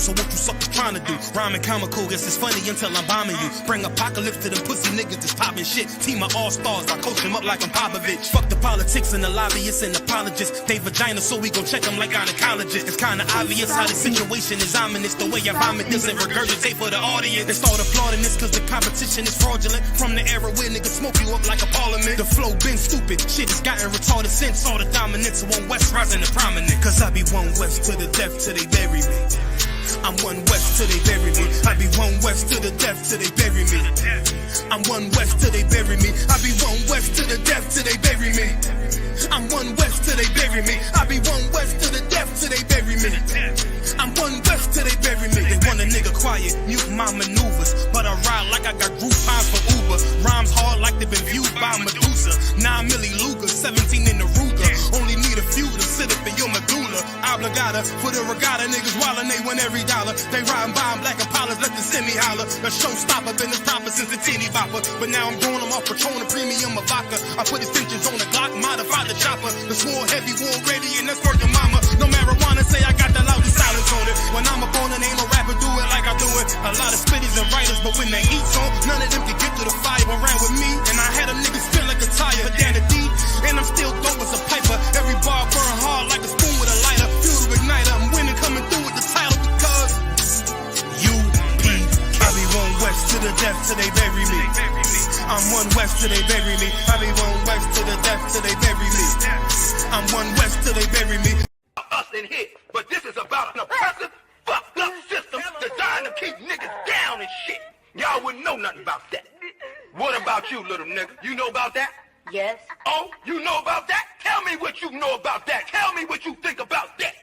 so what you suckers trying to do? Rhyming comical, guess it's funny until I'm bombing you. Bring apocalypse to them pussy niggas that's popping shit. Team of all-stars, I coach them up like I'm Popovich. Fuck the politics and the lobbyists and apologists. They vagina, so we gon' check them like gynecologists. It's kinda obvious how the situation is ominous. The way I vomit this and regurgitate for the audience. They start applauding this cause the competition is fraudulent. From the era where niggas smoke you up like a parliament. The flow been stupid, shit has gotten retarded since. All the dominance of one West rising to prominent. Cause I be one West to the death till they bury me. I'm one West till they bury me. I be one West to the death till they bury me. I'm one West till they bury me. I be one West to the death till they bury me. I'm one West till they bury me. I be one West to the death till they bury me. I'm one West till they bury me. They want a nigga quiet, mute my maneuvers, but I ride like I got Groupon for Uber. Rhymes hard like they've been viewed by Medusa. 9 milli Luger, 17 in the Ruger. Only need a few to sit up in your medulla. Obligata for the regatta, niggas wildin', they win every dollar. They riding by in black Impalas, let the semi holler. A showstopper, been this proper since the teeny bopper. But now I'm growing them off Patron and premium of vodka. I put extensions on the Glock, modified the chopper. The swore heavy, war ready, and that's for your mama. No marijuana, say I got the loudest silence on it. When I'm up on it, ain't no rapper do it like I do it. A lot of spitties and writers, but when they heat's on, none of them can get to the fire around with me. And I had a nigga spin like a tire, down the D, and I'm still dope as a piper. Every bar burn hard like a spoon with a lighter. Fuel to ignite, I'm winning, coming through with the title because UP. I be one West to the death till they bury me. I'm one West till they bury me. I be one West to the death till they bury me. I'm one West till they bury me. Us in here, but this is about an oppressive, fucked up system designed to keep niggas down and shit. Y'all wouldn't know nothing about that. What about you, little nigga? You know about that? Yes. Oh, you know about that? Tell me what you know about that. Tell me what you think about that.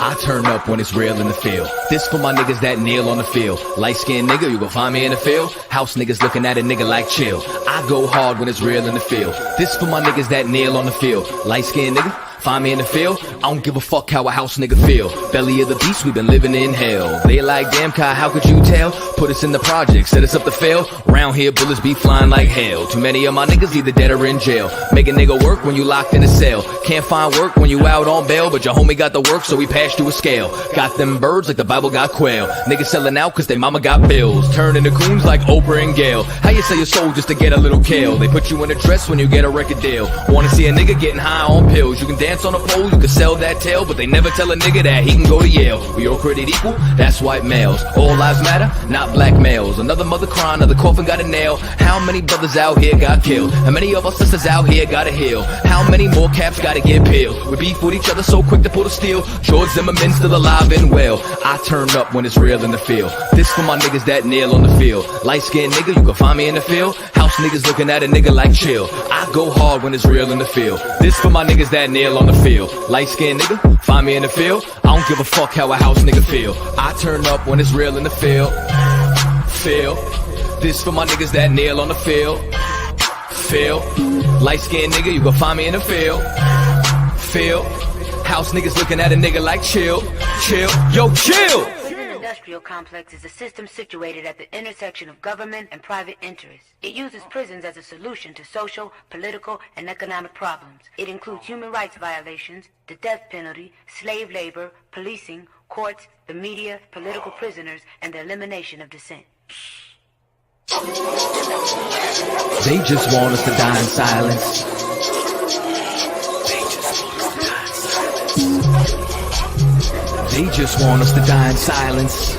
I turn up when it's real in the field. This for my niggas that kneel on the field. Light-skinned nigga, you gon' find me in the field. House niggas looking at a nigga like chill. I go hard when it's real in the field. This for my niggas that kneel on the field. Light-skinned nigga, find me in the field. I don't give a fuck how a house nigga feel. Belly of the beast, we been living in hell. They like, damn Kai, how could you tell? Put us in the project, set us up to fail. Round here, bullets be flying like hell. Too many of my niggas either dead or in jail. Make a nigga work when you locked in a cell. Can't find work when you out on bail, but your homie got the work, so we passed you a scale. Got them birds like the Bible got quail. Niggas selling out cause they mama got bills. Turn into coons like Oprah and Gail. How you sell your soul just to get a little kale? They put you in a dress when you get a record deal. Wanna see a nigga getting high on pills? You can dance on a pole, you can sell that tail, but they never tell a nigga that he can go to Yale. We all created equal, that's white males. All lives matter, not black males. Another mother crying, another coffin got a nail. How many brothers out here got killed? How many of our sisters out here gotta heal? How many more caps gotta get peeled? We beef with each other so quick to pull the steel. George Zimmerman still alive and well. I turn up when it's real in the field. This for my niggas that kneel on the field. Light-skinned nigga, you can find me in the field. House niggas looking at a nigga like chill. I go hard when it's real in the field. This for my niggas that kneel on the field. Light-skinned nigga, find me in the field. I don't give a fuck how a house nigga feel. I turn up when it's real in the field. Feel. This for my niggas that kneel on the field. Feel. Light-skinned nigga, you can find me in the field. Feel. House niggas looking at a nigga like chill. Chill. Yo, chill! The industrial complex is a system situated at the intersection of government and private interests. It uses prisons as a solution to social, political, and economic problems. It includes human rights violations, the death penalty, slave labor, policing, courts, the media, political prisoners, and the elimination of dissent. They just want us to die in silence. They just want us to die in silence.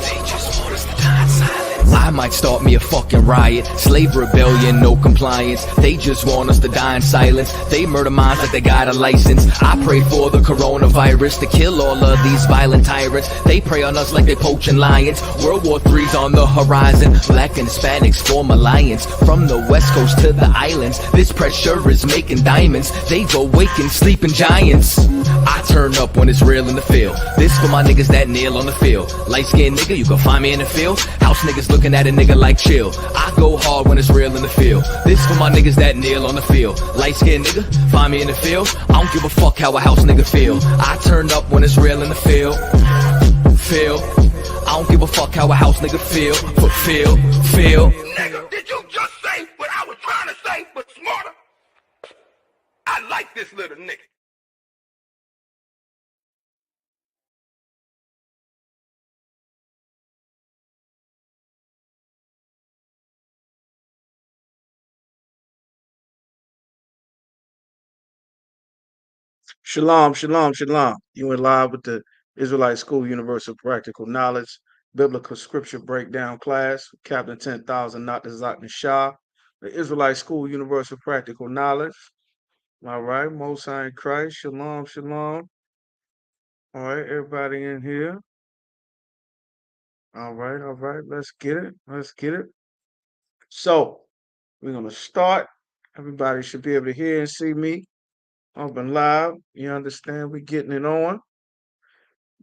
They just want us to die in silence. I might start me a fucking riot. Slave rebellion, no compliance. They just want us to die in silence. They murder minds like they got a license. I pray for the coronavirus to kill all of these violent tyrants. They prey on us like they poaching lions. World War III's on the horizon. Black and Hispanics form alliance. From the west coast to the islands, this pressure is making diamonds. They've awakened sleeping giants. I turn up when it's real in the field. This for my niggas that kneel on the field. Light-skinned nigga, you can find me in the field. House niggas looking at a nigga like chill. I go hard when it's real in the field. This for my niggas that kneel on the field. Light-skinned nigga, find me in the field. I don't give a fuck how a house nigga feel. I turn up when it's real in the field. I don't give a fuck how a house nigga feel. Nigga, did you just say what I was trying to say, but smarter? I like this little nigga. Shalom, shalom, shalom. You in live with the Israelite School Universal Practical Knowledge Biblical Scripture Breakdown class. Captain 10,000, not the Zak Shah. The Israelite School Universal Practical Knowledge. All right, Most High in Christ. Shalom, shalom. All right, everybody in here. All right. Let's get it. So, we're going to start. Everybody should be able to hear and see me. Open live. You understand? We're getting it on.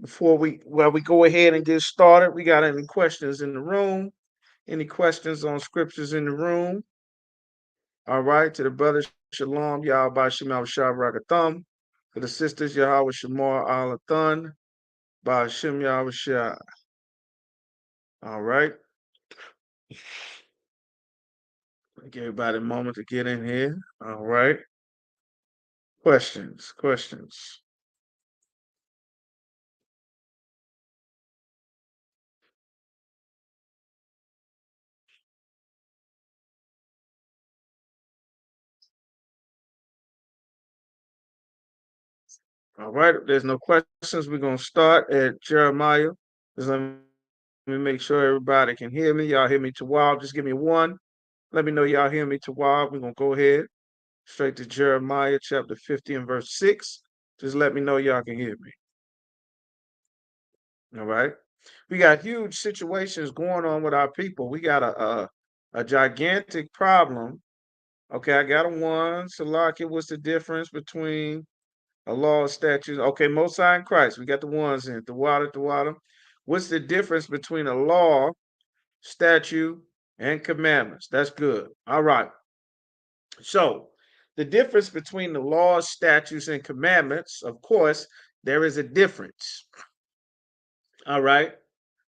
Before we go ahead and get started, we got any questions in the room? Any questions on scriptures in the room? All right, to the brothers, Shalom, Yahweh Shemal Shabbarakatham. To the sisters, Yahweh Shamar Alathan, Ba'ashem Yahweh Shah. All right. Give everybody a moment to get in here. All right. Questions. All right. If there's no questions, we're going to start at Jeremiah. Just let me make sure everybody can hear me. Y'all hear me to wild. Just give me one. Let me know y'all hear me to wild. We're going to go ahead straight to Jeremiah chapter 50 and verse 6. Just let me know y'all can hear me. All right. We got huge situations going on with our people. We got a gigantic problem. Okay, I got a one. Salaki, what's the difference between a law of statutes? Okay, Most High in Christ. We got the ones in the water. What's the difference between a law, statute, and commandments? That's good. All right. So the difference between the laws, statutes, and commandments, of course, there is a difference. All right.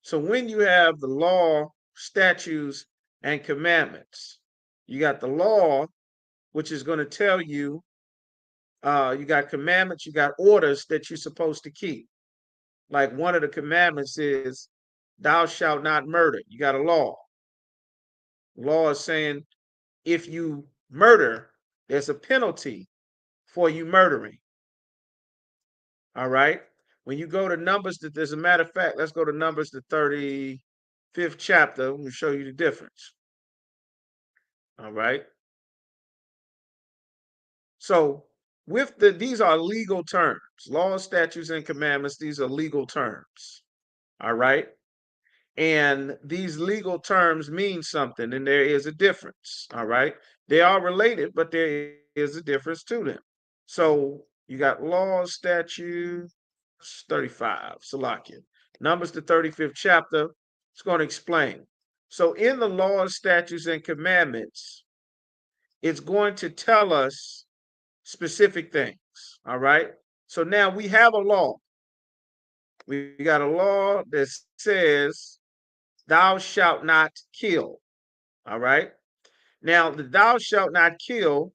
So when you have the law, statutes, and commandments, you got the law, which is going to tell you, you got commandments, you got orders that you're supposed to keep. Like one of the commandments is, thou shalt not murder. You got a law. Law is saying if you murder, there's a penalty for you murdering. All right. When you go to Numbers, as a matter of fact, let's go to Numbers, the 35th chapter. We'll show you the difference. All right. So these are legal terms. Laws, statutes, and commandments, these are legal terms. All right. And these legal terms mean something, and there is a difference. All right. They are related, but there is a difference to them. So you got laws, statutes, 35, Salakia. Numbers, the 35th chapter, it's going to explain. So in the laws, statutes, and commandments, it's going to tell us specific things. All right. So now we have a law. We got a law that says, thou shalt not kill. All right. Now, the thou shalt not kill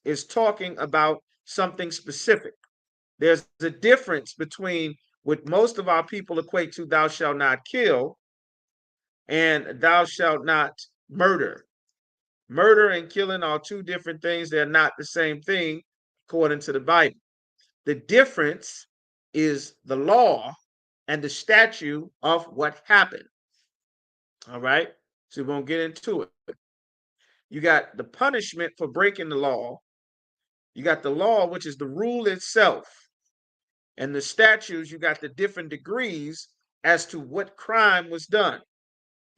is talking about something specific. There's a difference between what most of our people equate to thou shalt not kill and thou shalt not murder. Murder and killing are two different things. They're not the same thing according to the Bible. The difference is the law and the statute of what happened. All right. So we're going to get into it. You got the punishment for breaking the law. You got the law, which is the rule itself. And the statutes, you got the different degrees as to what crime was done.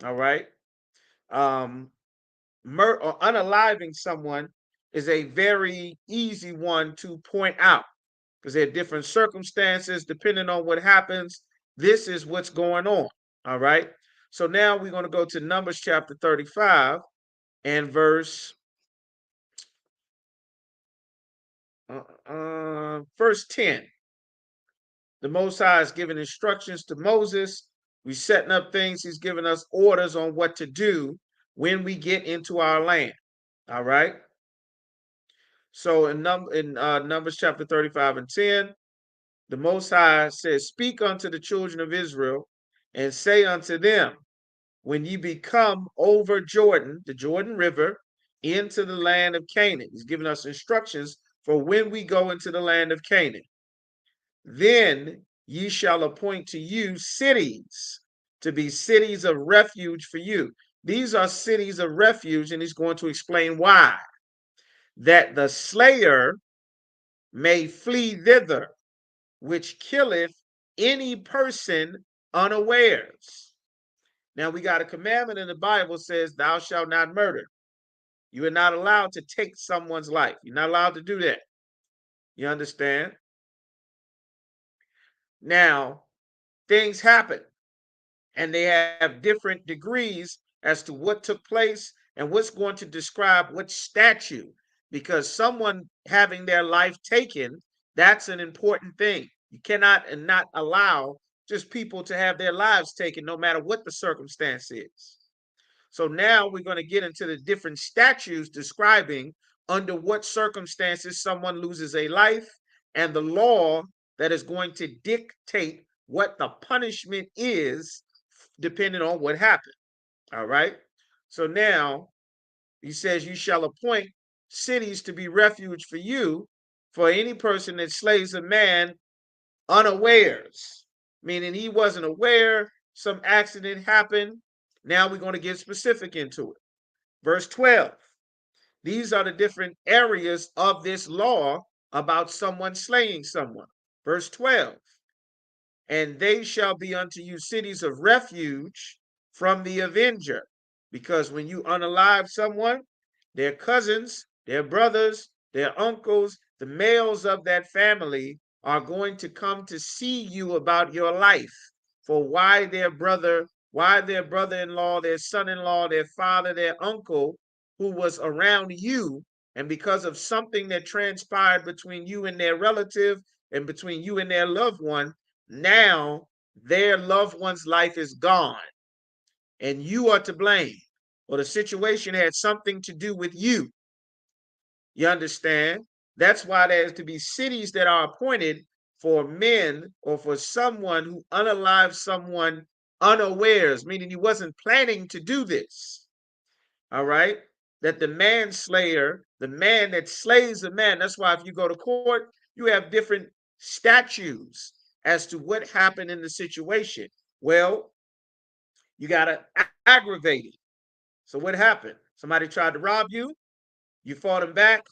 All right. Or unaliving someone is a very easy one to point out because there are different circumstances depending on what happens. This is what's going on. All right. So now we're going to go to Numbers chapter 35. and verse verse 10. The Most High is giving instructions to Moses. We're setting up things. He's giving us orders on what to do when we get into our land. All right. So in Numbers chapter 35 and 10, the Most High says, "Speak unto the children of Israel and say unto them, when ye become over Jordan, the Jordan River, into the land of Canaan." He's giving us instructions for when we go into the land of Canaan. "Then ye shall appoint to you cities to be cities of refuge for you." These are cities of refuge, and he's going to explain why. "That the slayer may flee thither, which killeth any person unawares." Now we got a commandment in the Bible says, "Thou shalt not murder." You are not allowed to take someone's life. You're not allowed to do that. You understand? Now, things happen, and they have different degrees as to what took place and what's going to describe what statute, because someone having their life taken, that's an important thing. You cannot and not allow just people to have their lives taken no matter what the circumstance is. So now we're going to get into the different statutes describing under what circumstances someone loses a life and the law that is going to dictate what the punishment is depending on what happened. All right. So now he says, "You shall appoint cities to be refuge for you for any person that slays a man unawares," meaning he wasn't aware, some accident happened. Now we're going to get specific into it. Verse 12. These are the different areas of this law about someone slaying someone. Verse 12. "And they shall be unto you cities of refuge from the avenger." Because when you unalive someone, their cousins, their brothers, their uncles, the males of that family are going to come to see you about your life for why their brother-in-law, their son-in-law, their father, their uncle, who was around you, and because of something that transpired between you and their relative and between you and their loved one, now their loved one's life is gone and you are to blame, or the situation had something to do with you. You understand? That's why there's to be cities that are appointed for men or for someone who unalives someone unawares, meaning he wasn't planning to do this. All right? That the manslayer, the man that slays a man, that's why if you go to court, you have different statutes as to what happened in the situation. Well, you got to aggravate it. So what happened? Somebody tried to rob you, you fought him back,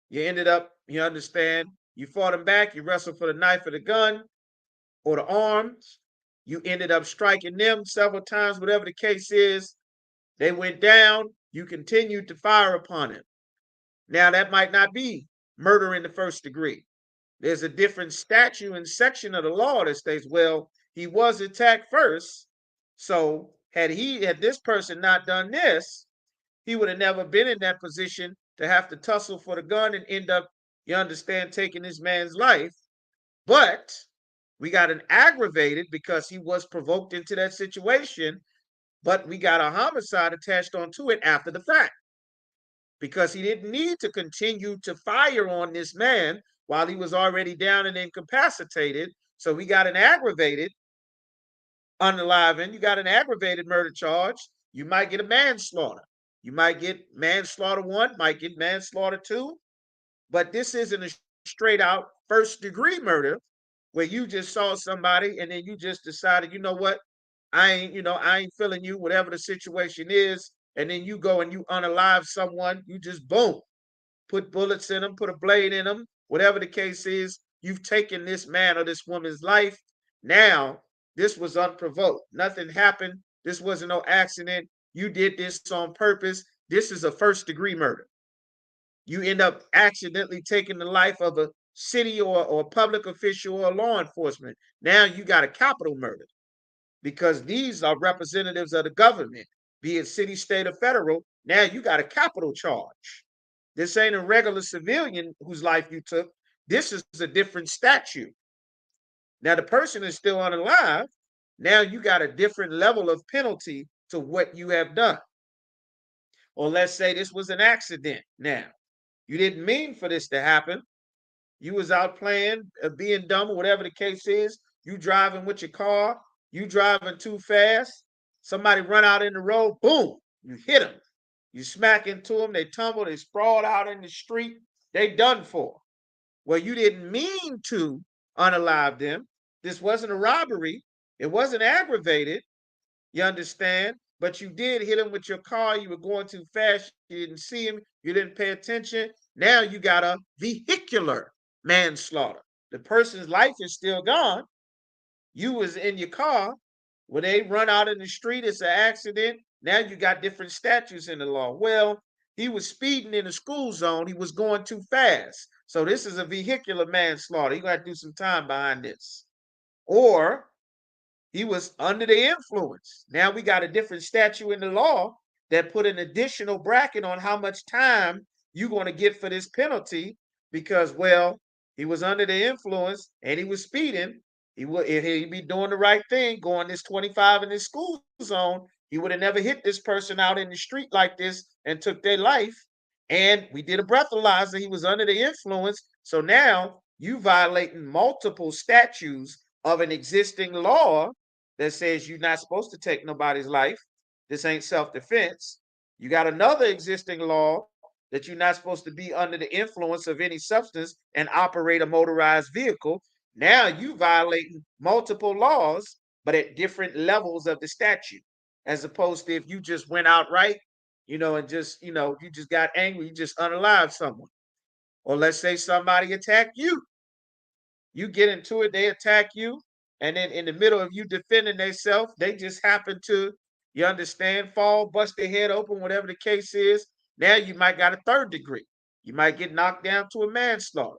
you ended up, you understand, you fought him back, you wrestled for the knife or the gun or the arms, you ended up striking them several times, whatever the case is, they went down, you continued to fire upon him. Now that might not be murder in the first degree. There's a different statute and section of the law that states, well, he was attacked first. So had this person not done this, he would have never been in that position to have to tussle for the gun and end up, you understand, taking this man's life. But we got an aggravated because he was provoked into that situation, but we got a homicide attached onto it after the fact because he didn't need to continue to fire on this man while he was already down and incapacitated. So we got an aggravated unaliving, you got an aggravated murder charge. You might get a manslaughter. You might get manslaughter 1, might get manslaughter 2, but this isn't a straight out first degree murder where you just saw somebody and then you just decided, you know what, I ain't feeling you, whatever the situation is, and then you go and you unalive someone, you just boom, put bullets in them, put a blade in them, whatever the case is, you've taken this man or this woman's life. Now, this was unprovoked. Nothing happened. This wasn't no accident. You did this on purpose. This is a first degree murder. You end up accidentally taking the life of a city or a public official or law enforcement. Now you got a capital murder because these are representatives of the government. be it city, state, or federal, now you got a capital charge. This ain't a regular civilian whose life you took. This is a different statute. Now the person is still unalive. Now you got a different level of penalty to what you have done. Or let's say this was an accident. Now you didn't mean for this to happen. You was out playing, being dumb, or whatever the case is. You driving with your car. You driving too fast. Somebody run out in the road. Boom! You hit them. You smack into them. They tumble. They sprawled out in the street. They done for. Well, you didn't mean to unalive them. This wasn't a robbery. It wasn't aggravated. You understand? But you did hit him with your car. You were going too fast. You didn't see him. You didn't pay attention. Now you got a vehicular manslaughter. The person's life is still gone. You was in your car. When they run out in the street, it's an accident. Now you got different statutes in the law. Well, he was speeding in the school zone. He was going too fast. So this is a vehicular manslaughter. You're going to have to do some time behind this. Or he was under the influence. Now we got a different statute in the law that put an additional bracket on how much time you're going to get for this penalty because, well, he was under the influence and he was speeding. If he'd be doing the right thing, going this 25 in this school zone, he would have never hit this person out in the street like this and took their life. And we did a breathalyzer. He was under the influence. So now you violating multiple statutes of an existing law that says you're not supposed to take nobody's life. This ain't self-defense. You got another existing law that you're not supposed to be under the influence of any substance and operate a motorized vehicle. Now you violating multiple laws, but at different levels of the statute, as opposed to if you just went outright, and just, you just got angry, you just unalived someone. Or let's say somebody attacked you. You get into it, they attack you, and then in the middle of you defending themselves, they just happen to, you understand, fall, bust their head open, whatever the case is. Now you might got a third degree. You might get knocked down to a manslaughter.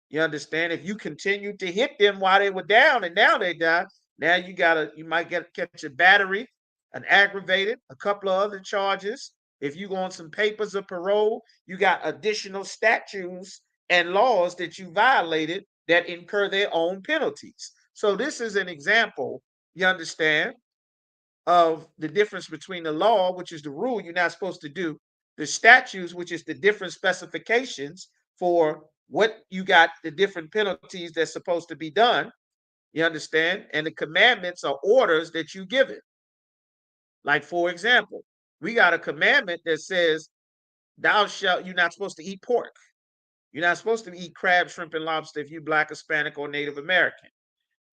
You understand? If you continue to hit them while they were down and now they die, now you might catch a battery, an aggravated, a couple of other charges. If you go on some papers of parole, you got additional statutes and laws that you violated that incur their own penalties. So this is an example, you understand, of the difference between the law, which is the rule you're not supposed to do, the statutes, which is the different specifications for what you got, the different penalties that's supposed to be done, you understand, and the commandments are orders that you give it. Like, for example, we got a commandment that says, you're not supposed to eat pork. You're not supposed to eat crab, shrimp, and lobster if you're Black, Hispanic, or Native American.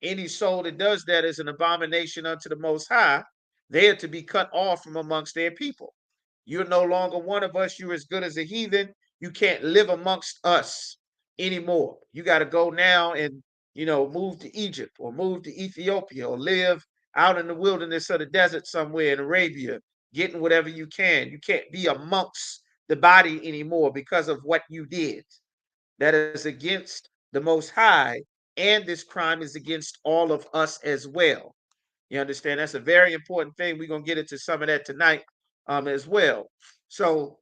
Any soul that does that is an abomination unto the Most High. They are to be cut off from amongst their people. You're no longer one of us. You're as good as a heathen. You can't live amongst us anymore. You got to go now and, move to Egypt or move to Ethiopia or live out in the wilderness of the desert somewhere in Arabia, getting whatever you can. You can't be amongst the body anymore because of what you did. That is against the Most High, and this crime is against all of us as well. You understand? That's a very important thing. We're going to get into some of that tonight as well. So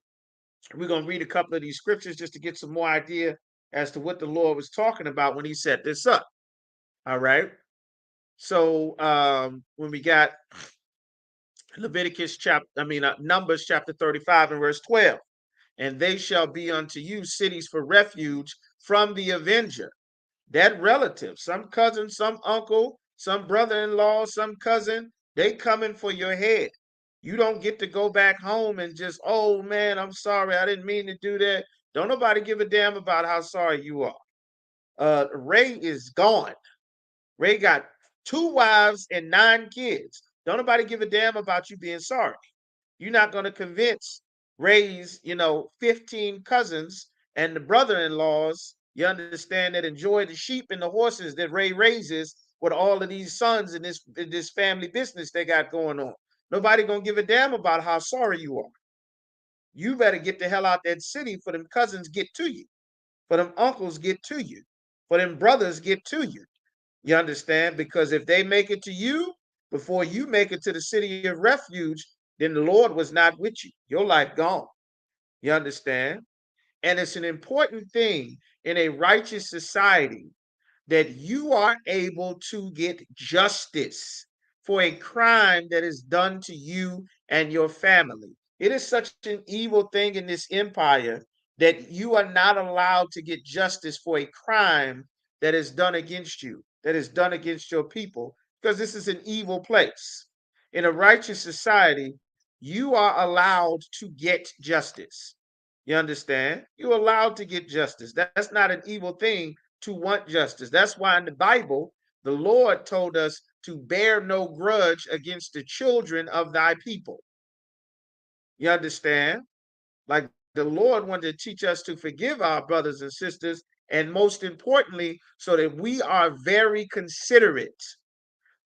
we're going to read a couple of these scriptures just to get some more idea as to what the Lord was talking about when he set this up. All right. So when we got Numbers chapter 35 and verse 12, and they shall be unto you cities for refuge from the avenger. That relative, some cousin, some uncle, some brother-in-law, some cousin, they coming for your head. You don't get to go back home and just, oh man, I'm sorry, I didn't mean to do that. Don't nobody give a damn about how sorry you are. Ray is gone. Ray got 2 wives and 9 kids. Don't nobody give a damn about you being sorry. You're not going to convince Ray's, 15 cousins and the brother-in-laws, you understand, that enjoy the sheep and the horses that Ray raises with all of these sons in this family business they got going on. Nobody gonna give a damn about how sorry you are. You better get the hell out that city for them cousins get to you, for them uncles get to you, for them brothers get to you. You understand? Because if they make it to you before you make it to the city of refuge, then the Lord was not with you. Your life gone. You understand? And it's an important thing in a righteous society that you are able to get justice for a crime that is done to you and your family. It is such an evil thing in this empire that you are not allowed to get justice for a crime that is done against you, that is done against your people, because this is an evil place. In a righteous society, you are allowed to get justice. You understand? You're allowed to get justice. That's not an evil thing to want justice. That's why in the Bible, the Lord told us to bear no grudge against the children of thy people. You understand? Like the Lord wanted to teach us to forgive our brothers and sisters, and most importantly, so that we are very considerate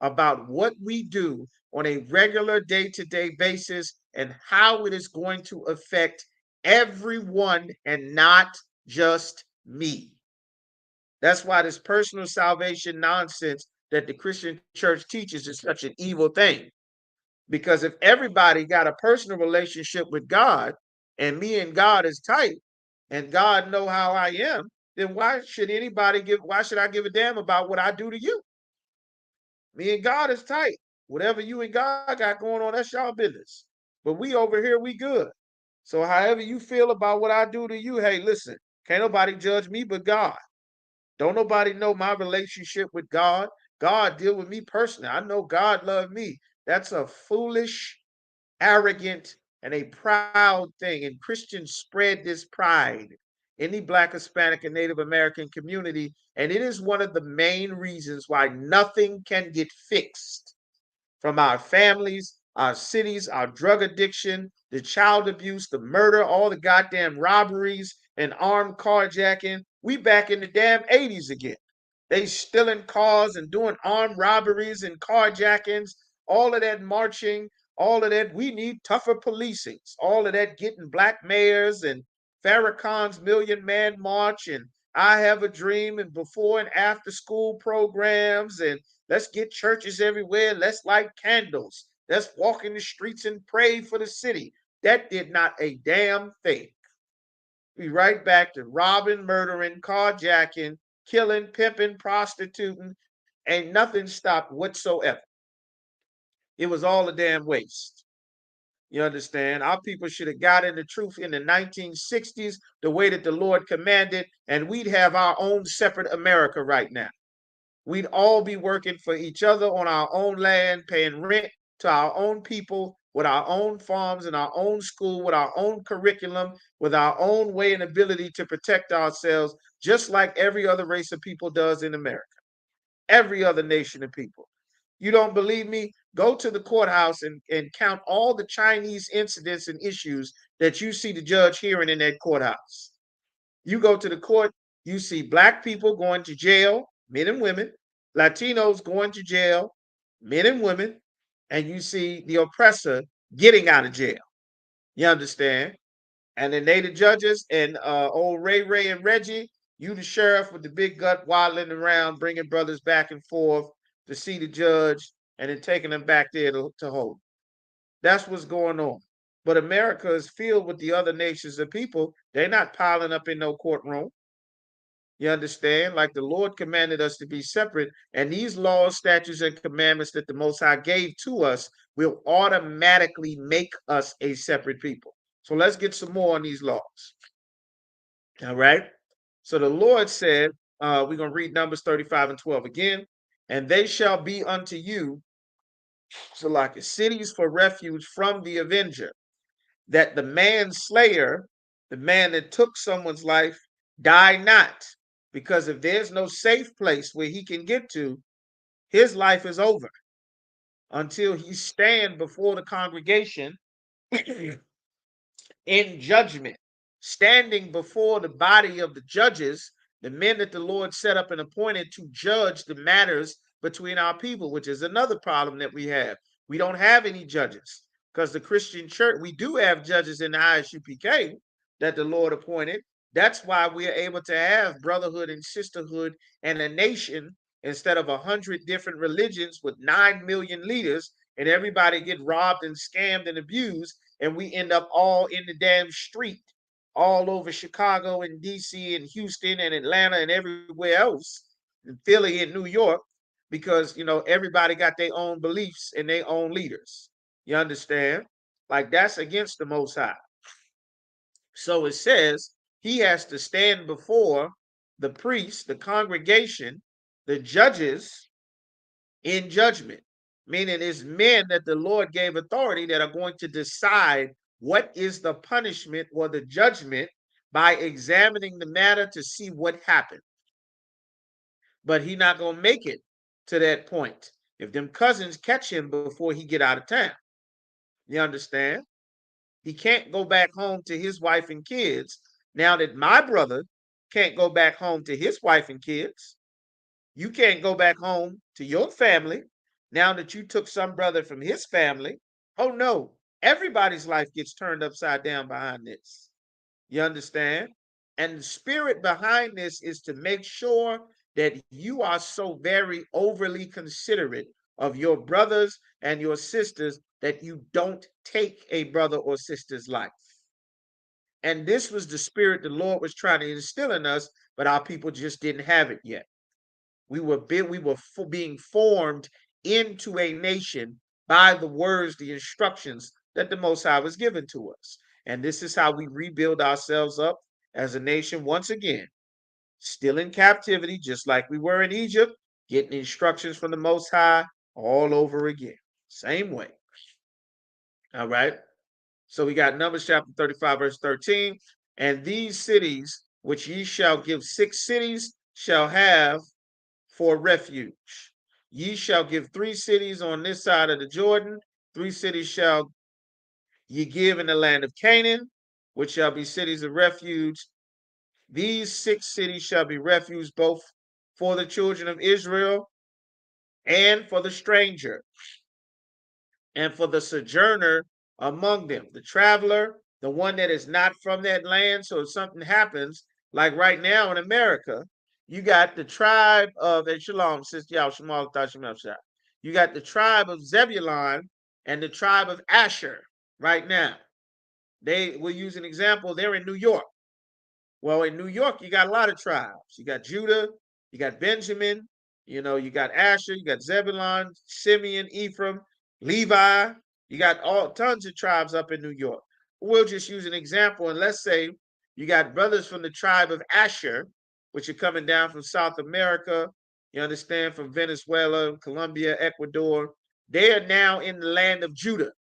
about what we do on a regular day-to-day basis and how it is going to affect everyone and not just me. That's why this personal salvation nonsense that the Christian church teaches is such an evil thing. Because if everybody got a personal relationship with God and me and God is tight and God know how I am, then why should I give a damn about what I do to you? Me and God is tight. Whatever you and God got going on, that's y'all business. But we over here, we good. So however you feel about what I do to you, hey, listen, can't nobody judge me but God. Don't nobody know my relationship with God. God deal with me personally. I know God love me. That's a foolish, arrogant, and a proud thing. And Christians spread this pride in the Black, Hispanic, and Native American community. And it is one of the main reasons why nothing can get fixed from our families, our cities, our drug addiction, the child abuse, the murder, all the goddamn robberies and armed carjacking. We back in the damn 80s again. They stealing cars and doing armed robberies and carjackings, all of that marching, all of that. We need tougher policings, all of that getting black mayors and Farrakhan's Million Man March and I Have a Dream and before and after school programs and let's get churches everywhere. Let's light candles. Let's walk in the streets and pray for the city. That did not a damn thing. We right back to robbing, murdering, carjacking, killing, pimping, prostituting. Ain't nothing stopped whatsoever. It was all a damn waste. You understand? Our people should have got in the truth in the 1960s, the way that the Lord commanded, and we'd have our own separate America right now. We'd all be working for each other on our own land, paying rent to our own people, with our own farms and our own school, with our own curriculum, with our own way and ability to protect ourselves, just like every other race of people does in America, every other nation of people. You don't believe me? Go to the courthouse and count all the Chinese incidents and issues that you see the judge hearing in that courthouse. You go to the court, you see black people going to jail, men and women, Latinos going to jail, men and women, and you see the oppressor getting out of jail. You understand? And then they the judges and old Ray and Reggie, you the sheriff with the big gut waddling around, bringing brothers back and forth to see the judge and then taking them back there to hold. That's what's going on. But America is filled with the other nations of people. They're not piling up in no courtroom. You understand? Like the Lord commanded us to be separate, and these laws, statutes, and commandments that the Most High gave to us will automatically make us a separate people. So let's get some more on these laws. All right. So the Lord said, we're going to read Numbers 35 and 12 again. And they shall be unto you, so like cities for refuge from the avenger, that the manslayer, the man that took someone's life, die not. Because if there's no safe place where he can get to, his life is over until he stand before the congregation in judgment, standing before the body of the judges, the men that the Lord set up and appointed to judge the matters between our people, which is another problem that we have. We don't have any judges because the Christian church, we do have judges in the Isupk that the Lord appointed. That's why we are able to have brotherhood and sisterhood and a nation instead of 100 different religions with 9 million leaders. and everybody get robbed and scammed and abused, and we end up all in the damn street, all over Chicago and DC and Houston and Atlanta and everywhere else, and Philly and New York, because everybody got their own beliefs and their own leaders. You understand? Like, that's against the Most High. So it says he has to stand before the priests, the congregation, the judges in judgment, meaning it's men that the Lord gave authority that are going to decide what is the punishment or the judgment by examining the matter to see what happened. But he not going to make it to that point if them cousins catch him before he get out of town. You understand? He can't go back home to his wife and kids now that my brother can't go back home to his wife and kids. You can't go back home to your family now that you took some brother from his family. Oh no, everybody's life gets turned upside down behind this. You understand? And the spirit behind this is to make sure that you are so very overly considerate of your brothers and your sisters that you don't take a brother or sister's life. And this was the spirit the Lord was trying to instill in us, but our people just didn't have it yet. We were being formed into a nation by the words, the instructions that the Most High was given to us. And this is how we rebuild ourselves up as a nation once again, still in captivity, just like we were in Egypt, getting instructions from the Most High all over again. Same way. All right. So we got Numbers chapter 35, verse 13. And these cities, which ye shall give 6 cities, shall have for refuge. Ye shall give 3 cities on this side of the Jordan. 3 cities shall ye give in the land of Canaan, which shall be cities of refuge. These 6 cities shall be refuge both for the children of Israel and for the stranger and for the sojourner among them, the traveler, the one that is not from that land. So if something happens, like right now in America, you got the tribe of, and Shalom, Sister Yao Shamal, you got the tribe of Zebulon and the tribe of Asher right now. They will use an example, they're in New York. Well, in New York, you got a lot of tribes. You got Judah, you got Benjamin, you got Asher, you got Zebulon, Simeon, Ephraim, Levi. You got all tons of tribes up in New York. We'll just use an example, and let's say you got brothers from the tribe of Asher, which are coming down from South America, you understand, from Venezuela, Colombia, Ecuador. They are now in the land of Judah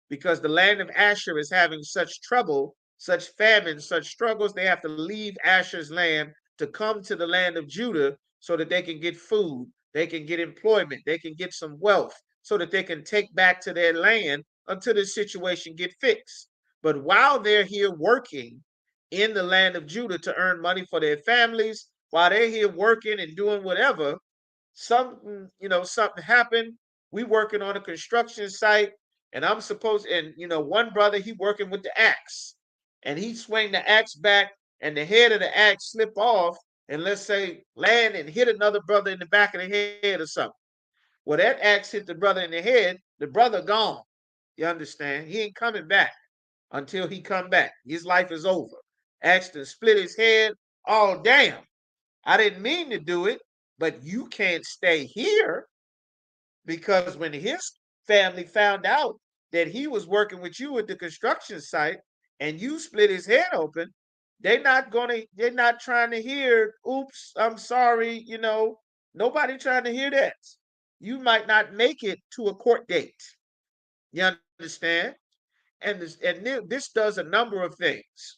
because the land of Asher is having such trouble, such famine, such struggles. They have to leave Asher's land to come to the land of Judah so that they can get food, they can get employment, they can get some wealth, so that they can take back to their land until the situation get fixed. But while they're here working in the land of Judah to earn money for their families, while they're here working and doing whatever, something happened. We working on a construction site, and I'm supposed, and one brother, he working with the axe, and he swing the axe back, and the head of the axe slip off, and let's say land and hit another brother in the back of the head or something. Well, that axe hit the brother in the head, the brother gone. You understand? He ain't coming back until he come back. His life is over. Axe to split his head. Oh, damn. I didn't mean to do it, but you can't stay here, because when his family found out that he was working with you at the construction site and you split his head open, they're not trying to hear, oops, I'm sorry, nobody trying to hear that. You might not make it to a court date. You understand? And this does a number of things.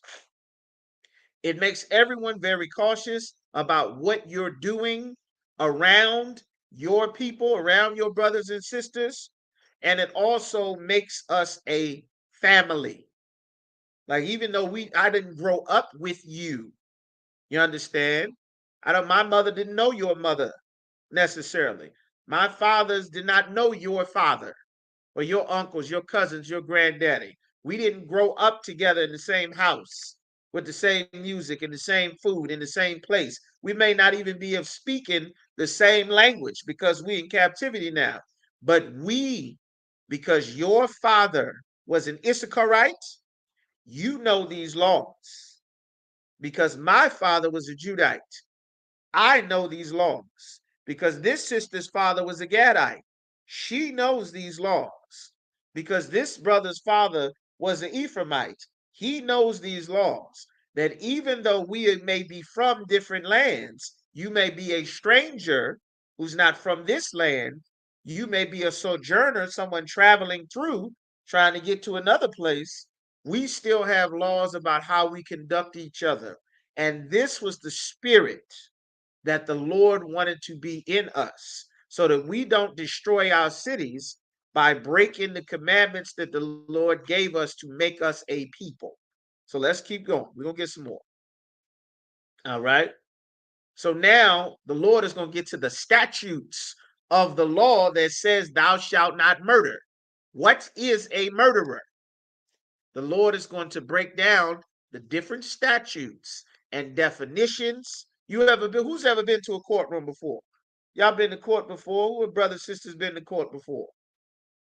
It makes everyone very cautious about what you're doing around your people, around your brothers and sisters. And it also makes us a family. Like, even though I didn't grow up with you, you understand? My mother didn't know your mother necessarily. My fathers did not know your father or your uncles, your cousins, your granddaddy. We didn't grow up together in the same house with the same music and the same food in the same place. We may not even be of speaking the same language because we in captivity now. But we because your father was an Issacharite, you know these laws. Because my father was a Judite, I know these laws. Because this sister's father was a Gadite, she knows these laws. Because this brother's father was an Ephraimite, he knows these laws. That even though we may be from different lands, you may be a stranger who's not from this land, you may be a sojourner, someone traveling through, trying to get to another place. We still have laws about how we conduct each other. And this was the spirit that the Lord wanted to be in us so that we don't destroy our cities by breaking the commandments that the Lord gave us to make us a people. So let's keep going. We're going to get some more. All right. So now the Lord is going to get to the statutes of the law that says, thou shalt not murder. What is a murderer? The Lord is going to break down the different statutes and definitions. Who's ever been to a courtroom before? Y'all been to court before? Who brothers, sisters been to court before?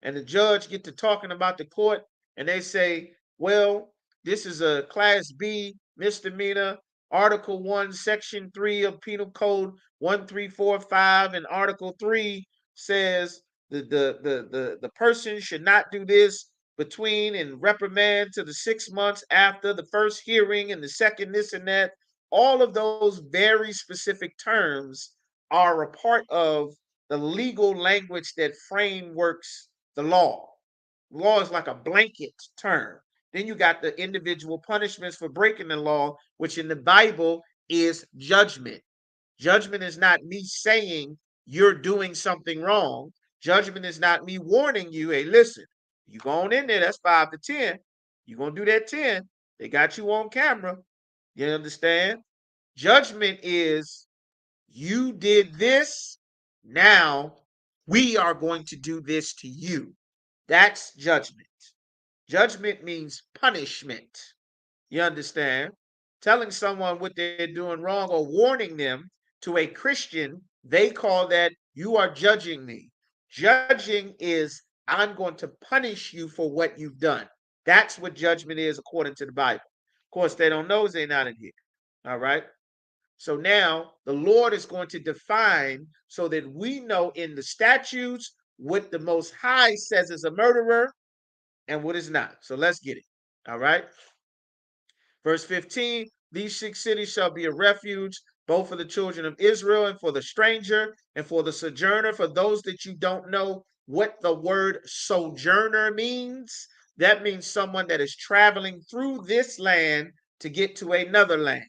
And the judge get to talking about the court and they say, well, this is a class B misdemeanor, Article 1, Section 3 of Penal Code 1345, and Article 3 says the person should not do this between and reprimand to the 6 months after the first hearing and the second this and that. All of those very specific terms are a part of the legal language that frameworks the law. Law is like a blanket term. Then you got the individual punishments for breaking the law, which in the Bible is judgment. Judgment is not me saying you're doing something wrong. Judgment is not me warning you, hey, listen, you going in there, that's 5 to 10. You're going to do that 10. They got you on camera. You understand? Judgment is you did this. Now we are going to do this to you. That's judgment. Judgment means punishment. You understand? Telling someone what they're doing wrong or warning them. To a Christian, they call that you are judging me. Judging is I'm going to punish you for what you've done. That's what judgment is according to the Bible. Of course, they don't know, they're not in here. All right. So now the Lord is going to define so that we know in the statutes what the Most High says is a murderer and what is not. So let's get it. All right. Verse 15, these 6 cities shall be a refuge, both for the children of Israel and for the stranger and for the sojourner. For those that you don't know what the word sojourner means, that means someone that is traveling through this land to get to another land.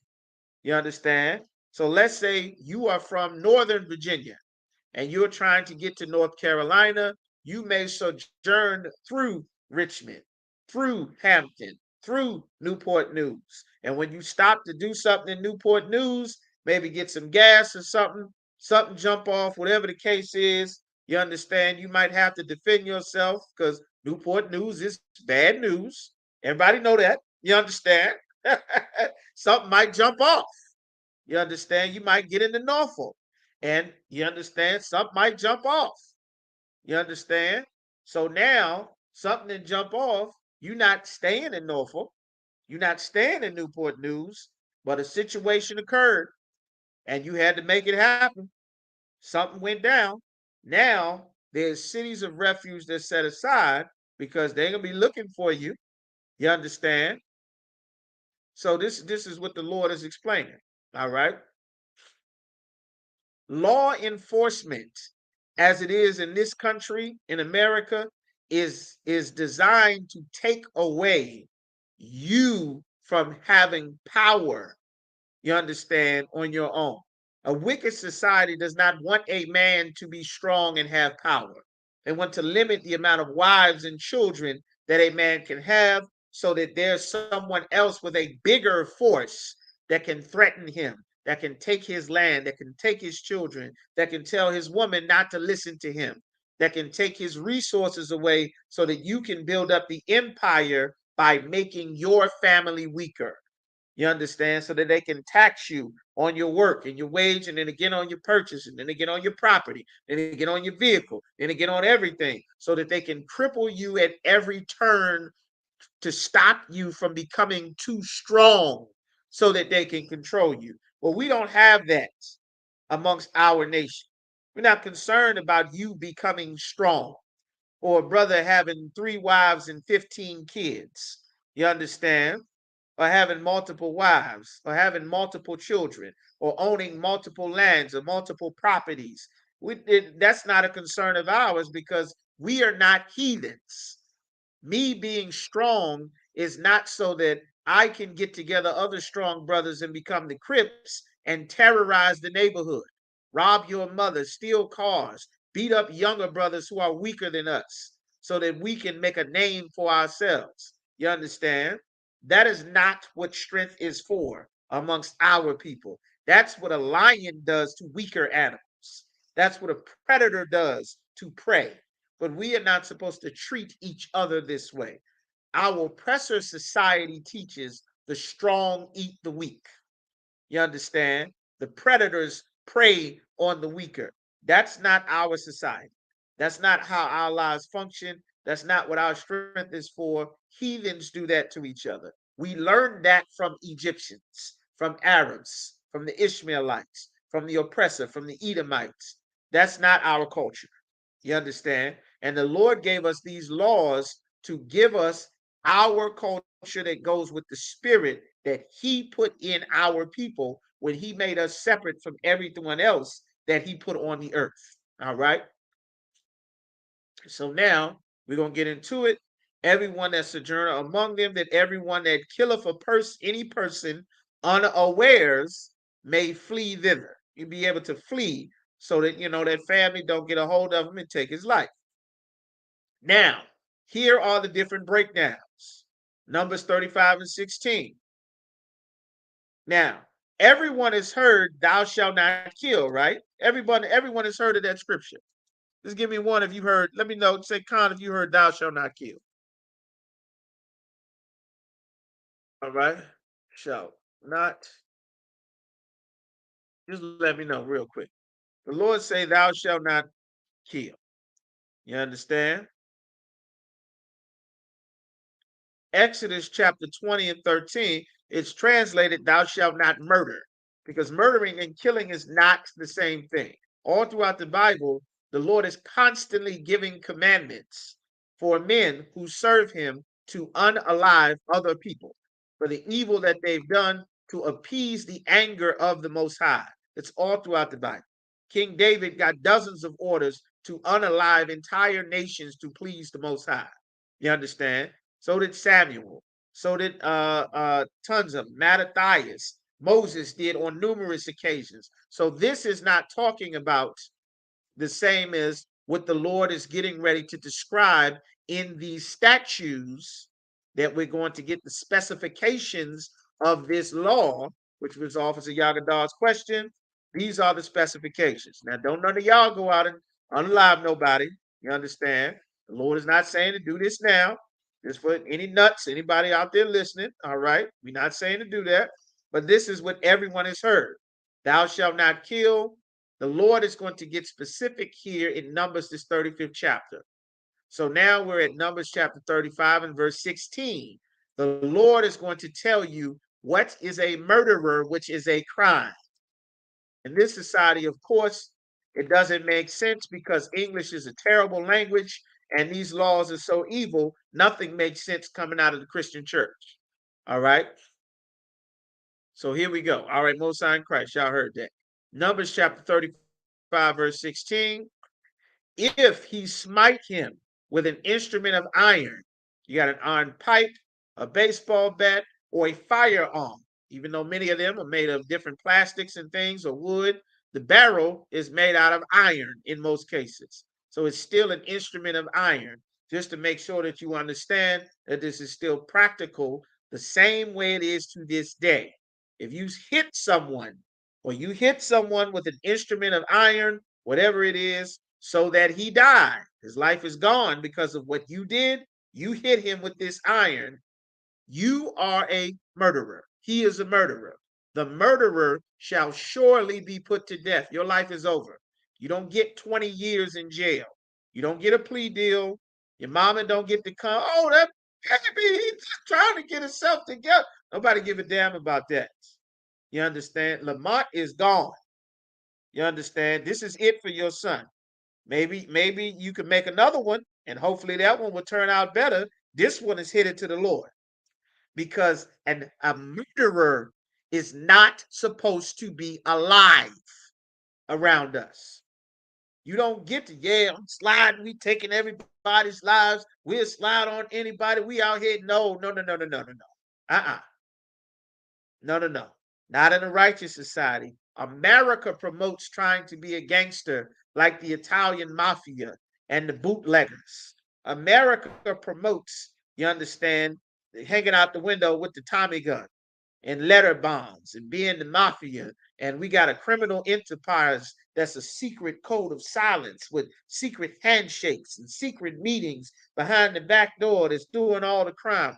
You understand? So let's say you are from Northern Virginia and you're trying to get to North Carolina. You may sojourn through Richmond, through Hampton, through Newport News. And when you stop to do something in Newport News, maybe get some gas or something jump off, whatever the case is, you understand, you might have to defend yourself because Newport News is bad news. Everybody know that. You understand? Something might jump off. You understand? You might get into Norfolk. And you understand? Something might jump off. You understand? So now, something that jump off, you're not staying in Norfolk. You're not staying in Newport News, but a situation occurred and you had to make it happen. Something went down. Now, there's cities of refuge that's set aside because they're going to be looking for you. You understand? So this is what the Lord is explaining. All right. Law enforcement, as it is in this country, in America, is designed to take away you from having power, you understand, on your own. A wicked society does not want a man to be strong and have power. They want to limit the amount of wives and children that a man can have so that there's someone else with a bigger force that can threaten him, that can take his land, that can take his children, that can tell his woman not to listen to him, that can take his resources away so that you can build up the empire by making your family weaker. You understand? So that they can tax you on your work and your wage, and then again on your purchase, and then again on your property, and then again on your vehicle, and again on everything. so that they can cripple you at every turn to stop you from becoming too strong so that they can control you. Well, we don't have that amongst our nation. We're not concerned about you becoming strong or a brother having 3 wives and 15 kids. You understand? Or having multiple wives, or having multiple children, or owning multiple lands or multiple properties. That's not a concern of ours because we are not heathens. Me being strong is not so that I can get together other strong brothers and become the Crips and terrorize the neighborhood, rob your mother, steal cars, beat up younger brothers who are weaker than us so that we can make a name for ourselves. You understand? That is not what strength is for amongst our people. That's what a lion does to weaker animals. That's what a predator does to prey. But we are not supposed to treat each other this way. Our oppressor society teaches the strong eat the weak. You understand? The predators prey on the weaker. That's not our society. That's not how our lives function. That's not what our strength is for. Heathens do that to each other. We learned that from Egyptians, from Arabs, from the Ishmaelites, from the oppressor, from the Edomites. That's not our culture. You understand? And the Lord gave us these laws to give us our culture that goes with the spirit that He put in our people when He made us separate from everyone else that He put on the earth. All right. So now we're going to get into it. Everyone that sojourner among them, that everyone that killeth a person, any person unawares, may flee thither. You be able to flee so that that family don't get a hold of him and take his life. Now, here are the different breakdowns. Numbers 35 and 16. Now, everyone has heard, thou shalt not kill, right? Everyone has heard of that scripture. Just give me one if you heard. Let me know. Say, Con, if you heard, thou shalt not kill. All right. Shall not. Just let me know real quick. The Lord say, thou shalt not kill. You understand? Exodus chapter 20 and 13, it's translated, thou shalt not murder, because murdering and killing is not the same thing. All throughout the Bible, the Lord is constantly giving commandments for men who serve Him to unalive other people for the evil that they've done to appease the anger of the Most High. It's all throughout the Bible. King David got dozens of orders to unalive entire nations to please the Most High. You understand? So did Samuel. So did tons of Mattathias. Moses did on numerous occasions. So this is not talking about the same as what the Lord is getting ready to describe in these statutes that we're going to get the specifications of this law, which was Officer Yagadar's question. These are the specifications. Now, don't none of y'all go out and unalive nobody. You understand? The Lord is not saying to do this now. Just for any nuts, anybody out there listening, all right? We're not saying to do that, but this is what everyone has heard. Thou shalt not kill. The Lord is going to get specific here in Numbers, this 35th chapter. So now we're at Numbers chapter 35 and verse 16. The Lord is going to tell you what is a murderer, which is a crime. In this society, of course, it doesn't make sense because English is a terrible language and these laws are so evil, nothing makes sense coming out of the Christian church. All right. So here we go. All right, Most High in Christ. Y'all heard that. Numbers chapter 35, verse 16. If he smite him with an instrument of iron, you got an iron pipe, a baseball bat, or a firearm, even though many of them are made of different plastics and things or wood, the barrel is made out of iron in most cases. So it's still an instrument of iron, just to make sure that you understand that this is still practical the same way it is to this day. If you hit someone or you hit someone with an instrument of iron, whatever it is, so that he died, his life is gone because of what you did, you hit him with this iron, you are a murderer. He is a murderer. The murderer shall surely be put to death. Your life is over. You don't get 20 years in jail. You don't get a plea deal. Your mama don't get to come. Oh, that baby, he's just trying to get himself together. Nobody give a damn about that. You understand? Lamont is gone. You understand? This is it for your son. Maybe you can make another one, and hopefully that one will turn out better. This one is headed to the Lord because a murderer is not supposed to be alive around us. You don't get to, yeah, I'm sliding, we taking everybody's lives, we'll slide on anybody, we out here. No, no, no, no, no, no, no, no. Uh-uh. No, no, no. Not in a righteous society. America promotes trying to be a gangster like the Italian mafia and the bootleggers. America promotes, you understand, hanging out the window with the Tommy gun and letter bonds and being the mafia. And we got a criminal enterprise that's a secret code of silence with secret handshakes and secret meetings behind the back door that's doing all the crime.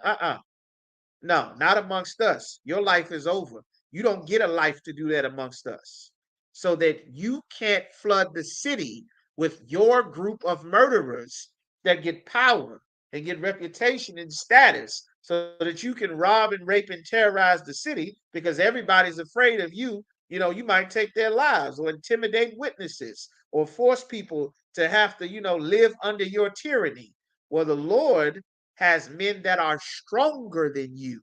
No, not amongst us. Your life is over. You don't get a life to do that amongst us. So that you can't flood the city with your group of murderers that get power and get reputation and status so that you can rob and rape and terrorize the city because everybody's afraid of you. You know, you might take their lives or intimidate witnesses or force people to have to, live under your tyranny. Well, the Lord has men that are stronger than you,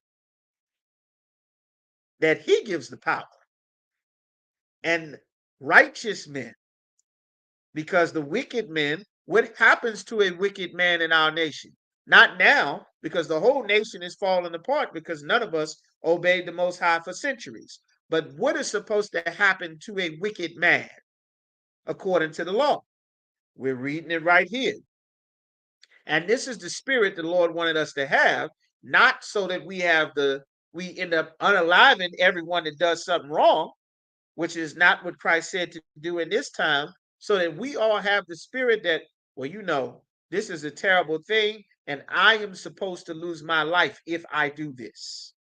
that he gives the power, and righteous men, because the wicked men, what happens to a wicked man in our nation? Not now, because the whole nation is falling apart because none of us obeyed the Most High for centuries. But what is supposed to happen to a wicked man according to the law? We're reading it right here. And this is the spirit the Lord wanted us to have, not so that we end up unaliving everyone that does something wrong, which is not what Christ said to do in this time, so that we all have the spirit that, well, this is a terrible thing, and I am supposed to lose my life if I do this.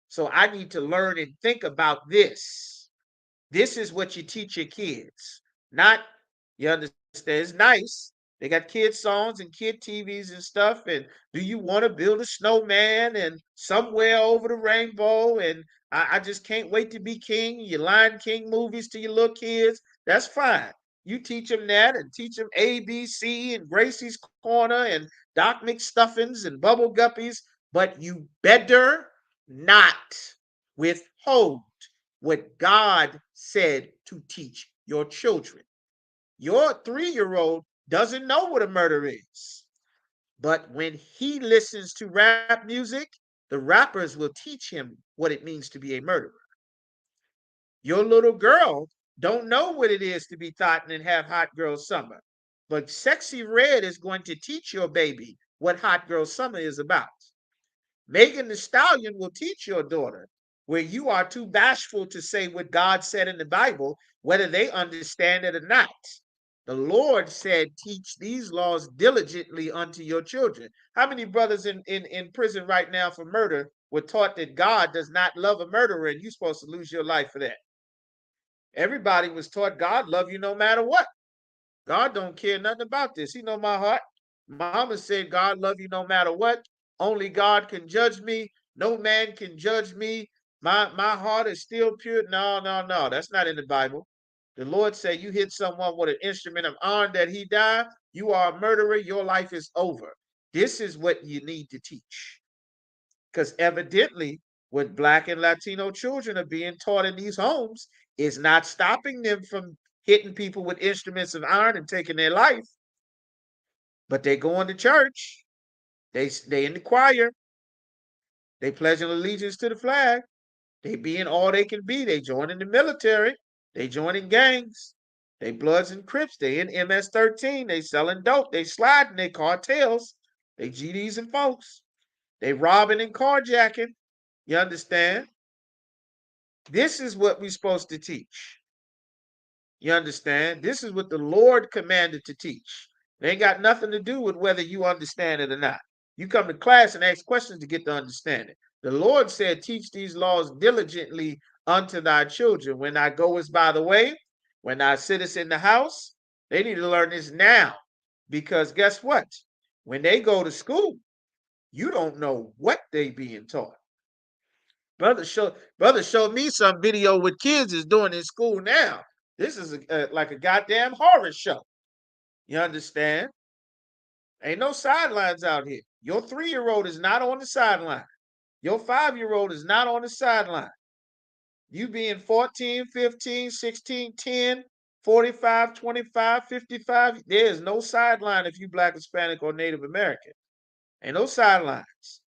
So I need to learn and think about this. This is what you teach your kids. Not, you understand, it's nice. They got kid songs and kid TVs and stuff. And do you want to build a snowman and somewhere over the rainbow? And I just can't wait to be king. Your Lion King movies to your little kids. That's fine. You teach them that and teach them ABC and Gracie's Corner and Doc McStuffins and Bubble Guppies. But you better not withhold what God said to teach your children. Your 3-year-old doesn't know what a murder is. But when he listens to rap music, the rappers will teach him what it means to be a murderer. Your little girl don't know what it is to be thotting and have hot girl summer. But Sexy Red is going to teach your baby what hot girl summer is about. Megan the Stallion will teach your daughter where you are too bashful to say what God said in the Bible, whether they understand it or not. The Lord said, teach these laws diligently unto your children. How many brothers in prison right now for murder were taught that God does not love a murderer and you're supposed to lose your life for that? Everybody was taught God love you no matter what. God don't care nothing about this. He know my heart. Mama said God love you no matter what. Only God can judge me. No man can judge me. My heart is still pure. No, no, no. That's not in the Bible. The Lord said you hit someone with an instrument of iron that he died. You are a murderer. Your life is over. This is what you need to teach. Because evidently, what Black and Latino children are being taught in these homes is not stopping them from hitting people with instruments of iron and taking their life. But they going to church. They in the choir. They pledging allegiance to the flag. They being all they can be. They joining the military. They joining gangs. They Bloods and Crips. They in MS-13. They selling dope. They sliding. They cartels. They GDs and folks. They robbing and carjacking. You understand? This is what we're supposed to teach. You understand? This is what the Lord commanded to teach. It ain't got nothing to do with whether you understand it or not. You come to class and ask questions to get to understand it. The Lord said, teach these laws diligently unto thy children. When thou goest by the way, when thou sittest in the house, they need to learn this now. Because guess what? When they go to school, you don't know what they being taught. Brother showed me some video what kids is doing in school now. This is like a goddamn horror show. You understand? Ain't no sidelines out here. Your 3-year-old is not on the sideline. Your 5-year-old is not on the sideline. You being 14, 15, 16, 10, 45, 25, 55. There is no sideline if you Black, Hispanic, or Native American. Ain't no sidelines.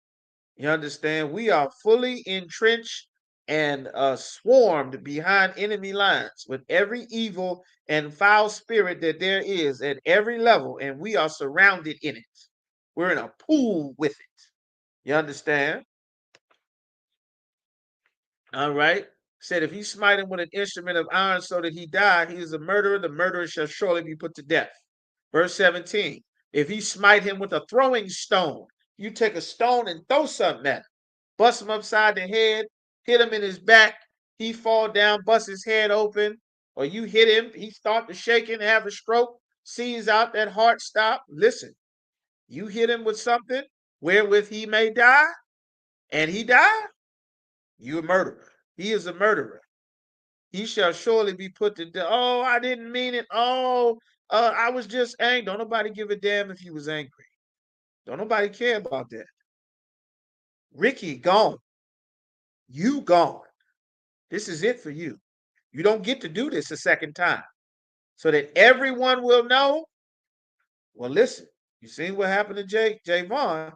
You understand? We are fully entrenched and swarmed behind enemy lines with every evil and foul spirit that there is at every level, and we are surrounded in it. We're in a pool with it. You understand? All right. Said, if you smite him with an instrument of iron so that he die, he is a murderer. The murderer shall surely be put to death. Verse 17. If he smite him with a throwing stone, you take a stone and throw something at him. Bust him upside the head, hit him in his back, he fall down, bust his head open, or you hit him, he start to shaking, have a stroke, seize out, that heart stop. Listen, you hit him with something wherewith he may die, and he die, you a murderer. He is a murderer. He shall surely be put to death. Oh, I didn't mean it. Oh, I was just angry. Don't nobody give a damn if you was angry. Don't nobody care about that. Ricky gone. You gone. This is it for you. You don't get to do this a second time. So that everyone will know. Well, listen, you seen what happened to Javon.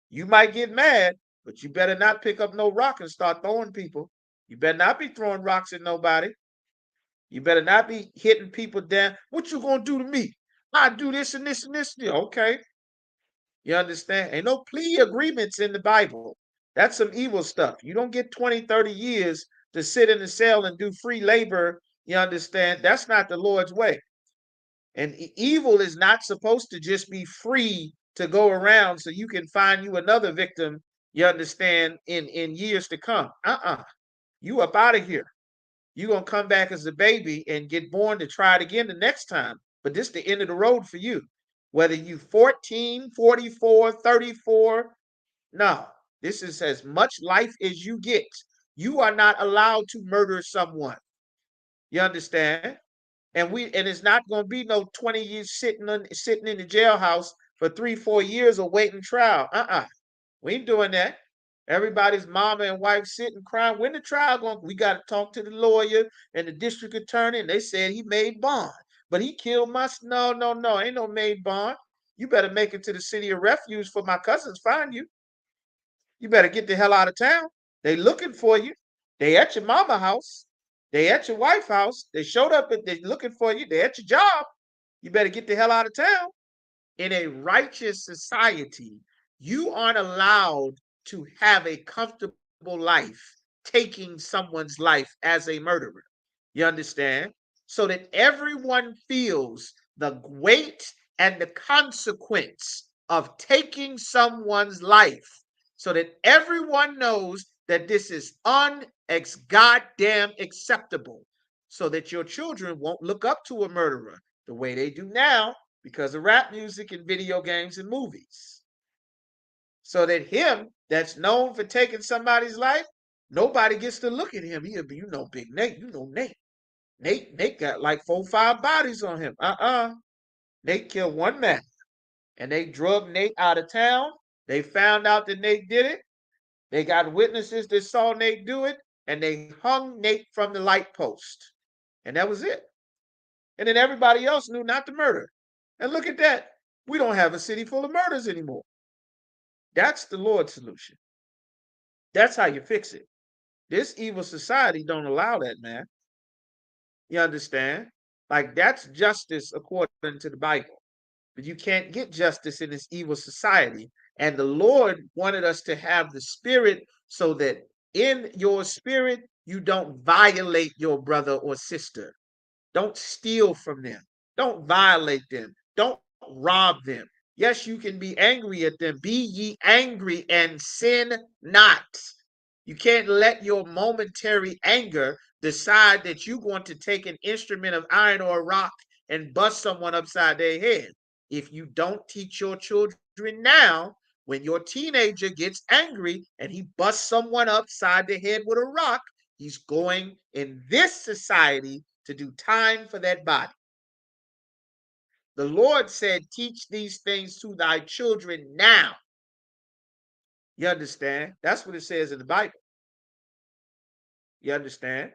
You might get mad, but you better not pick up no rock and start throwing people. You better not be throwing rocks at nobody. You better not be hitting people down. What you gonna do to me? I do this and this and this. Okay. You understand? Ain't no plea agreements in the Bible. That's some evil stuff. You don't get 20, 30 years to sit in a cell and do free labor. You understand? That's not the Lord's way. And evil is not supposed to just be free to go around so you can find you another victim, you understand, in years to come. You up out of here. You're going to come back as a baby and get born to try it again the next time. But this is the end of the road for you. Whether you 14, 44, 34, no. This is as much life as you get. You are not allowed to murder someone. You understand? And it's not going to be no 20 years sitting in the jailhouse for 3-4 years awaiting trial. We ain't doing that. Everybody's mama and wife sitting crying. When the trial going? We got to talk to the lawyer and the district attorney, and they said he made bond, but he killed my. No, ain't no made bond. You better make it to the city of refuge for my cousins find you. You better get the hell out of town. They looking for you. They at your mama house. They at your wife's house. They showed up. They looking for you. They at your job. You better get the hell out of town. In a righteous society, you aren't allowed to have a comfortable life taking someone's life as a murderer. You understand? So that everyone feels the weight and the consequence of taking someone's life, so that everyone knows that this is goddamn acceptable, so that your children won't look up to a murderer the way they do now because of rap music and video games and movies. So that him that's known for taking somebody's life, nobody gets to look at him. He'll be, Big Nate, Nate. Nate got like 4 or 5 bodies on him. Nate killed one man. And they drug Nate out of town. They found out that Nate did it. They got witnesses that saw Nate do it. And they hung Nate from the light post. And that was it. And then everybody else knew not to murder. And look at that. We don't have a city full of murders anymore. That's the Lord's solution. That's how you fix it. This evil society don't allow that, man. You understand? Like, that's justice according to the Bible. But you can't get justice in this evil society. And the Lord wanted us to have the spirit so that in your spirit, you don't violate your brother or sister. Don't steal from them. Don't violate them. Don't rob them. Yes, you can be angry at them. Be ye angry and sin not. You can't let your momentary anger decide that you're going to take an instrument of iron or a rock and bust someone upside their head. if you don't teach your children now, when your teenager gets angry and he busts someone upside the head with a rock, he's going in this society to do time for that body. The Lord said, teach these things to thy children now. You understand? That's what it says in the Bible. You understand?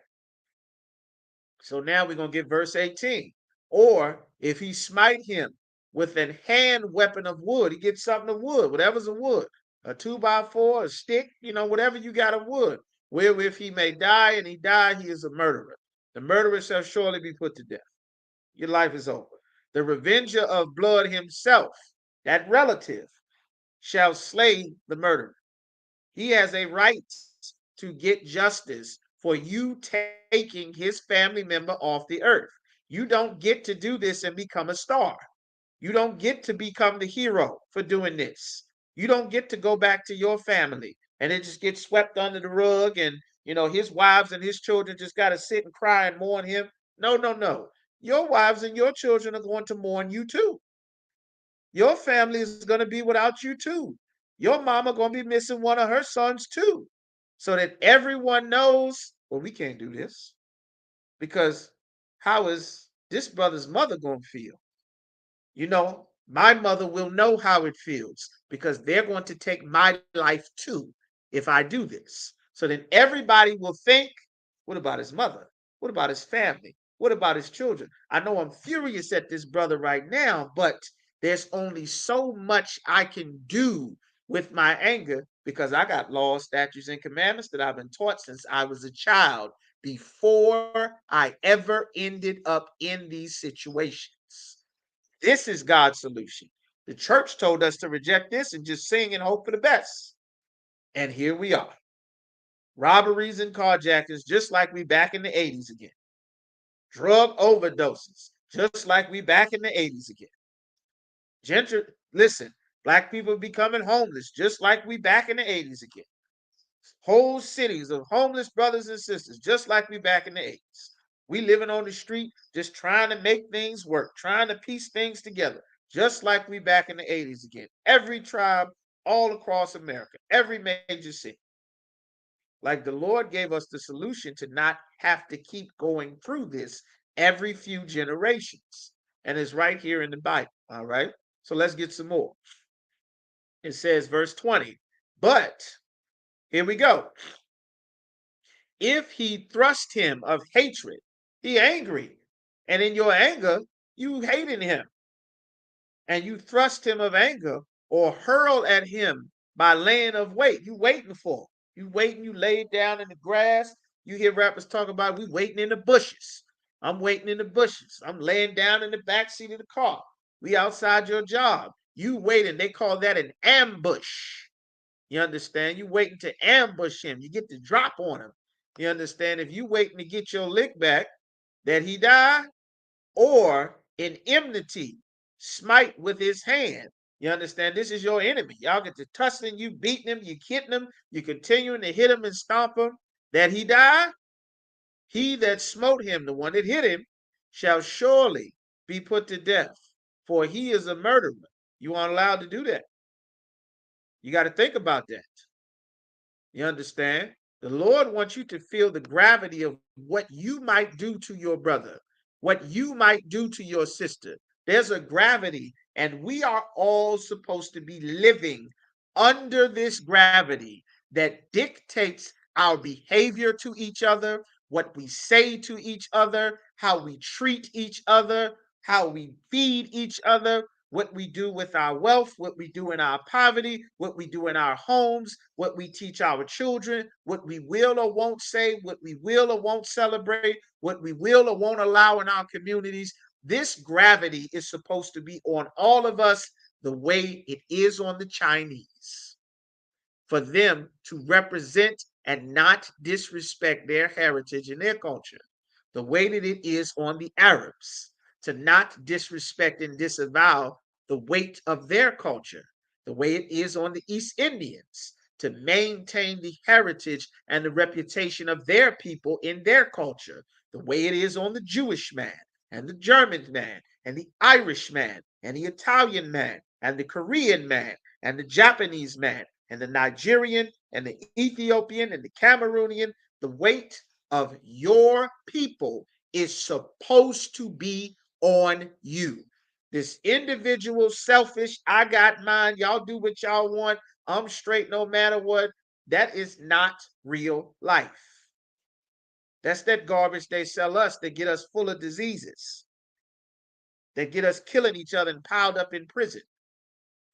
So now we're going to get verse 18. Or if he smite him with an hand weapon of wood, he gets something of wood, whatever's a wood, a 2x4, a stick, whatever you got of wood, wherewith he may die, and he die, he is a murderer. The murderer shall surely be put to death. Your life is over. The revenger of blood himself, that relative, shall slay the murderer. He has a right to get justice for you taking his family member off the earth. You don't get to do this and become a star. You don't get to become the hero for doing this. You don't get to go back to your family and it just gets swept under the rug and, his wives and his children just got to sit and cry and mourn him. No, no, no. Your wives and your children are going to mourn you too. Your family is going to be without you too. Your mama going to be missing one of her sons too. So that everyone knows, well, we can't do this. Because how is this brother's mother going to feel? My mother will know how it feels because they're going to take my life too if I do this. So then everybody will think, what about his mother? What about his family? What about his children? I know I'm furious at this brother right now, but there's only so much I can do with my anger because I got laws, statutes, and commandments that I've been taught since I was a child before I ever ended up in these situations. This is God's solution. The church told us to reject this and just sing and hope for the best. And here we are. Robberies and carjackings, just like we back in the 80s again. Drug overdoses, just like we back in the 80s again. Listen, black people becoming homeless, just like we back in the 80s again. Whole cities of homeless brothers and sisters, just like we back in the 80s. We living on the street, just trying to make things work, trying to piece things together, just like we back in the 80s again. Every tribe all across America, every major city. Like the Lord gave us the solution to not have to keep going through this every few generations. And it's right here in the Bible. All right. So let's get some more. It says, verse 20, but here we go. If he thrust him of hatred, he angry, and in your anger, you hating him, and you thrust him of anger or hurl at him by laying of wait. You waiting for him. You waiting, you laid down in the grass. You hear rappers talk about we waiting in the bushes. I'm waiting in the bushes. I'm laying down in the back seat of the car. We outside your job. You waiting. They call that an ambush. You understand? You waiting to ambush him. You get the drop on him. You understand? If you waiting to get your lick back, that he die, or in enmity, smite with his hand. You understand? This is your enemy. Y'all get to tussling you, beating him, you hitting him, you continuing to hit him and stomp him, that he die. He that smote him, the one that hit him, shall surely be put to death, for he is a murderer. You aren't allowed to do that. You got to think about that. You understand? The Lord wants you to feel the gravity of what you might do to your brother, what you might do to your sister. There's a gravity, and we are all supposed to be living under this gravity that dictates our behavior to each other, what we say to each other, how we treat each other, how we feed each other, what we do with our wealth, what we do in our poverty, what we do in our homes, what we teach our children, what we will or won't say, what we will or won't celebrate, what we will or won't allow in our communities. This gravity is supposed to be on all of us the way it is on the Chinese, for them to represent and not disrespect their heritage and their culture, the way that it is on the Arabs, to not disrespect and disavow the weight of their culture, the way it is on the East Indians, to maintain the heritage and the reputation of their people in their culture, the way it is on the Jewish man and the German man and the Irish man and the Italian man, and the Korean man, and the Japanese man, and the Nigerian, and the Ethiopian, and the Cameroonian. The weight of your people is supposed to be on you. This individual, selfish, I got mine, y'all do what y'all want, I'm straight no matter what, that is not real life. That's that garbage they sell us that get us full of diseases, that get us killing each other and piled up in prison.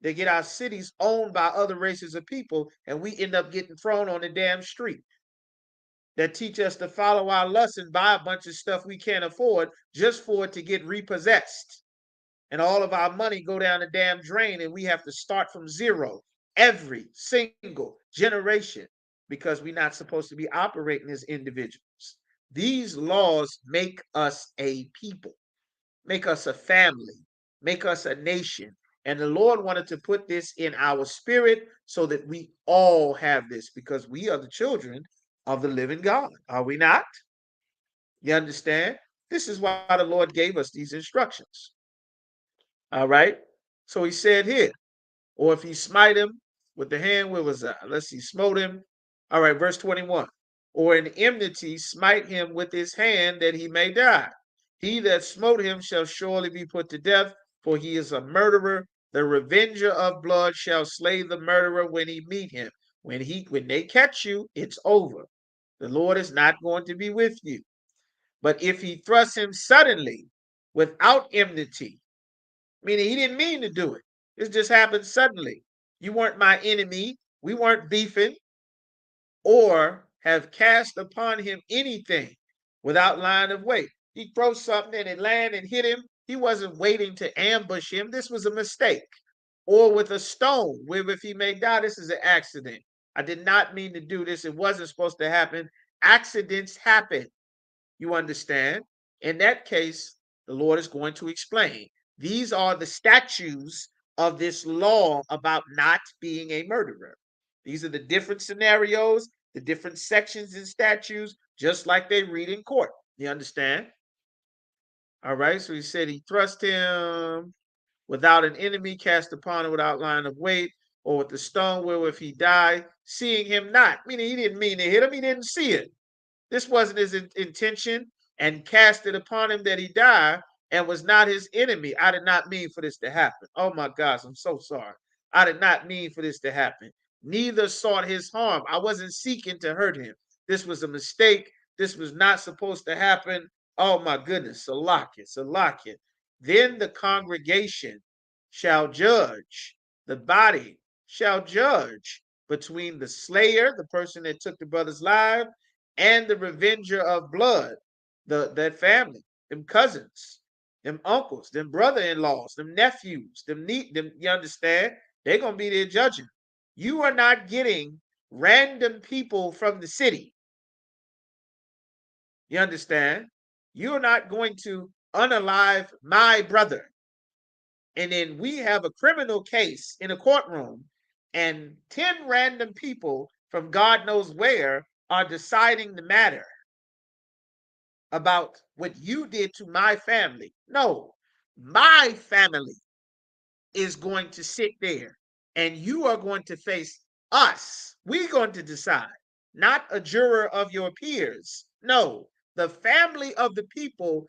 They get our cities owned by other races of people, and we end up getting thrown on the damn street. That teach us to follow our lusts and buy a bunch of stuff we can't afford just for it to get repossessed. And all of our money go down the damn drain, and we have to start from zero every single generation because we're not supposed to be operating as individuals. These laws make us a people, make us a family, make us a nation. And the Lord wanted to put this in our spirit so that we all have this because we are the children of the living God. Are we not? You understand? This is why the Lord gave us these instructions. All right. So he said here, or if he smite him with the hand, where was that? Let's see, smote him. All right, verse 21. Or in enmity, smite him with his hand that he may die. He that smote him shall surely be put to death, for he is a murderer. The revenger of blood shall slay the murderer when he meet him. When they catch you, it's over. The Lord is not going to be with you. But if he thrust him suddenly, without enmity, meaning he didn't mean to do it, this just happened suddenly. You weren't my enemy. We weren't beefing, or have cast upon him anything without line of weight. He throws something and it land and hit him. He wasn't waiting to ambush him. This was a mistake. Or with a stone, wherewith he may die. This is an accident. I did not mean to do this. It wasn't supposed to happen. Accidents happen. You understand? In that case, the Lord is going to explain. These are the statutes of this law about not being a murderer. These are the different scenarios, the different sections and statutes, just like they read in court. You understand? All right. So he said he thrust him without an enemy, cast upon him without line of weight, or with the stone wherewith he died, seeing him not. Meaning he didn't mean to hit him, he didn't see it. This wasn't his intention, and cast it upon him that he died, and was not his enemy. I did not mean for this to happen. Oh my gosh, I'm so sorry. I did not mean for this to happen. Neither sought his harm. I wasn't seeking to hurt him. This was a mistake. This was not supposed to happen. Oh my goodness, Salakia, Salakia. Then the congregation shall judge, the body shall judge between the slayer, the person that took the brother's life, and the revenger of blood, that family, them cousins, them uncles, them brother-in-laws, them nephews, them you understand? They're gonna be there judging. You are not getting random people from the city. You understand? You're not going to unalive my brother. And then we have a criminal case in a courtroom, and 10 random people from God knows where are deciding the matter about what you did to my family. No, my family is going to sit there and you are going to face us. We're going to decide, not a juror of your peers. No, the family of the people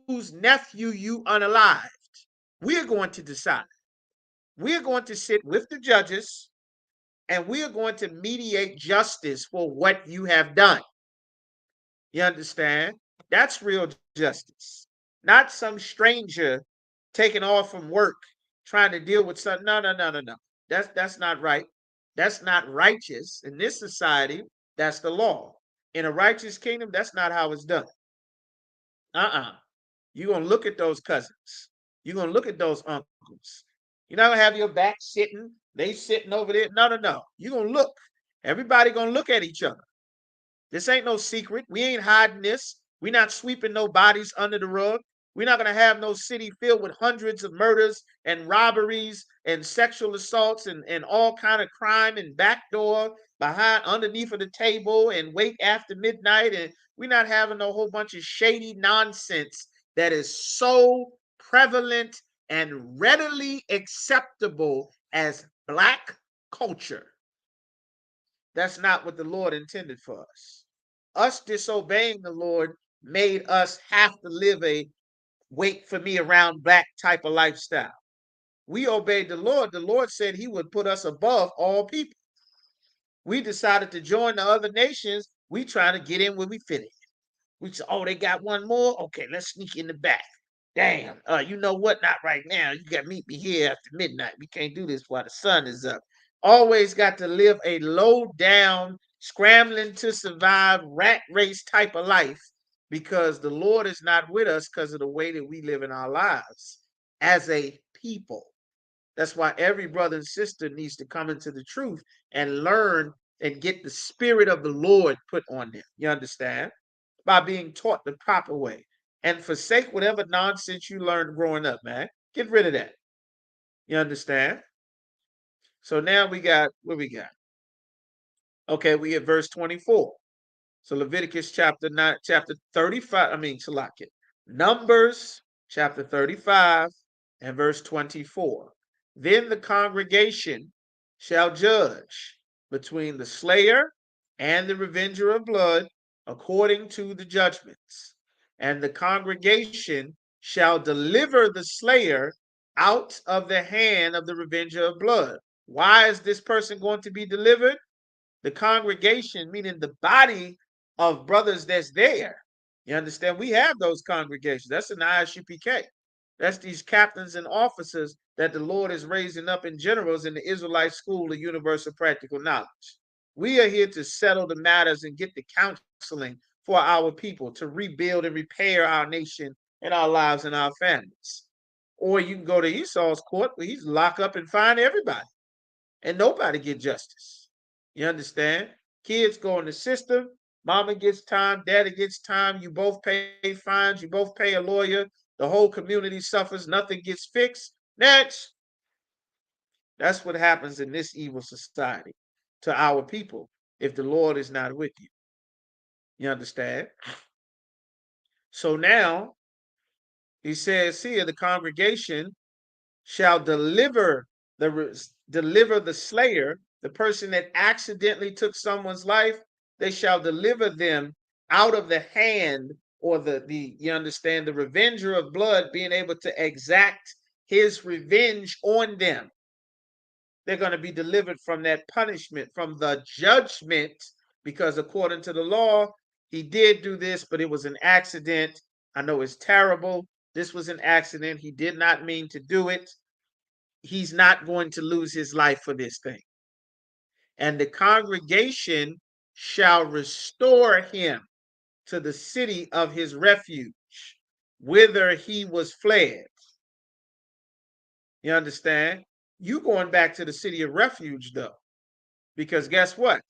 whose nephew you unalived. We're going to decide. We're going to sit with the judges and we're going to mediate justice for what you have done. You understand? That's real justice. Not some stranger taking off from work trying to deal with something. No, no, no, no, no. That's not right. That's not righteous. In this society, that's the law. In a righteous kingdom, that's not how it's done. You're gonna look at those cousins. You're gonna look at those uncles. You're not gonna have your back sitting, they sitting over there. No, no, no. You're gonna look. Everybody gonna look at each other. This ain't no secret. We ain't hiding this. We're not sweeping no bodies under the rug. We're not going to have no city filled with hundreds of murders and robberies and sexual assaults and all kind of crime and backdoor behind underneath of the table and wait after midnight. And we're not having a whole bunch of shady nonsense that is so prevalent and readily acceptable as black culture. That's not what the Lord intended for us. Us disobeying the Lord made us have to live a wait for me around black type of lifestyle. We obeyed the Lord. The Lord said he would put us above all people. We decided to join the other nations. We trying to get in where we fit in. We said, oh, they got one more? Okay, let's sneak in the back. Damn, you know what? Not right now. You got to meet me here after midnight. We can't do this while the sun is up. Always got to live a low down, scrambling to survive, rat race type of life because the Lord is not with us because of the way that we live in our lives as a people. That's why every brother and sister needs to come into the truth and learn and get the spirit of the Lord put on them. You understand? By being taught the proper way. And forsake whatever nonsense you learned growing up, man. Get rid of that. You understand? So now we got what we got. Okay, we at verse 24. So Leviticus chapter 9, chapter 35, Salakia. Numbers chapter 35 and verse 24. Then the congregation shall judge between the slayer and the revenger of blood according to the judgments. And the congregation shall deliver the slayer out of the hand of the revenger of blood. Why is this person going to be delivered? The congregation, meaning the body of brothers that's there. You understand? We have those congregations. That's in the Isupk. That's these captains and officers that the Lord is raising up in generals in the Israelite School of Universal Practical Knowledge. We are here to settle the matters and get the counseling for our people to rebuild and repair our nation and our lives and our families. Or you can go to Esau's court where he's lock up and fine everybody and nobody get justice. You understand? Kids go in the system. Mama gets time, daddy gets time. You both pay fines. You both pay a lawyer. The whole community suffers. Nothing gets fixed. Next. That's what happens in this evil society to our people if the Lord is not with you. You understand? So now he says here the congregation shall deliver the slayer, the person that accidentally took someone's life. They shall deliver them out of the hand, or the you understand, the revenger of blood being able to exact his revenge on them. They're going to be delivered from that punishment, from the judgment, because according to the law, he did do this, but it was an accident. I know it's terrible. This was an accident. He did not mean to do it. He's not going to lose his life for this thing. And the congregation shall restore him to the city of his refuge, whither he was fled. You understand? You going back to the city of refuge, though, because guess what?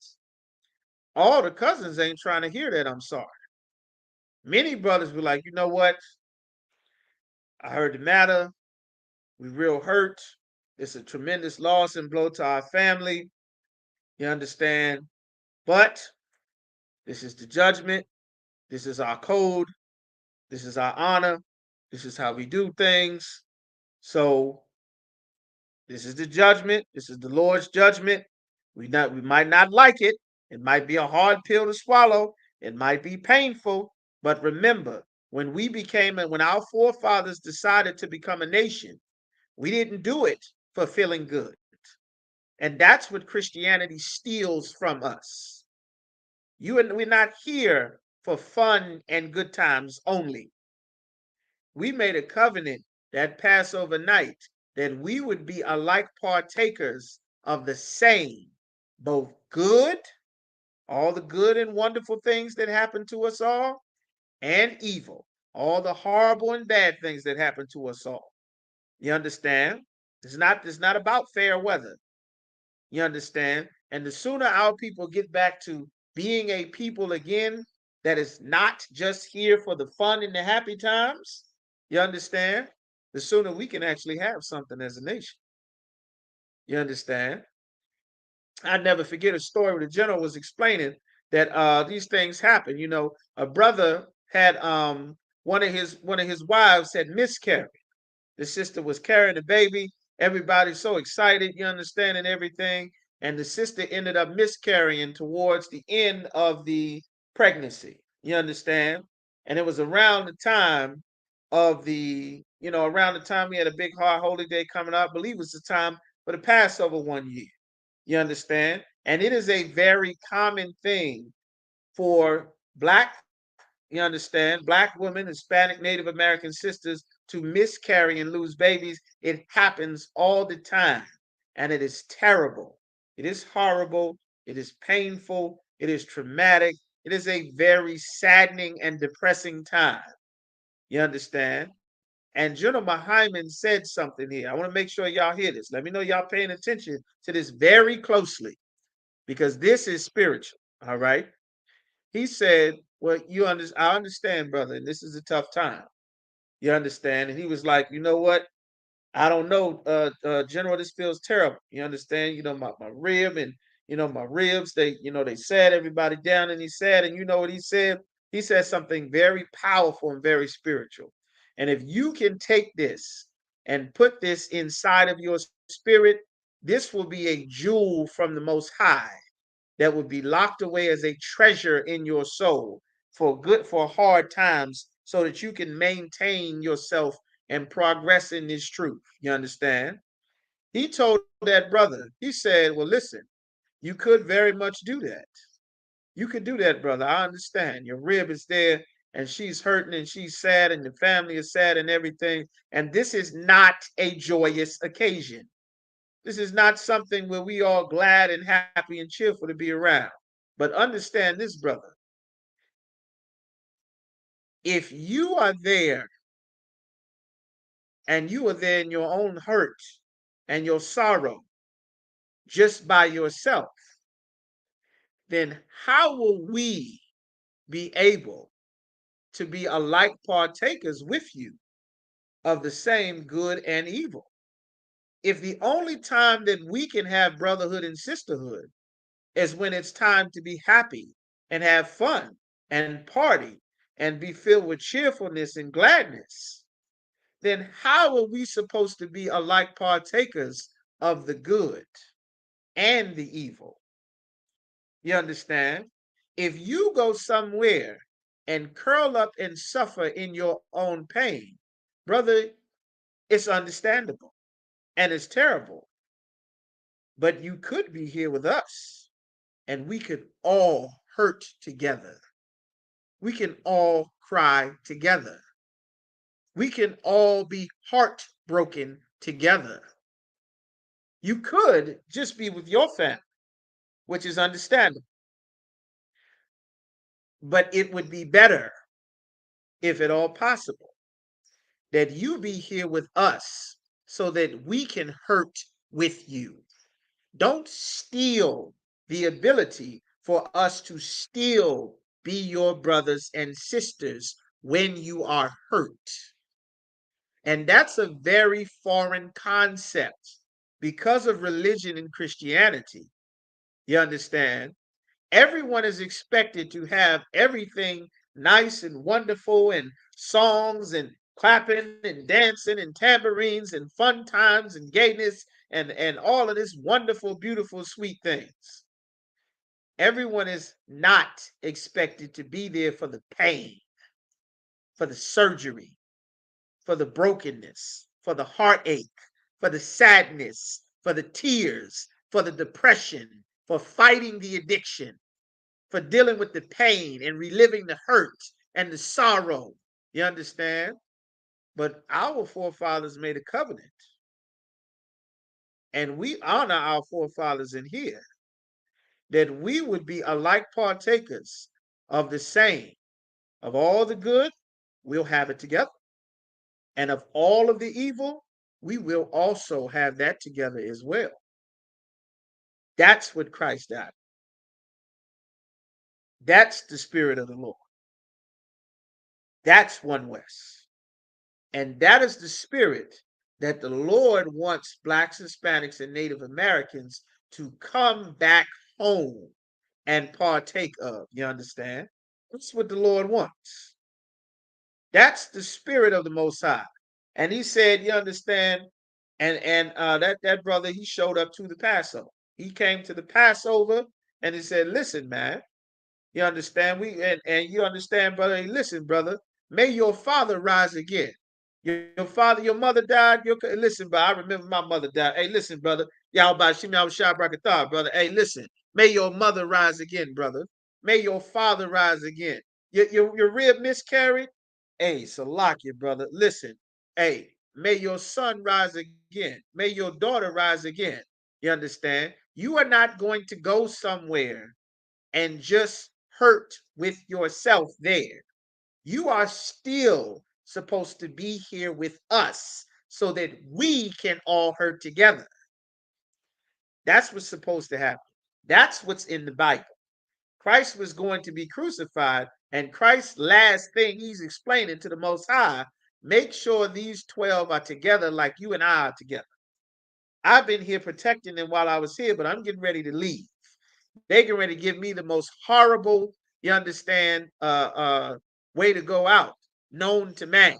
All the cousins ain't trying to hear that. I'm sorry. Many brothers were like, you know what? I heard the matter. We real hurt. It's a tremendous loss and blow to our family. You understand? But this is the judgment. This is our code. This is our honor. This is how we do things. So this is the judgment. This is the Lord's judgment. We might not like it. It might be a hard pill to swallow. It might be painful. But remember, when our forefathers decided to become a nation, we didn't do it for feeling good. And that's what Christianity steals from us. We're not here for fun and good times only. We made a covenant that Passover night that we would be alike partakers of the same, both good, all the good and wonderful things that happen to us all, and evil, all the horrible and bad things that happen to us all. You understand? It's not about fair weather. You understand? And the sooner our people get back to being a people again that is not just here for the fun and the happy times, you understand? The sooner we can actually have something as a nation. You understand? I never forget a story where the general was explaining that these things happen. You know, a brother had one of his wives had miscarried. The sister was carrying the baby. Everybody's so excited, you understand, and everything. And the sister ended up miscarrying towards the end of the pregnancy. You understand? And it was around the time of around the time we had a big high holy day coming up. I believe it was the time for the Passover one year. You understand? And it is a very common thing for black, you understand, black women, Hispanic, Native American sisters to miscarry and lose babies. It happens all the time. And it is terrible. It is horrible. It is painful. It is traumatic. It is a very saddening and depressing time. You understand? And General Hyman said something here. I want to make sure y'all hear this. Let me know y'all paying attention to this very closely because this is spiritual. All right. He said, well, I understand, brother, and this is a tough time. You understand? And he was like, you know what? I don't know, General, this feels terrible. You understand? My rib and my ribs, they sat everybody down and he said, and you know what he said? He said something very powerful and very spiritual. And if you can take this and put this inside of your spirit, this will be a jewel from the Most High that would be locked away as a treasure in your soul for hard times so that you can maintain yourself and progress in this truth. You understand? He told that brother, he said, well, listen, you could very much do that. You could do that, brother. I understand. Your rib is there and she's hurting and she's sad and the family is sad and everything. And this is not a joyous occasion. This is not something where we all glad and happy and cheerful to be around. But understand this, brother. If you are there and you are there in your own hurt and your sorrow just by yourself, then how will we be able to be alike partakers with you of the same good and evil? If the only time that we can have brotherhood and sisterhood is when it's time to be happy and have fun and party and be filled with cheerfulness and gladness, then how are we supposed to be alike partakers of the good and the evil? You understand? If you go somewhere and curl up and suffer in your own pain, brother, it's understandable and it's terrible. But you could be here with us and we could all hurt together. We can all cry together. We can all be heartbroken together. You could just be with your family, which is understandable. But it would be better, if at all possible, that you be here with us so that we can hurt with you. Don't steal the ability for us to still be your brothers and sisters when you are hurt. And that's a very foreign concept because of religion and Christianity. You understand? Everyone is expected to have everything nice and wonderful and songs and clapping and dancing and tambourines and fun times and gayness and all of this wonderful, beautiful, sweet things. Everyone is not expected to be there for the pain, for the surgery, for the brokenness, for the heartache, for the sadness, for the tears, for the depression, for fighting the addiction, for dealing with the pain and reliving the hurt and the sorrow. You understand? But our forefathers made a covenant, and we honor our forefathers in here, that we would be alike partakers of the same. Of all the good, we'll have it together. And of all of the evil, we will also have that together as well. That's what Christ died. That's the spirit of the Lord. That's one West. And that is the spirit that the Lord wants Blacks, Hispanics, and Native Americans to come back home and partake of. You understand? That's what the Lord wants. That's the spirit of the Most High. And he said, you understand, and that brother, he showed up to the Passover. He came to the Passover and he said, listen, man, you understand? And you understand, brother. Hey, listen, brother. May your father rise again. Your father, your mother died. Listen, but I remember my mother died. Hey, listen, brother. Y'all by Shimi Brakatah, brother. Hey, listen. May your mother rise again, brother. May your father rise again. Your rib miscarried. Hey, Salakia, brother. Listen. Hey, may your son rise again. May your daughter rise again. You understand? You are not going to go somewhere and just hurt with yourself there. You are still supposed to be here with us so that we can all hurt together. That's what's supposed to happen. That's what's in the Bible. Christ was going to be crucified, and Christ's last thing he's explaining to the Most High, make sure these 12 are together like you and I are together. I've been here protecting them while I was here, but I'm getting ready to leave. They getting ready to give me the most horrible, you understand, way to go out, known to man.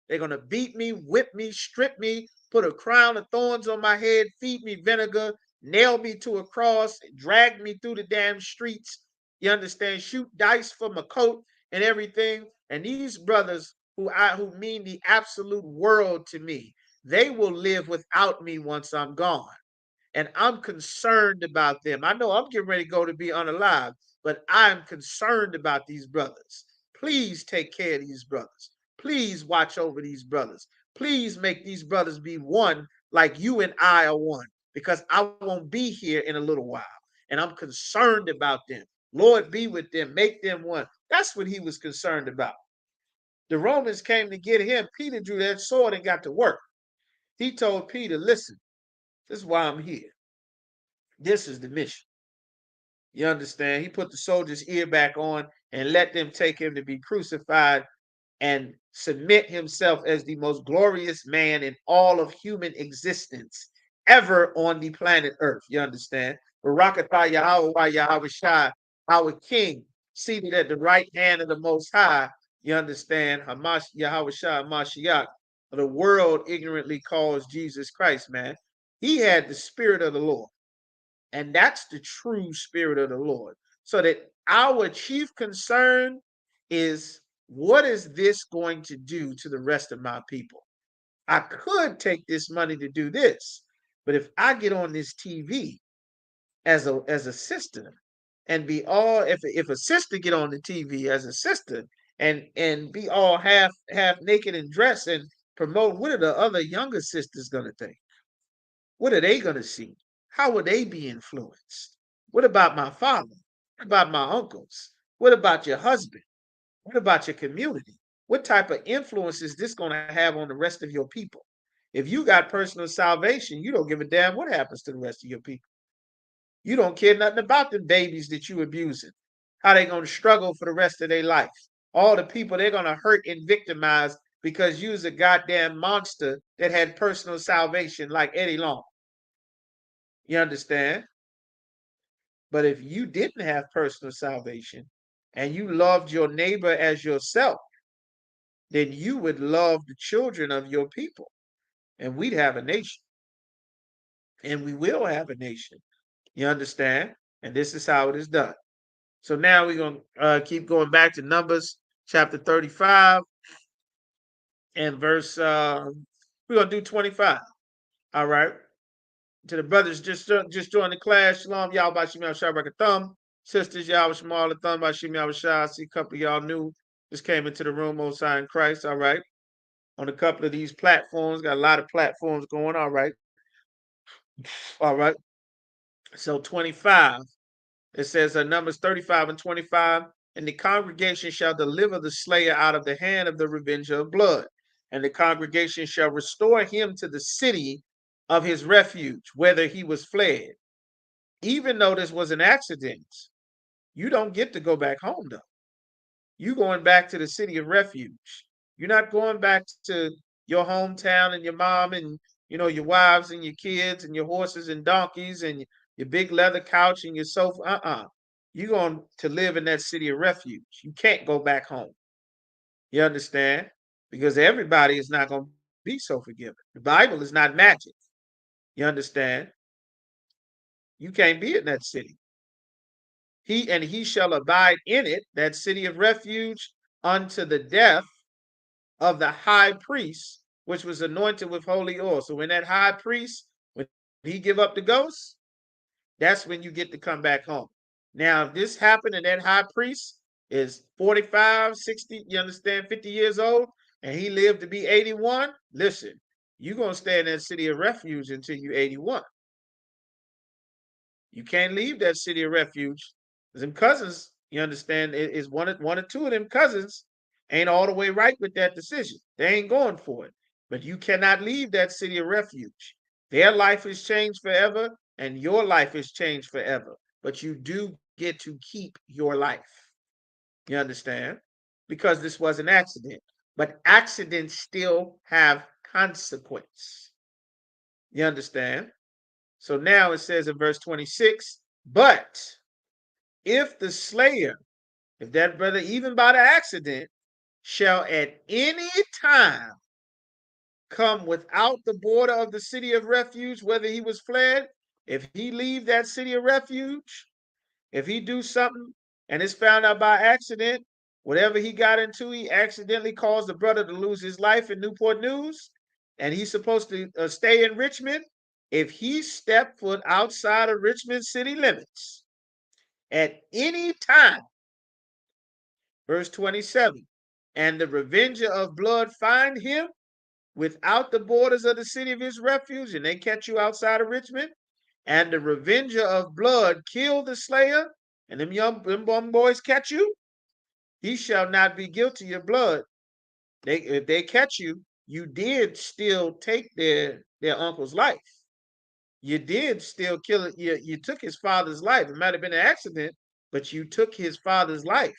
They're gonna beat me, whip me, strip me, put a crown of thorns on my head, feed me vinegar, nail me to a cross, drag me through the damn streets. You understand? Shoot dice for my coat and everything. And these brothers who mean the absolute world to me, they will live without me once I'm gone. And I'm concerned about them. I know I'm getting ready to go to be unalive, but I'm concerned about these brothers. Please take care of these brothers. Please watch over these brothers. Please make these brothers be one like you and I are one, because I won't be here in a little while. And I'm concerned about them. Lord, be with them, make them one. That's what he was concerned about. The Romans came to get him. Peter drew that sword and got to work. He told Peter, listen, this is why I'm here. This is the mission. You understand? He put the soldier's ear back on and let them take him to be crucified and submit himself as the most glorious man in all of human existence ever on the planet Earth. You understand? Barakatah Yahweh Yahweh Shai, our King, seated at the right hand of the Most High. You understand? Hamash Yahweh Shai Mashiach. The world ignorantly calls Jesus Christ, man. He had the spirit of the Lord. And that's the true spirit of the Lord. So that our chief concern is, what is this going to do to the rest of my people? I could take this money to do this, but if I get on this TV as a sister and be all, if a sister get on the TV as a sister and be all half naked and dressed and promote, what are the other younger sisters gonna think? What are they going to see? How will they be influenced? What about my father? What about my uncles? What about your husband? What about your community? What type of influence is this going to have on the rest of your people? If you got personal salvation, you don't give a damn what happens to the rest of your people. You don't care nothing about the babies that you abusing, how they going to struggle for the rest of their life. All the people they're going to hurt and victimize because you was a goddamn monster that had personal salvation like Eddie Long. You understand? But if you didn't have personal salvation and you loved your neighbor as yourself, then you would love the children of your people. And we'd have a nation. And we will have a nation. You understand? And this is how it is done. So now we're going to keep going back to Numbers chapter 35 and verse, we're going to do 25. All right. To the brothers just joined the class, Shalom, y'all by Shemi Shabrak Thumb. Sisters, y'all with Shemal Thumb by Shemi Shah. I see a couple of y'all new just came into the room, Most High in Christ. All right. On a couple of these platforms, got a lot of platforms going. All right. All right. So 25, it says Numbers 35 and 25. And the congregation shall deliver the slayer out of the hand of the revenger of blood. And the congregation shall restore him to the city of his refuge, whether he was fled. Even though this was an accident, you don't get to go back home, though. You going back to the city of refuge. You're not going back to your hometown and your mom and your wives and your kids and your horses and donkeys and your big leather couch and your sofa. You're going to live in that city of refuge. You can't go back home. You understand? Because everybody is not going to be so forgiven. The Bible is not magic. You understand? You can't be in that city. He shall abide in it, that city of refuge, unto the death of the high priest, which was anointed with holy oil. So when that high priest, when he give up the ghost, that's when you get to come back home. Now, if this happened and that high priest is 45, 60, you understand, 50 years old, and he lived to be 81, listen, you're going to stay in that city of refuge until you're 81. You can't leave that city of refuge. Them cousins, you understand, is one or two of them cousins ain't all the way right with that decision. They ain't going for it. But you cannot leave that city of refuge. Their life is changed forever, and your life is changed forever. But you do get to keep your life. You understand? Because this was an accident. But accidents still have consequence. You understand? So now it says in verse 26, but if the slayer, if that brother, even by the accident, shall at any time come without the border of the city of refuge, whether he was fled, if he leave that city of refuge, if he do something and it's found out by accident, whatever he got into, he accidentally caused the brother to lose his life in Newport News, and he's supposed to stay in Richmond. If he stepped foot outside of Richmond city limits at any time, verse 27, and the revenger of blood find him without the borders of the city of his refuge, and they catch you outside of Richmond, and the revenger of blood kill the slayer, and them boys catch you, he shall not be guilty of blood. If they catch you, you did still take their uncle's life. You did still kill it. You took his father's life. It might have been an accident, but you took his father's life.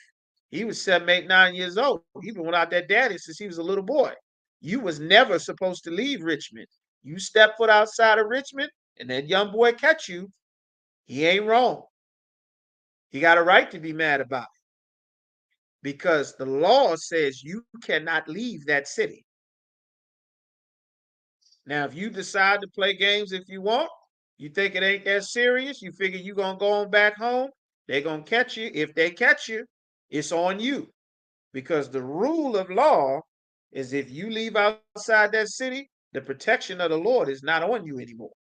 He was 7, 8, 9 years old. He been without that daddy since he was a little boy. You was never supposed to leave Richmond. You step foot outside of Richmond, and that young boy catch you. He ain't wrong. He got a right to be mad about it because the law says you cannot leave that city. Now, if you decide to play games if you want, you think it ain't that serious, you figure you're going to go on back home, they're going to catch you. If they catch you, it's on you. Because the rule of law is if you leave outside that city, the protection of the Lord is not on you anymore.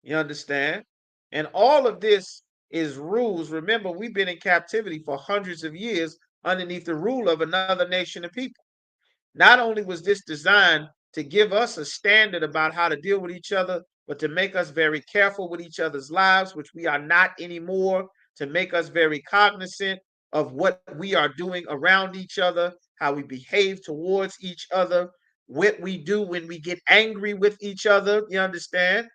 You understand? And all of this is rules. Remember, we've been in captivity for hundreds of years underneath the rule of another nation of people. Not only was this designed to give us a standard about how to deal with each other, but to make us very careful with each other's lives, which we are not anymore, to make us very cognizant of what we are doing around each other, how we behave towards each other, what we do when we get angry with each other. You understand?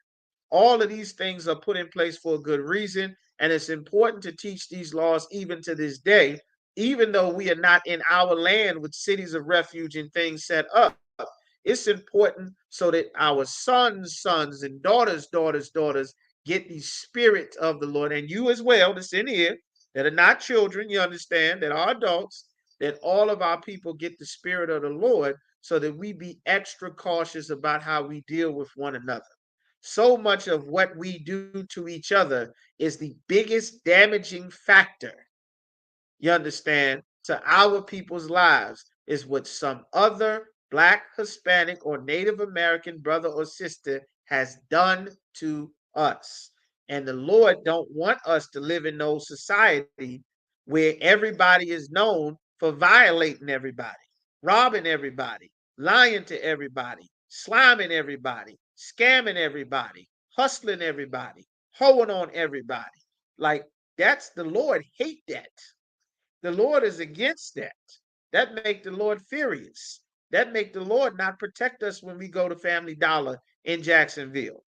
All of these things are put in place for a good reason, and it's important to teach these laws even to this day, even though we are not in our land with cities of refuge and things set up. It's important so that our sons, and daughters get the spirit of the Lord, and you as well that's in here that are not children, you understand, that are adults, that all of our people get the spirit of the Lord so that we be extra cautious about how we deal with one another. So much of what we do to each other is the biggest damaging factor, you understand, to our people's lives is what some other Black, Hispanic, or Native American brother or sister has done to us. And the Lord don't want us to live in no society where everybody is known for violating everybody, robbing everybody, lying to everybody, sliming everybody, scamming everybody, hustling everybody, hoeing on everybody. Like, that's the Lord hate that. The Lord is against that. That make the Lord furious. That make the Lord not protect us when we go to Family Dollar in Jacksonville.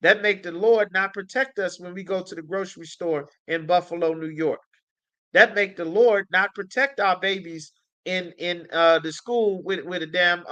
That make the Lord not protect us when we go to the grocery store in Buffalo, New York. That make the Lord not protect our babies in the school with a damn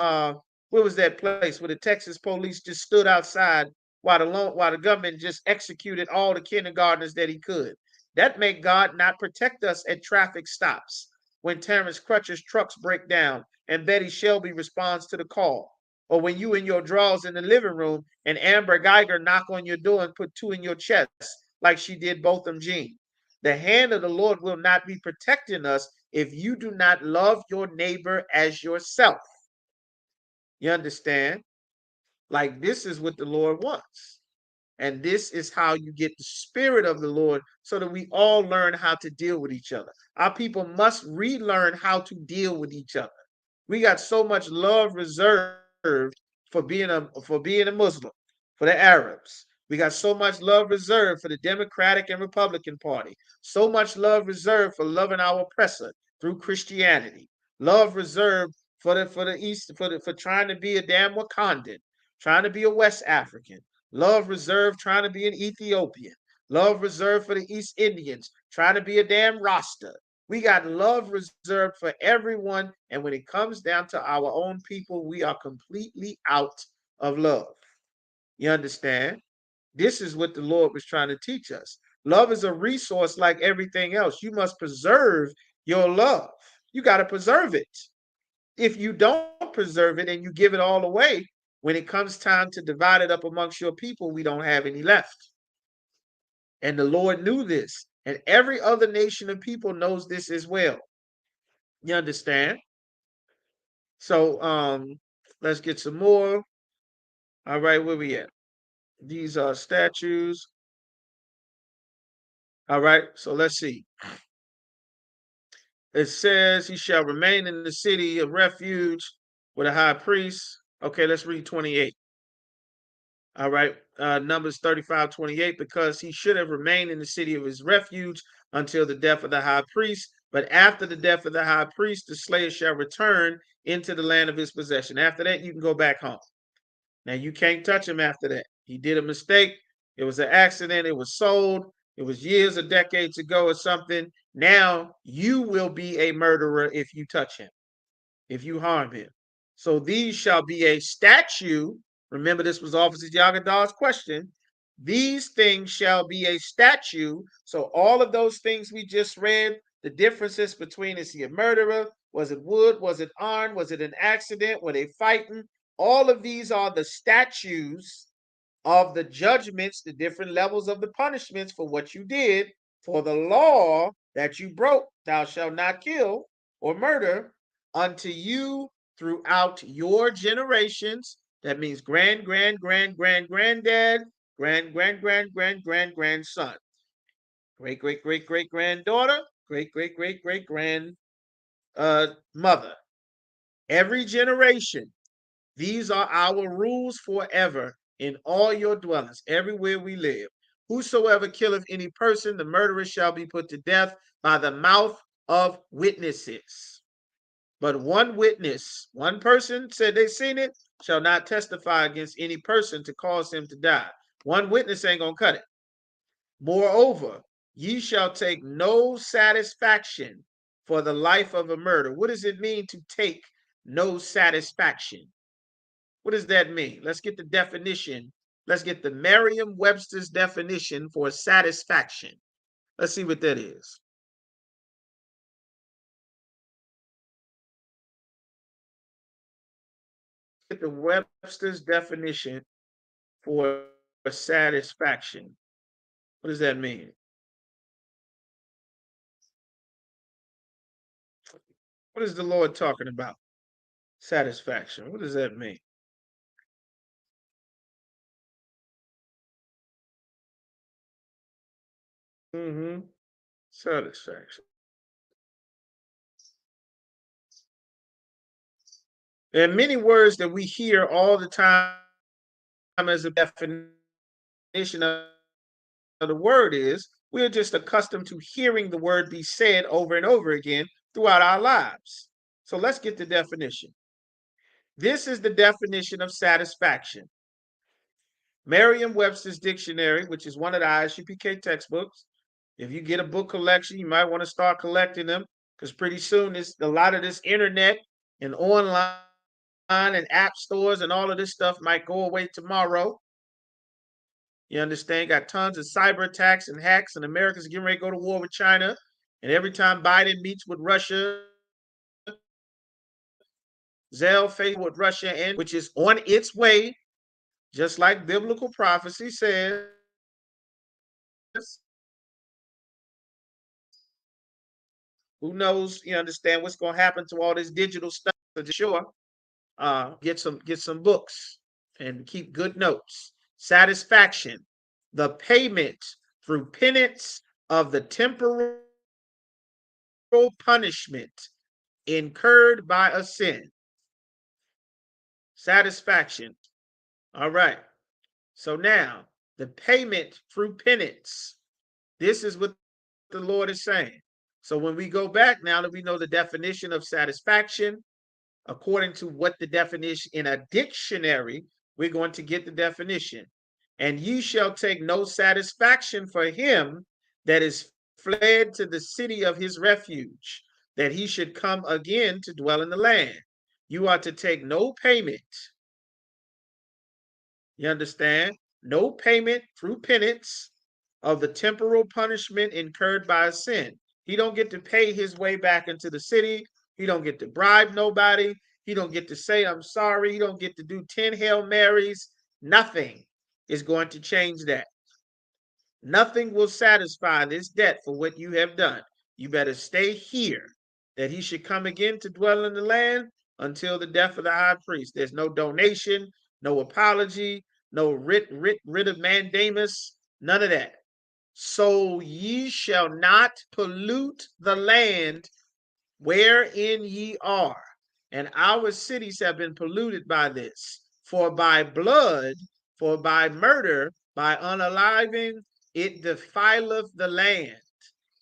what was that place where the Texas police just stood outside while the government just executed all the kindergartners that he could. That make God not protect us at traffic stops when Terrence Crutcher's trucks break down and Betty Shelby responds to the call. Or when you in your drawers in the living room and Amber Geiger knock on your door and put two in your chest like she did Botham Jean. The hand of the Lord will not be protecting us if you do not love your neighbor as yourself. You understand? Like this is what the Lord wants. And this is how you get the spirit of the Lord so that we all learn how to deal with each other. Our people must relearn how to deal with each other. We got so much love reserved for being a Muslim, for the Arabs. We got so much love reserved for the Democratic and Republican Party. So much love reserved for loving our oppressor through Christianity. Love reserved for the East for trying to be a damn Wakandan, trying to be a West African. Love reserved trying to be an Ethiopian. Love reserved for the East Indians trying to be a damn Rasta. We got love reserved for everyone. And when it comes down to our own people, we are completely out of love. You understand? This is what the Lord was trying to teach us. Love is a resource like everything else. You must preserve your love. You got to preserve it. If you don't preserve it and you give it all away, when it comes time to divide it up amongst your people, we don't have any left. And the Lord knew this. And every other nation of people knows this as well. You understand? So let's get some more. All right, where we at? These are statues. All right, so let's see. It says he shall remain in the city of refuge with a high priest. Okay, let's read 28. All right, Numbers 35:28, because he should have remained in the city of his refuge until the death of the high priest. But after the death of the high priest, the slayer shall return into the land of his possession. After that, you can go back home. Now, you can't touch him after that. He did a mistake. It was an accident. It was sold. It was years or decades ago or something. Now, you will be a murderer if you touch him, if you harm him. So these shall be a statue. Remember, this was Officer Yagadar's question. These things shall be a statue. So all of those things we just read, the differences between is he a murderer? Was it wood? Was it armed? Was it an accident? Were they fighting? All of these are the statues of the judgments, the different levels of the punishments for what you did, for the law that you broke. Thou shalt not kill or murder unto you throughout your generations. That means grand, grand, grand, grand, granddad, grand, grand, grand, grand, grand, grandson, great, great, great, great granddaughter, great, great, great, great grand mother. Every generation. These are our rules forever in all your dwellings, everywhere we live. Whosoever killeth any person, the murderer shall be put to death by the mouth of witnesses. But one witness, one person said they seen it, shall not testify against any person to cause him to die. One witness ain't gonna cut it. Moreover, ye shall take no satisfaction for the life of a murder. What does it mean to take no satisfaction? What does that mean? Let's get the definition. Let's get the Merriam-Webster's definition for satisfaction. Let's see what that is. Get the Webster's definition for satisfaction. What does that mean? What is the Lord talking about? Satisfaction. What does that mean? Satisfaction. There are many words that we hear all the time as a definition of the word is. We're just accustomed to hearing the word be said over and over again throughout our lives. So let's get the definition. This is the definition of satisfaction. Merriam-Webster's dictionary, which is one of the ISUPK textbooks. If you get a book collection, you might want to start collecting them because pretty soon a lot of this internet and online and app stores and all of this stuff might go away tomorrow. You understand? Got tons of cyber attacks and hacks, and America's getting ready to go to war with China. And every time Biden meets with Russia, Zell faced with Russia, and which is on its way, just like biblical prophecy says. Who knows? You understand what's going to happen to all this digital stuff? For sure, get some books and keep good notes. Satisfaction, the payment through penance of the temporal punishment incurred by a sin. Satisfaction. All right. So now the payment through penance. This is what the Lord is saying. So when we go back, now that we know the definition of satisfaction, according to what the definition in a dictionary, we're going to get the definition. And ye shall take no satisfaction for him that is fled to the city of his refuge, that he should come again to dwell in the land. You are to take no payment. You understand? No payment through penance of the temporal punishment incurred by a sin. He don't get to pay his way back into the city. He don't get to bribe nobody. He don't get to say, I'm sorry. He don't get to do 10 Hail Marys. Nothing is going to change that. Nothing will satisfy this debt for what you have done. You better stay here, that he should come again to dwell in the land until the death of the high priest. There's no donation, no apology, no writ of mandamus, none of that. So ye shall not pollute the land wherein ye are. And our cities have been polluted by this. For by blood, for by murder, by unaliving, it defileth the land.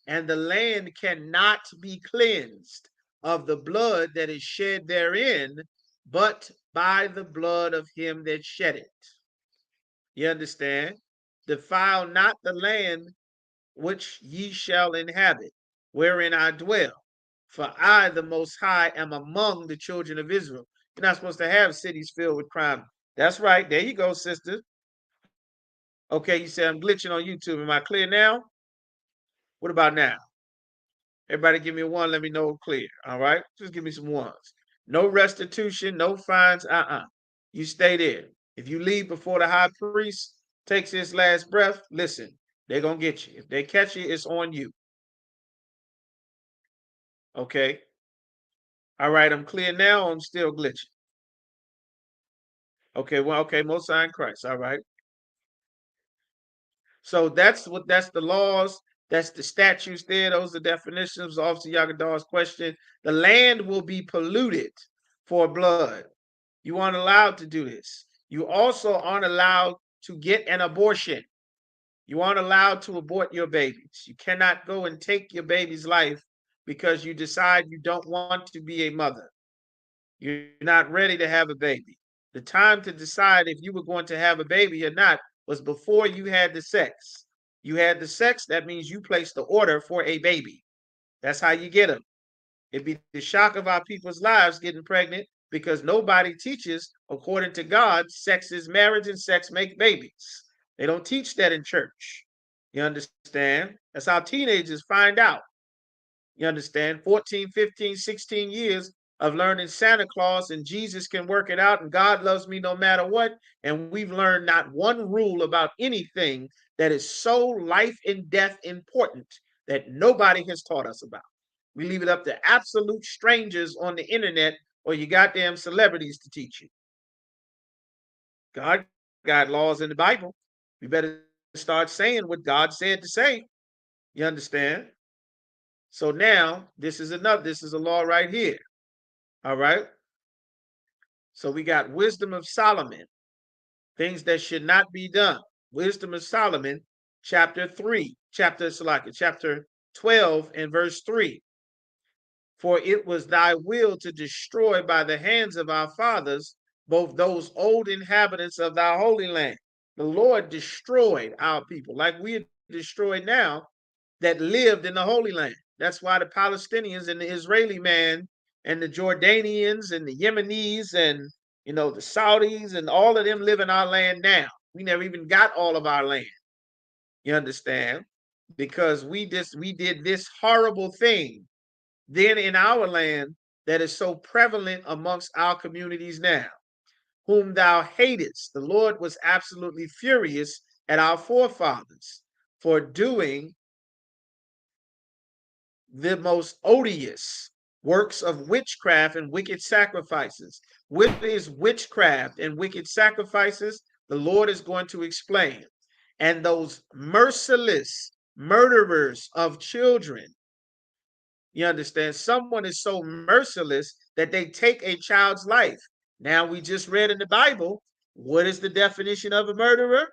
And the land cannot be cleansed of the blood that is shed therein, but by the blood of him that shed it. You understand? Defile not the land which ye shall inhabit, wherein I dwell. For I, the Most High, am among the children of Israel. You're not supposed to have cities filled with crime. That's right. There you go, sister. Okay, you said I'm glitching on YouTube. Am I clear now? What about now? Everybody give me a one. Let me know I'm clear. All right? Just give me some ones. No restitution, no fines. You stay there. If you leave before the high priest takes his last breath, listen, they're going to get you. If they catch you, it's on you. Okay? All right, I'm clear now. I'm still glitching. Okay, well, okay, Most High in Christ. All right. So that's the laws, that's the statutes there. Those are the definitions. Officer Yagadar's question. The land will be polluted for blood. You aren't allowed to do this. You also aren't allowed to get an abortion. You aren't allowed to abort your babies. You cannot go and take your baby's life because you decide you don't want to be a mother. You're not ready to have a baby. The time to decide if you were going to have a baby or not was before you had the sex. You had the sex, that means you placed the order for a baby. That's how you get them. It'd be the shock of our people's lives getting pregnant because nobody teaches, according to God, sex is marriage and sex make babies. They don't teach that in church. You understand? That's how teenagers find out. You understand? 14, 15, 16 years of learning Santa Claus and Jesus can work it out and God loves me no matter what. And we've learned not one rule about anything that is so life and death important that nobody has taught us about. We leave it up to absolute strangers on the internet or you goddamn celebrities to teach you. God got laws in the Bible. We better start saying what God said to say. You understand? So now this is a law right here. All right. So we got wisdom of Solomon, things that should not be done. Wisdom of Solomon, chapter 12 and verse 3. For it was thy will to destroy by the hands of our fathers both those old inhabitants of thy holy land. The Lord destroyed our people like we are destroyed now that lived in the Holy Land. That's why the Palestinians and the Israeli man and the Jordanians and the Yemenis and the Saudis and all of them live in our land now. We never even got all of our land. You understand? Because we did this horrible thing then in our land that is so prevalent amongst our communities now. Whom thou hatest. The Lord was absolutely furious at our forefathers for doing the most odious works of witchcraft and wicked sacrifices. What is witchcraft and wicked sacrifices? The Lord is going to explain. And those merciless murderers of children, you understand? Someone is so merciless that they take a child's life. Now, we just read in the Bible, what is the definition of a murderer?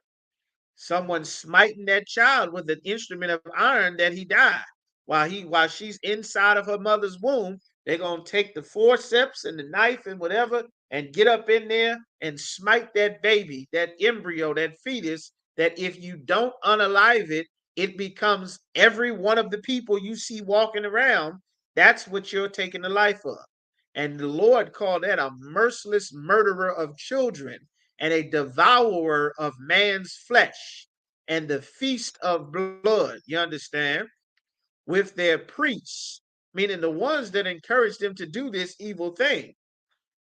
Someone smiting that child with an instrument of iron that he died. While she's inside of her mother's womb, they're gonna take the forceps and the knife and whatever and get up in there and smite that baby, that embryo, that fetus, that if you don't unalive it, it becomes every one of the people you see walking around. That's what you're taking the life of. And the Lord called that a merciless murderer of children and a devourer of man's flesh and the feast of blood. You understand? With their priests, meaning the ones that encourage them to do this evil thing,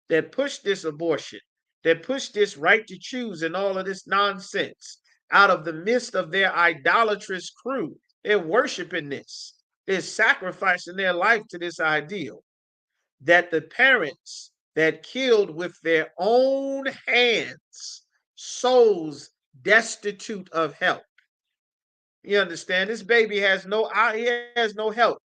that push this abortion, that push this right to choose and all of this nonsense out of the midst of their idolatrous crew. They're worshiping this. They're sacrificing their life to this ideal. That the parents that killed with their own hands souls destitute of help. You understand? This baby has no help.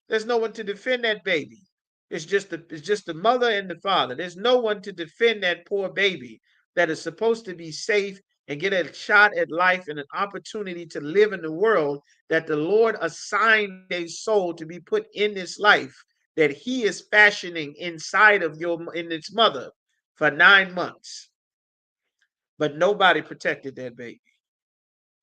There's no one to defend that baby. It's just the mother and the father. There's no one to defend that poor baby that is supposed to be safe and get a shot at life and an opportunity to live in the world that the Lord assigned a soul to be put in this life that he is fashioning inside of in its mother for 9 months. But nobody protected that baby.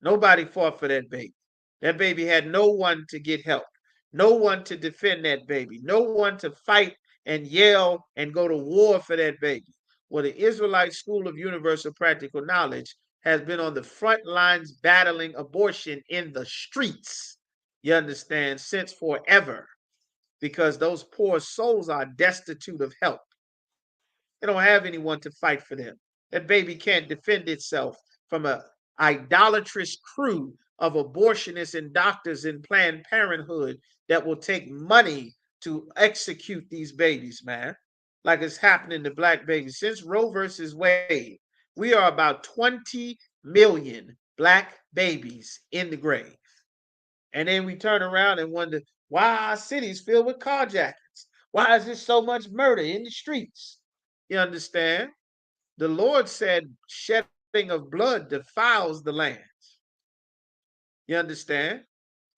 Nobody fought for that baby. That baby had no one to get help, no one to defend that baby, no one to fight and yell and go to war for that baby. Well, the Israelite School of Universal Practical Knowledge has been on the front lines battling abortion in the streets, you understand, since forever, because those poor souls are destitute of help. They don't have anyone to fight for them. That baby can't defend itself from an idolatrous crew of abortionists and doctors in Planned Parenthood that will take money to execute these babies, man. Like it's happening to black babies. Since Roe versus Wade, we are about 20 million black babies in the grave. And then we turn around and wonder why our cities filled with carjackings. Why is there so much murder in the streets? You understand? The Lord said shedding of blood defiles the land. You understand?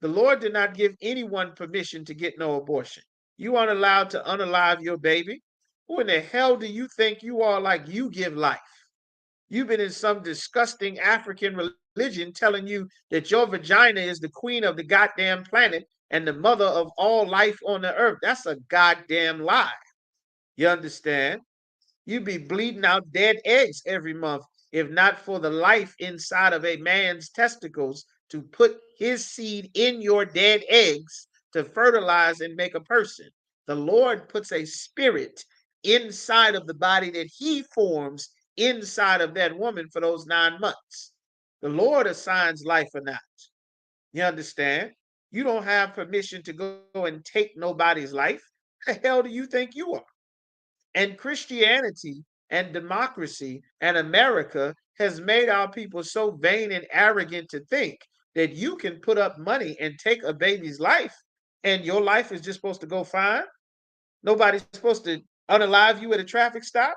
The Lord did not give anyone permission to get no abortion. You aren't allowed to unalive your baby. Who in the hell do you think you are, like you give life? You've been in some disgusting African religion telling you that your vagina is the queen of the goddamn planet and the mother of all life on the earth. That's a goddamn lie. You understand? You'd be bleeding out dead eggs every month if not for the life inside of a man's testicles to put his seed in your dead eggs to fertilize and make a person. The Lord puts a spirit inside of the body that he forms inside of that woman for those 9 months. The Lord assigns life or not. You understand? You don't have permission to go and take nobody's life. Who the hell do you think you are? And Christianity and democracy and America has made our people so vain and arrogant to think that you can put up money and take a baby's life and your life is just supposed to go fine. Nobody's supposed to unalive you at a traffic stop.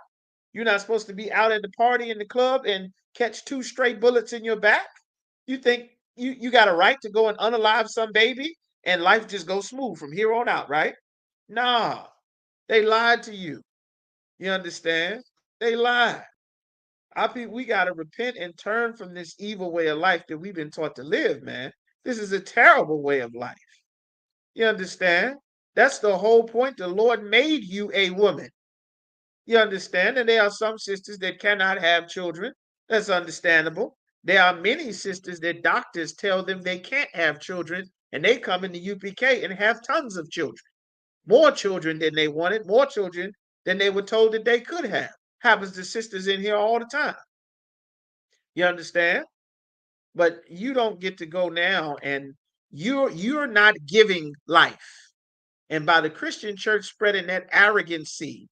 You're not supposed to be out at the party in the club and catch 2 straight bullets in your back. You think you got a right to go and unalive some baby and life just goes smooth from here on out, right? Nah, they lied to you. You understand? They lied. Our people, we got to repent and turn from this evil way of life that we've been taught to live, man. This is a terrible way of life. You understand? That's the whole point. The Lord made you a woman. You understand? And there are some sisters that cannot have children. That's understandable. There are many sisters that doctors tell them they can't have children, and they come into UPK and have tons of children. more children than they wanted, more children than they were told that they could have. Happens to sisters in here all the time. You understand? But you don't get to go now, and you're not giving life. And by the Christian church spreading that arrogancy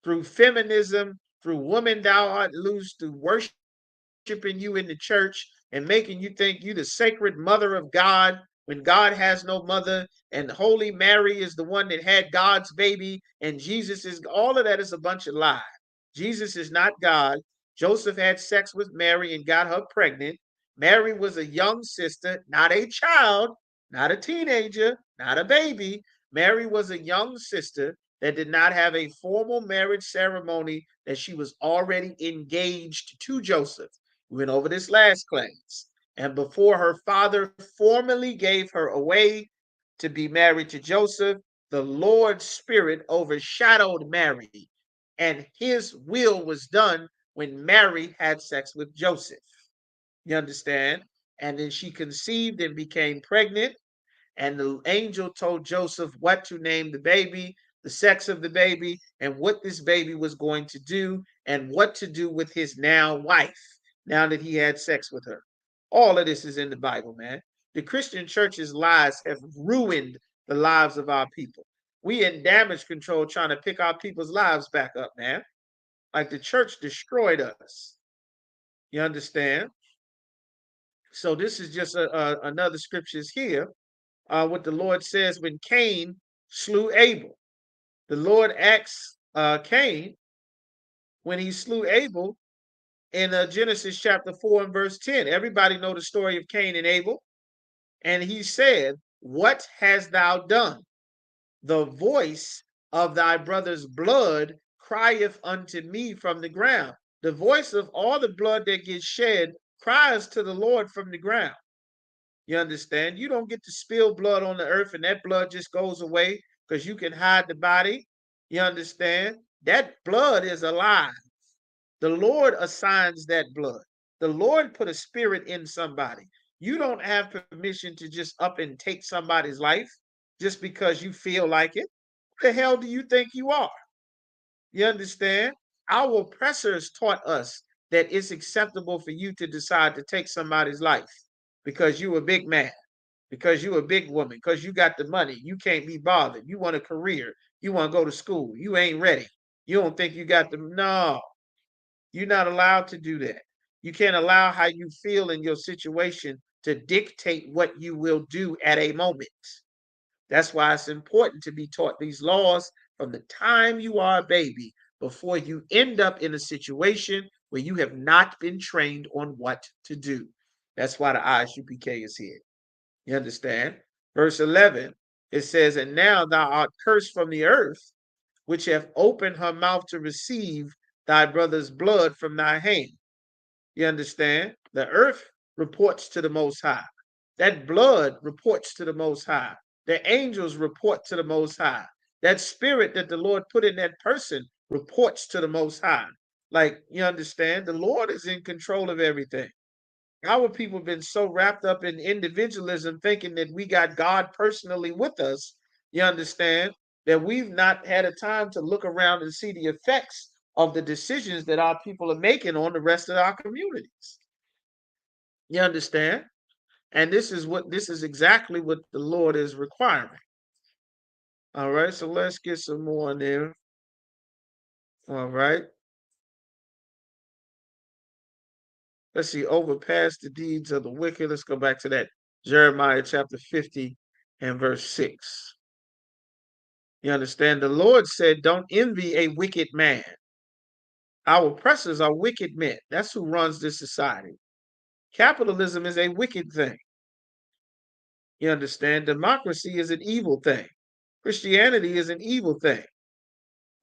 through feminism, through woman thou art loose, through worshiping you in the church and making you think you the sacred mother of God when God has no mother, and Holy Mary is the one that had God's baby, and Jesus is all of that is a bunch of lies. Jesus is not God. Joseph had sex with Mary and got her pregnant. Mary was a young sister, not a child, not a teenager, not a baby. Mary was a young sister that did not have a formal marriage ceremony, that she was already engaged to Joseph. We went over this last class. And before her father formally gave her away to be married to Joseph, the Lord's Spirit overshadowed Mary, and his will was done when Mary had sex with Joseph. You understand? And then she conceived and became pregnant. And the angel told Joseph what to name the baby, the sex of the baby, and what this baby was going to do, and what to do with his now wife, now that he had sex with her. All of this is in the Bible, man. The Christian church's lies have ruined the lives of our people. We in damage control trying to pick our people's lives back up, man. Like the church destroyed us. You understand? So this is just another scriptures here. What the Lord says when Cain slew Abel. The Lord asks Cain when he slew Abel in Genesis chapter 4 and verse 10. Everybody know the story of Cain and Abel. And he said, "What hast thou done? The voice of thy brother's blood crieth unto me from the ground." The voice of all the blood that gets shed cries to the Lord from the ground. You understand? You don't get to spill blood on the earth and that blood just goes away because you can hide the body. You understand? That blood is alive. The Lord assigns that blood. The Lord put a spirit in somebody. You don't have permission to just up and take somebody's life just because you feel like it. Who the hell do you think you are? You understand? Our oppressors taught us that it's acceptable for you to decide to take somebody's life because you a big man, because you a big woman, because you got the money. You can't be bothered. You want a career. You want to go to school. You ain't ready. You don't think you got the no. You're not allowed to do that. You can't allow how you feel in your situation to dictate what you will do at a moment. That's why it's important to be taught these laws from the time you are a baby before you end up in a situation where you have not been trained on what to do. That's why the Isupk is here. You understand? Verse 11, it says, "And now thou art cursed from the earth, which hath opened her mouth to receive thy brother's blood from thy hand." You understand? The earth reports to the Most High. That blood reports to the Most High. The angels report to the Most High. That spirit that the Lord put in that person reports to the Most High. Like, you understand? The Lord is in control of everything. Our people have been so wrapped up in individualism, thinking that we got God personally with us, you understand, that we've not had a time to look around and see the effects of the decisions that our people are making on the rest of our communities. You understand? And this is exactly what the Lord is requiring. All right, so let's get some more in there. All right. Let's see, overpass the deeds of the wicked. Let's go back to that Jeremiah chapter 50 and verse 6. You understand? The Lord said, "Don't envy a wicked man." Our oppressors are wicked men. That's who runs this society. Capitalism is a wicked thing. You understand? Democracy is an evil thing. Christianity is an evil thing.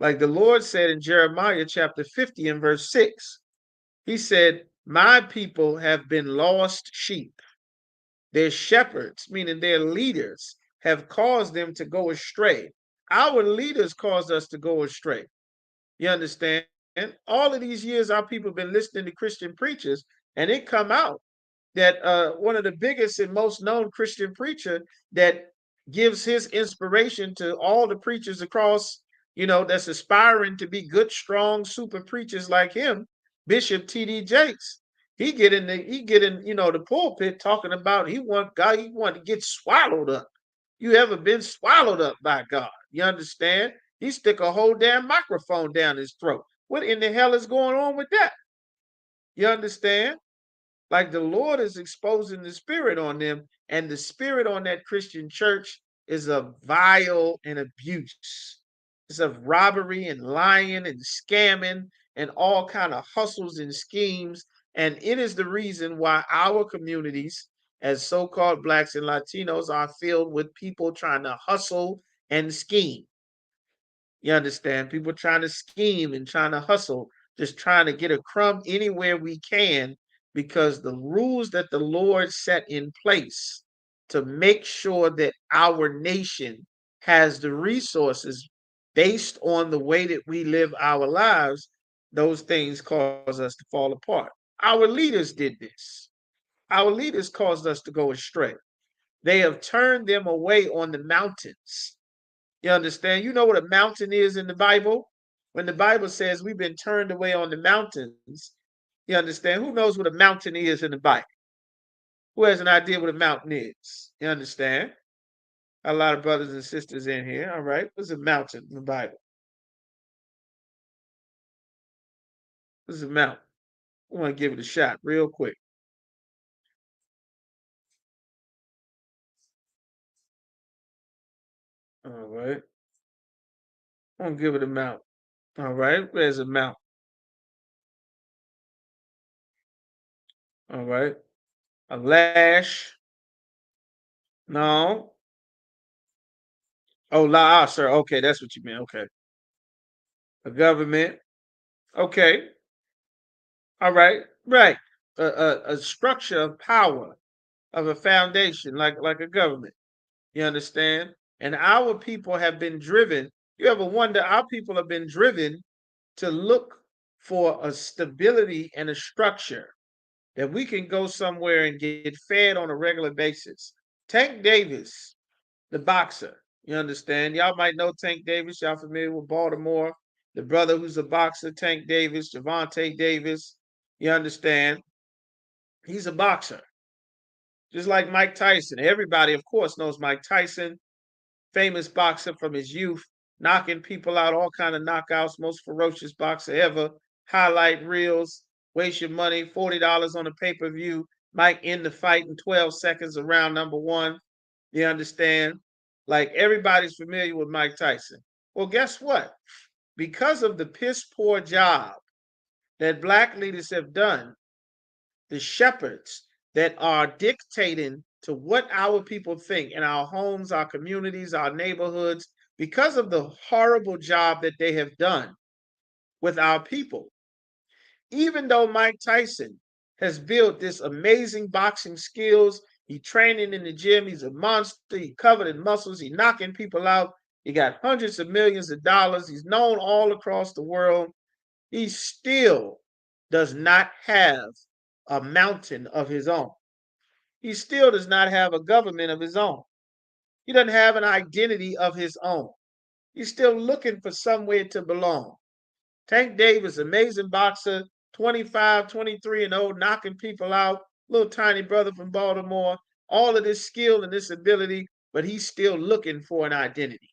Like the Lord said in Jeremiah chapter 50 and verse 6, he said, "My people have been lost sheep. Their shepherds, meaning their leaders, have caused them to go astray." Our leaders caused us to go astray. You understand? All of these years, our people have been listening to Christian preachers, and it come out that one of the biggest and most known Christian preacher that gives his inspiration to all the preachers across, that's aspiring to be good, strong, super preachers like him, Bishop T.D. Jakes. He get in, the pulpit talking about he want to get swallowed up. You ever been swallowed up by God? You understand? He stick a whole damn microphone down his throat. What in the hell is going on with that? You understand? Like the Lord is exposing the spirit on them, and the spirit on that Christian church is of vile and abuse. It's of robbery and lying and scamming and all kind of hustles and schemes. And it is the reason why our communities, as so-called blacks and Latinos, are filled with people trying to hustle and scheme. You understand? People trying to scheme and trying to hustle, just trying to get a crumb anywhere we can, because the rules that the Lord set in place to make sure that our nation has the resources based on the way that we live our lives, those things cause us to fall apart. Our leaders did this. Our leaders caused us to go astray. They have turned them away on the mountains. You understand? You know what a mountain is in the Bible? When the Bible says we've been turned away on the mountains, you understand? Who knows what a mountain is in the Bible? Who has an idea what a mountain is? You understand? A lot of brothers and sisters in here. All right. What's a mountain in the Bible? What's a mountain? I want to give it a shot real quick. All right. I'm going to give it a mountain. All right. Where's a mountain? All right. A lash. No. Oh, sir. Okay. That's what you mean. Okay. A government. Okay. All right. Right. A structure of power, of a foundation, like a government. You understand? And our people have been driven. You ever wonder, our people have been driven to look for a stability and a structure that we can go somewhere and get fed on a regular basis. Tank Davis, the boxer, you understand? Y'all might know Tank Davis. Y'all familiar with Baltimore? The brother who's a boxer, Tank Davis, Javante Davis. You understand? He's a boxer, just like Mike Tyson. Everybody, of course, knows Mike Tyson, famous boxer from his youth, knocking people out, all kind of knockouts, most ferocious boxer ever. Highlight reels, waste your money, $40 on a pay-per-view, might end the fight in 12 seconds around number one. You understand? Like everybody's familiar with Mike Tyson. Well, guess what? Because of the piss poor job that black leaders have done, the shepherds that are dictating to what our people think in our homes, our communities, our neighborhoods, because of the horrible job that they have done with our people. Even though Mike Tyson has built this amazing boxing skills, he training in the gym, he's a monster, he covered in muscles, he knocking people out, he got hundreds of millions of dollars, he's known all across the world, he still does not have a mountain of his own. He still does not have a government of his own. He doesn't have an identity of his own. He's still looking for somewhere to belong. Tank Davis, amazing boxer, 25, 23 and old, knocking people out, little tiny brother from Baltimore, all of this skill and this ability, but he's still looking for an identity.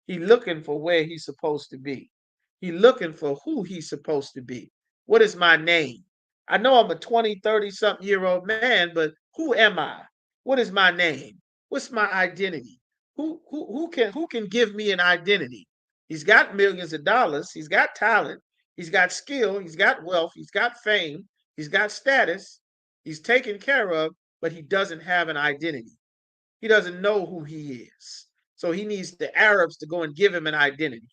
He's looking for where he's supposed to be. He's looking for who he's supposed to be. What is my name? I know I'm a 20, 30 something year old man, but who am I? What is my name? What's my identity? Who can give me an identity? He's got millions of dollars, he's got talent, he's got skill, he's got wealth, he's got fame, he's got status, he's taken care of, but he doesn't have an identity. He doesn't know who he is. So he needs the Arabs to go and give him an identity,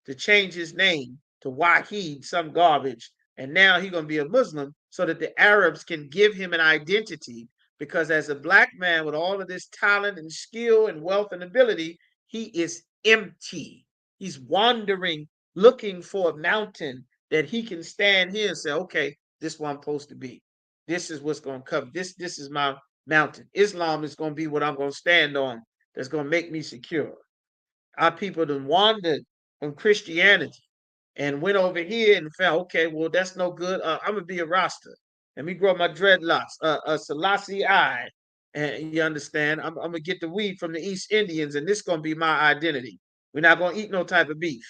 to change his name to Wahid, some garbage. And now he's going to be a Muslim so that the Arabs can give him an identity. Because as a black man with all of this talent and skill and wealth and ability, he is empty. He's wandering, looking for a mountain that he can stand here and say, okay, this is what I'm supposed to be. This is what's going to cover. This is my mountain. Islam is going to be what I'm going to stand on. that's going to make me secure. Our people done wandered from Christianity and went over here and found, okay, well, that's no good. I'm going to be a Rasta. Let me grow my dreadlocks. Selassie I. And you understand? I'm going to get the weed from the East Indians, and this is going to be my identity. We're not going to eat no type of beef.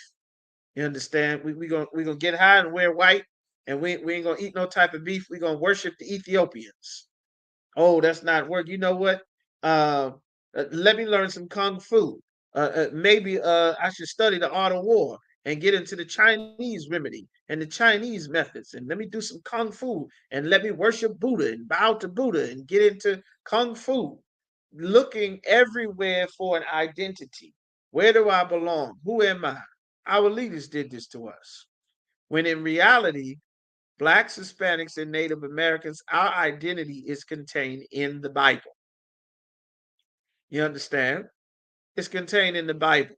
You understand? We gonna get high and wear white, and we ain't gonna eat no type of beef. We're gonna worship the Ethiopians. Oh, that's not work. You know what? Uh, Let me learn some kung fu. Maybe I should study the art of war and get into the Chinese remedy and the Chinese methods. And let me do some kung fu and let me worship Buddha and bow to Buddha and get into kung fu. Looking everywhere for an identity. Where do I belong? Who am I? Our leaders did this to us. When in reality, Blacks, Hispanics, and Native Americans, our identity is contained in the Bible. You understand? It's contained in the Bible.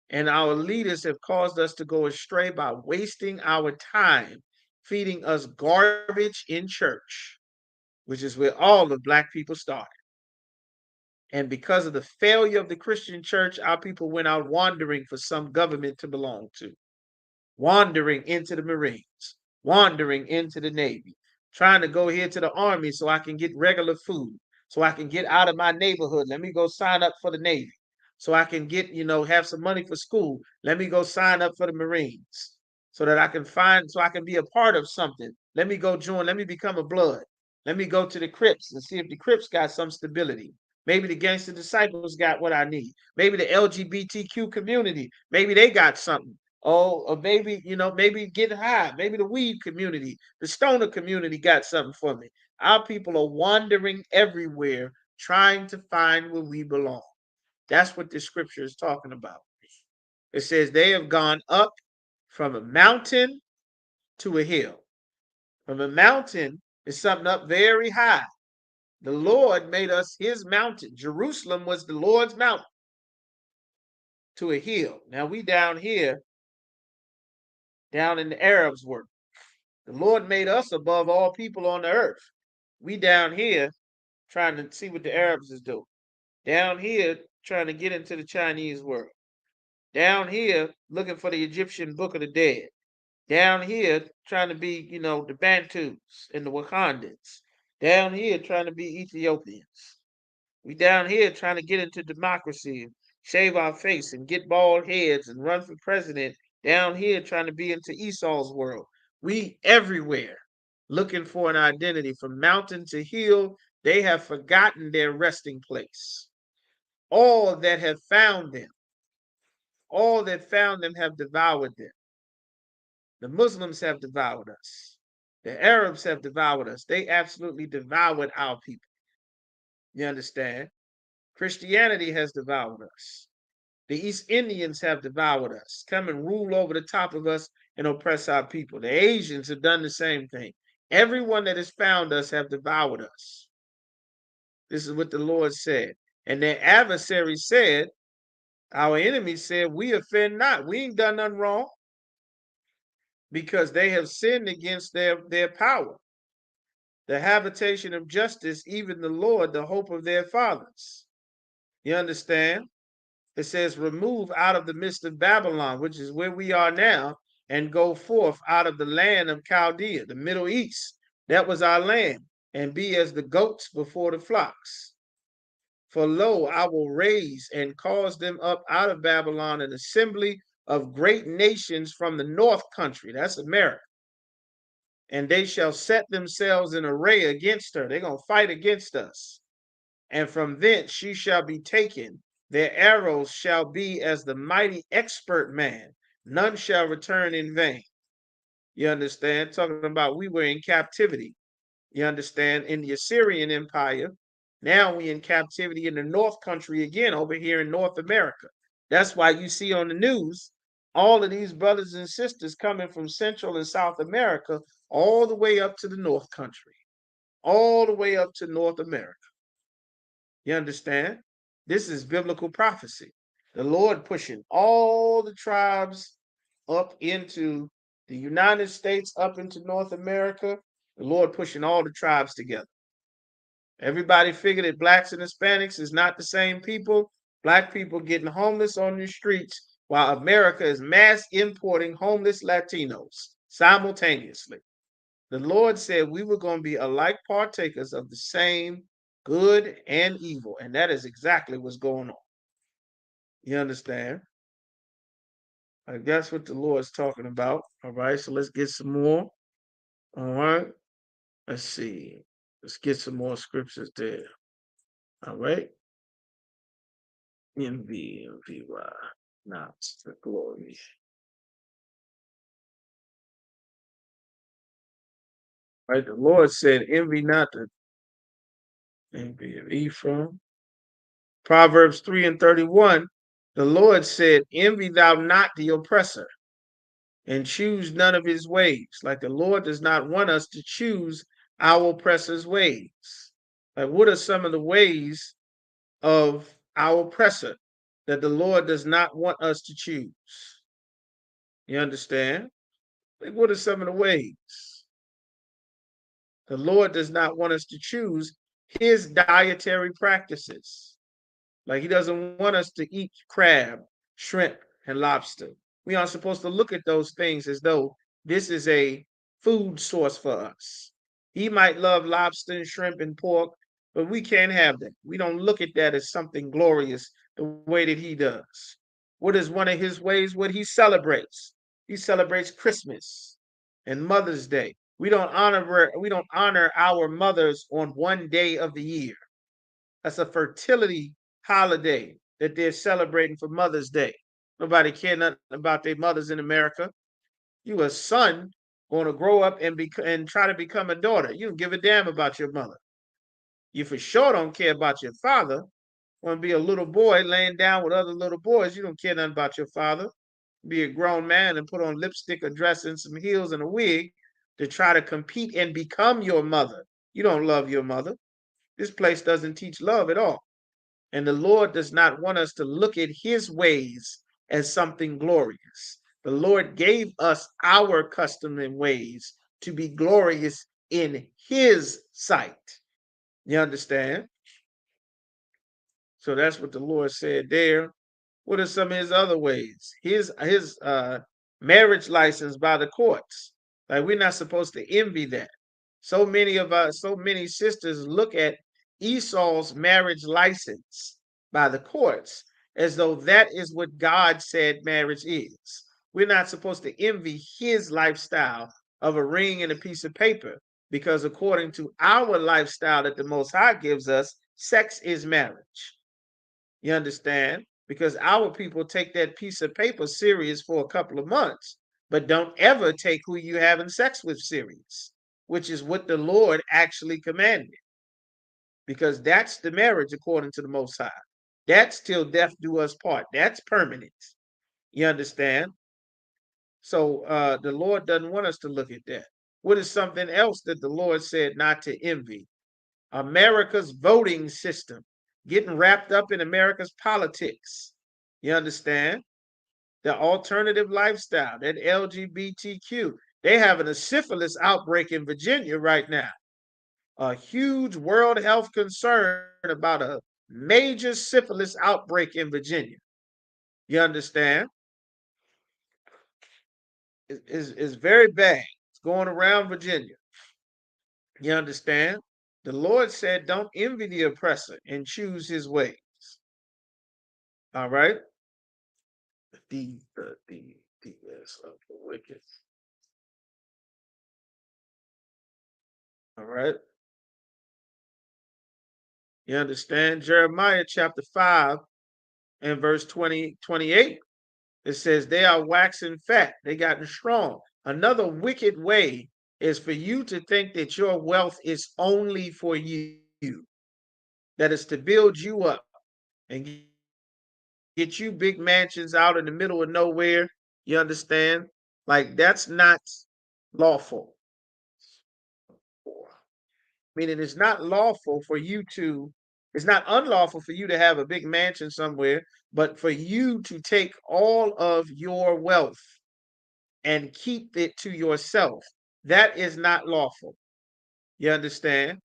And our leaders have caused us to go astray by wasting our time feeding us garbage in church, which is where all the Black people started. And because of the failure of the Christian church, our people went out wandering for some government to belong to, wandering into the Marines, wandering into the Navy, trying to go here to the Army so I can get regular food, so I can get out of my neighborhood. Let me go sign up for the Navy. So I can get, have some money for school. Let me go sign up for the Marines so that so I can be a part of something. Let me go join, let me become a blood. Let me go to the Crips and see if the Crips got some stability. Maybe the Gangster Disciples got what I need. Maybe the LGBTQ community, maybe they got something. Oh, or maybe, maybe get high. Maybe the weed community, the stoner community got something for me. Our people are wandering everywhere trying to find where we belong. That's what this scripture is talking about. It says they have gone up from a mountain to a hill. From a mountain is something up very high. The Lord made us his mountain. Jerusalem was the Lord's mountain, to a hill. Now we down here, down in the Arabs' world. The Lord made us above all people on the earth. We down here trying to see what the Arabs is doing. Down here trying to get into the Chinese world. Down here looking for the Egyptian Book of the Dead. Down here trying to be, the Bantus and the Wakandans. Down here trying to be Ethiopians. We down here trying to get into democracy and shave our face and get bald heads and run for president. Down here trying to be into Esau's world. We everywhere looking for an identity from mountain to hill. They have forgotten their resting place. All that have found them, have devoured them. The Muslims have devoured us. The Arabs have devoured us. They absolutely devoured our people. You understand? Christianity has devoured us. The East Indians have devoured us, come and rule over the top of us and oppress our people. The Asians have done the same thing. Everyone that has found us have devoured us. This is what the Lord said. And their adversary said, our enemy said, we offend not. We ain't done nothing wrong, because they have sinned against their power, the habitation of justice, even the Lord, the hope of their fathers. You understand? It says, remove out of the midst of Babylon, which is where we are now, and go forth out of the land of Chaldea, the Middle East. That was our land, and be as the goats before the flocks. For lo, I will raise and cause them up out of Babylon an assembly of great nations from the north country. That's America. And they shall set themselves in array against her. They're going to fight against us. And from thence she shall be taken. Their arrows shall be as the mighty expert man. None shall return in vain. You understand? Talking about we were in captivity. You understand? In the Assyrian Empire. Now we in captivity in the North Country again, over here in North America. That's why you see on the news all of these brothers and sisters coming from Central and South America all the way up to the North Country, all the way up to North America. You understand? This is biblical prophecy. The Lord pushing all the tribes up into the United States, up into North America. The Lord pushing all the tribes together. Everybody figured that blacks and Hispanics is not the same people. Black people getting homeless on the streets while America is mass importing homeless Latinos simultaneously. The Lord said we were going to be alike partakers of the same good and evil. And that is exactly what's going on. You understand? Like that's what the Lord's talking about. All right. So let's get some more. All right. Let's see. Let's get some more scriptures there. All right. MVY, not the glory. Right. The Lord said, envy not the envy of Ephraim. Proverbs 3:31. The Lord said, envy thou not the oppressor and choose none of his ways. Like the Lord does not want us to choose our oppressor's ways. Like, what are some of the ways of our oppressor that the Lord does not want us to choose? You understand? Like, what are some of the ways? The Lord does not want us to choose his dietary practices. Like, he doesn't want us to eat crab, shrimp, and lobster. We aren't supposed to look at those things as though this is a food source for us. He might love lobster and shrimp and pork, but we can't have that. We don't look at that as something glorious the way that he does. What is one of his ways? What he celebrates? He celebrates Christmas and Mother's Day. We don't honor our mothers on one day of the year. That's a fertility holiday that they're celebrating for Mother's Day. Nobody care nothing about their mothers in America. You a son going to grow up and try to become a daughter. You don't give a damn about your mother. You for sure don't care about your father. Want to be a little boy laying down with other little boys. You don't care nothing about your father. Be a grown man and put on lipstick, a dress, and some heels and a wig to try to compete and become your mother. You don't love your mother. This place doesn't teach love at all. And the Lord does not want us to look at his ways as something glorious. The Lord gave us our custom and ways to be glorious in his sight. You understand? So that's what the Lord said there. What are some of his other ways? His marriage license by the courts. Like, we're not supposed to envy that. So many sisters look at Esau's marriage license by the courts as though that is what God said marriage is. We're not supposed to envy his lifestyle of a ring and a piece of paper, because according to our lifestyle that the Most High gives us, sex is marriage. You understand? Because our people take that piece of paper serious for a couple of months, but don't ever take who you having sex with serious, which is what the Lord actually commanded. Because that's the marriage according to the Most High. That's till death do us part. That's permanent. You understand? So the Lord doesn't want us to look at that. What is something else that the Lord said not to envy? America's voting system, getting wrapped up in America's politics. You understand? The alternative lifestyle, that LGBTQ. They having a syphilis outbreak in Virginia right now. A huge World Health concern about a major syphilis outbreak in Virginia. You understand? It's very bad. It's going around Virginia. You understand? The Lord said, don't envy the oppressor and choose his ways. All right? The deeds of the wicked. All right? You understand? Jeremiah chapter 5 and verse 28. It says, they are waxing fat. They gotten strong. Another wicked way is for you to think that your wealth is only for you, that is to build you up and get you big mansions out in the middle of nowhere. You understand? Like, that's not lawful. Meaning it's not lawful for you to, it's not unlawful for you to have a big mansion somewhere, but for you to take all of your wealth and keep it to yourself, that is not lawful. You understand?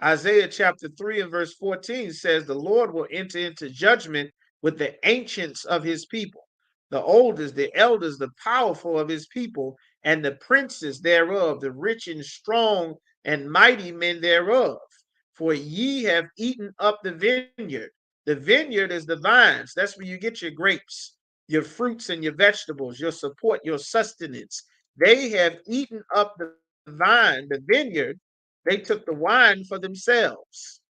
Isaiah chapter 3 and verse 14 says, the Lord will enter into judgment with the ancients of his people, the oldest, the elders, the powerful of his people, and the princes thereof, the rich and strong and mighty men thereof. For ye have eaten up the vineyard. The vineyard is the vines. That's where you get your grapes, your fruits, and your vegetables, your support, your sustenance. They have eaten up the vine, the vineyard. They took the wine for themselves.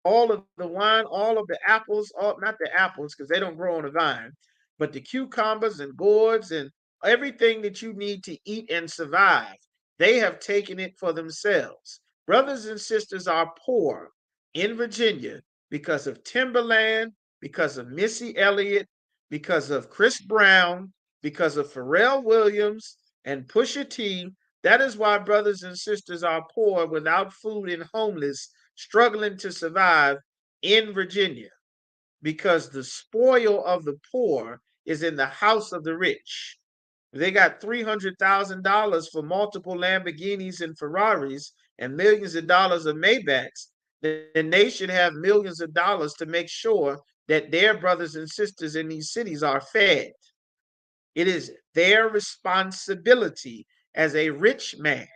All of the wine, all of the apples, all, not the apples because they don't grow on a vine, but the cucumbers and gourds and everything that you need to eat and survive, they have taken it for themselves. Brothers and sisters are poor in Virginia because of Timberland, because of Missy Elliott, because of Chris Brown, because of Pharrell Williams and Pusha T. That is why brothers and sisters are poor, without food, and homeless, struggling to survive in Virginia, because the spoil of the poor is in the house of the rich. They got $300,000 for multiple Lamborghinis and Ferraris and millions of dollars of Maybachs. Then they should have millions of dollars to make sure that their brothers and sisters in these cities are fed. It is their responsibility as a rich man.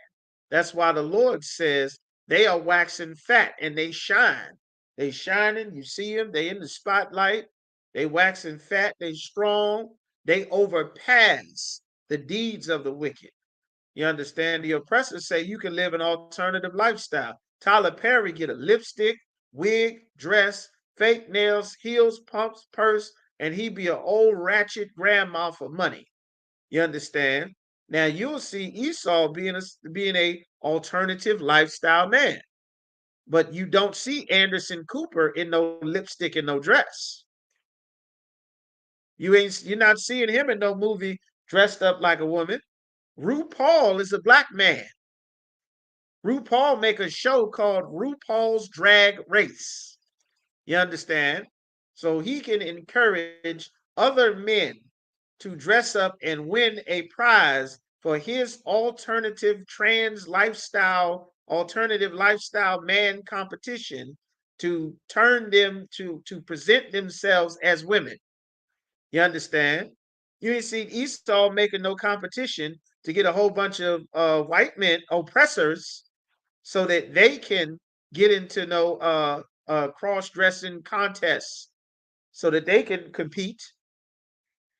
That's why the Lord says they are waxing fat and they shine. They shining, you see them, they in the spotlight, they waxing fat, they strong, they overpass the deeds of the wicked. You understand? The oppressors say you can live an alternative lifestyle. Tyler Perry get a lipstick, wig, dress, fake nails, heels, pumps, purse, and he be an old ratchet grandma for money. You understand? Now you'll see Esau being a alternative lifestyle man, but you don't see Anderson Cooper in no lipstick and no dress. You're not seeing him in no movie dressed up like a woman. RuPaul is a black man. RuPaul make a show called RuPaul's Drag Race. You understand? So he can encourage other men to dress up and win a prize for his alternative lifestyle man competition, to turn them to present themselves as women. You understand? You ain't seen Esau making no competition to get a whole bunch of white men oppressors so that they can get into no cross-dressing contests so that they can compete.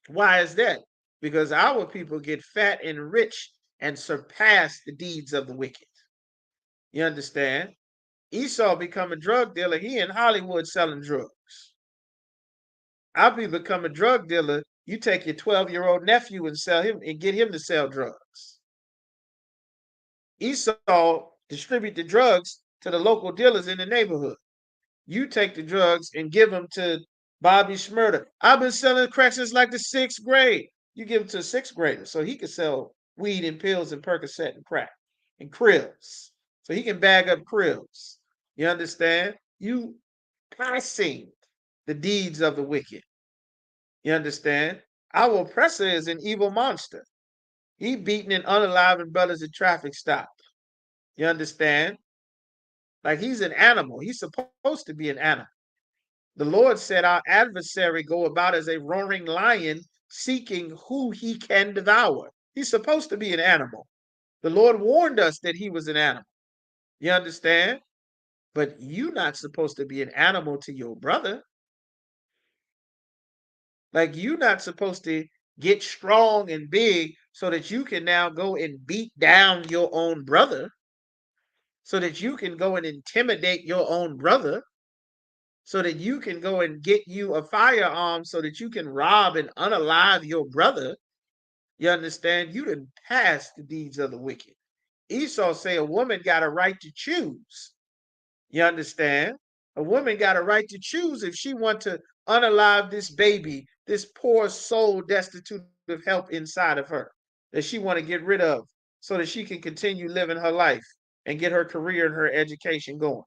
Why is that? Because our people get fat and rich and surpass the deeds of the wicked. You understand? Esau become a drug dealer. He in Hollywood selling drugs. Our people become a drug dealer. You take your 12-year-old nephew and sell him and get him to sell drugs. Esau distribute the drugs to the local dealers in the neighborhood. You take the drugs and give them to Bobby Schmurder. I've been selling crack since like the 6th grade. You give them to a 6th grader so he can sell weed and pills and Percocet and crack and krills. So he can bag up krills. You understand? You passing the deeds of the wicked. You understand? Our oppressor is an evil monster. He beating and unaliving brothers at traffic stops. You understand? Like he's an animal. He's supposed to be an animal. The Lord said our adversary go about as a roaring lion, seeking who he can devour. He's supposed to be an animal. The Lord warned us that he was an animal. You understand? But you're not supposed to be an animal to your brother. Like you're not supposed to get strong and big so that you can now go and beat down your own brother, so that you can go and intimidate your own brother, so that you can go and get you a firearm so that you can rob and unalive your brother. You understand? You didn't pass the deeds of the wicked. Esau say a woman got a right to choose. You understand? A woman got a right to choose if she want to unalive this baby, this poor soul destitute of help inside of her, that she want to get rid of so that she can continue living her life and get her career and her education going.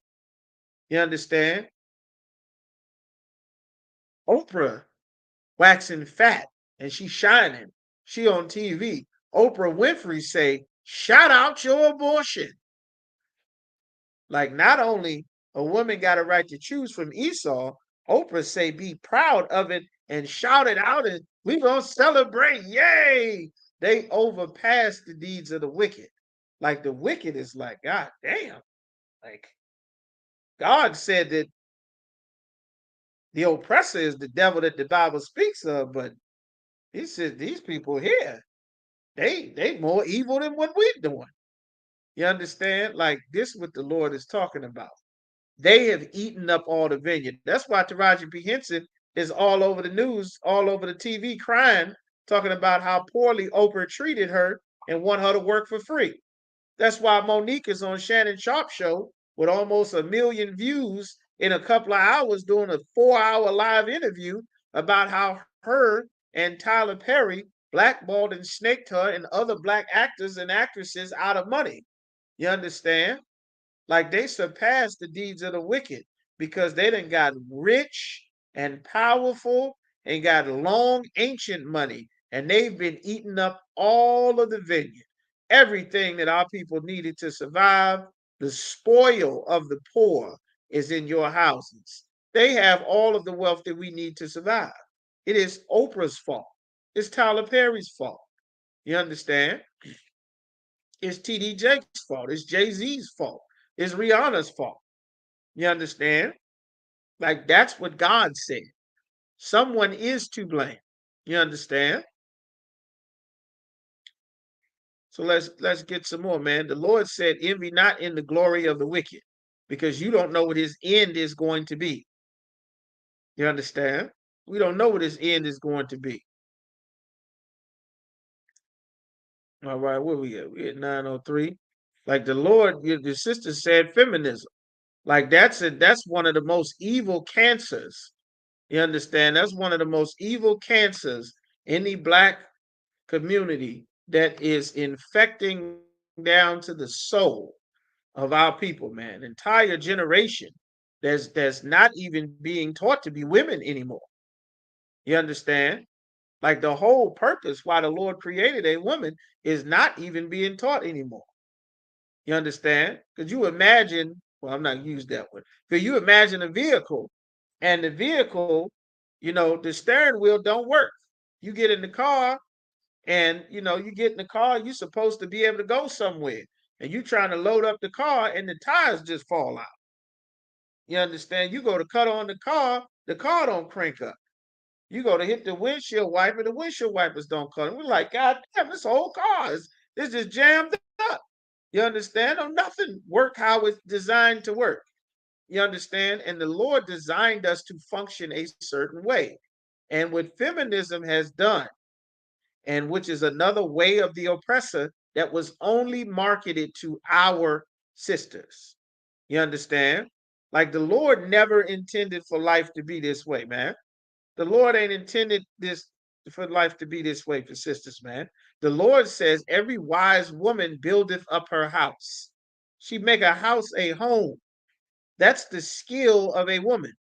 You understand? Oprah waxing fat and she shining. She on TV. Oprah Winfrey say, shout out your abortion. Like, not only a woman got a right to choose from Esau, Oprah say be proud of it and shout it out, and we gonna celebrate. Yay! They overpass the deeds of the wicked. Like, the wicked is like, God damn. Like, God said that the oppressor is the devil that the Bible speaks of, but he said these people here, they more evil than what we're doing. You understand? Like, this what the Lord is talking about. They have eaten up all the vineyard. That's why Taraji P. Henson is all over the news, all over the TV crying, talking about how poorly Oprah treated her and want her to work for free. That's why Monique is on Shannon Sharp's show with almost 1 million views in a couple of hours doing a 4-hour live interview about how her and Tyler Perry blackballed and snaked her and other black actors and actresses out of money. You understand? Like, they surpassed the deeds of the wicked because they done got rich and powerful and got long ancient money, and they've been eating up all of the vineyard, everything that our people needed to survive. The spoil of the poor is in your houses. They have all of the wealth that we need to survive. It is Oprah's fault. It's Tyler Perry's fault. You understand? It's TD Jakes' fault. It's Jay-Z's fault. It's Rihanna's fault. You understand? Like, that's what God said. Someone is to blame. You understand? So let's get some more, man. The Lord said, envy not in the glory of the wicked, because you don't know what his end is going to be. You understand? We don't know what his end is going to be. All right, where we at? We at 903. Like, the Lord, the sister said feminism. Like, that's one of the most evil cancers. You understand? That's one of the most evil cancers in the black community that is infecting down to the soul of our people, man. Entire generation that's not even being taught to be women anymore. You understand? Like, the whole purpose why the Lord created a woman is not even being taught anymore. You understand? Could you imagine? Well, I'm not use that one. Could you imagine a vehicle, and the vehicle, the steering wheel don't work? You get in the car, and you get in the car. You're supposed to be able to go somewhere, and you trying to load up the car, and the tires just fall out. You understand? You go to cut on the car don't crank up. You go to hit the windshield wiper, the windshield wipers don't cut. We're like, God damn, this whole car is just jammed up. You understand? Oh, nothing work how it's designed to work. You understand? And the Lord designed us to function a certain way. And what feminism has done, and which is another way of the oppressor that was only marketed to our sisters. You understand? Like, the Lord never intended for life to be this way, man. The Lord ain't intended this for life to be this way for sisters, man. The Lord says, every wise woman buildeth up her house. She make a house a home. That's the skill of a woman.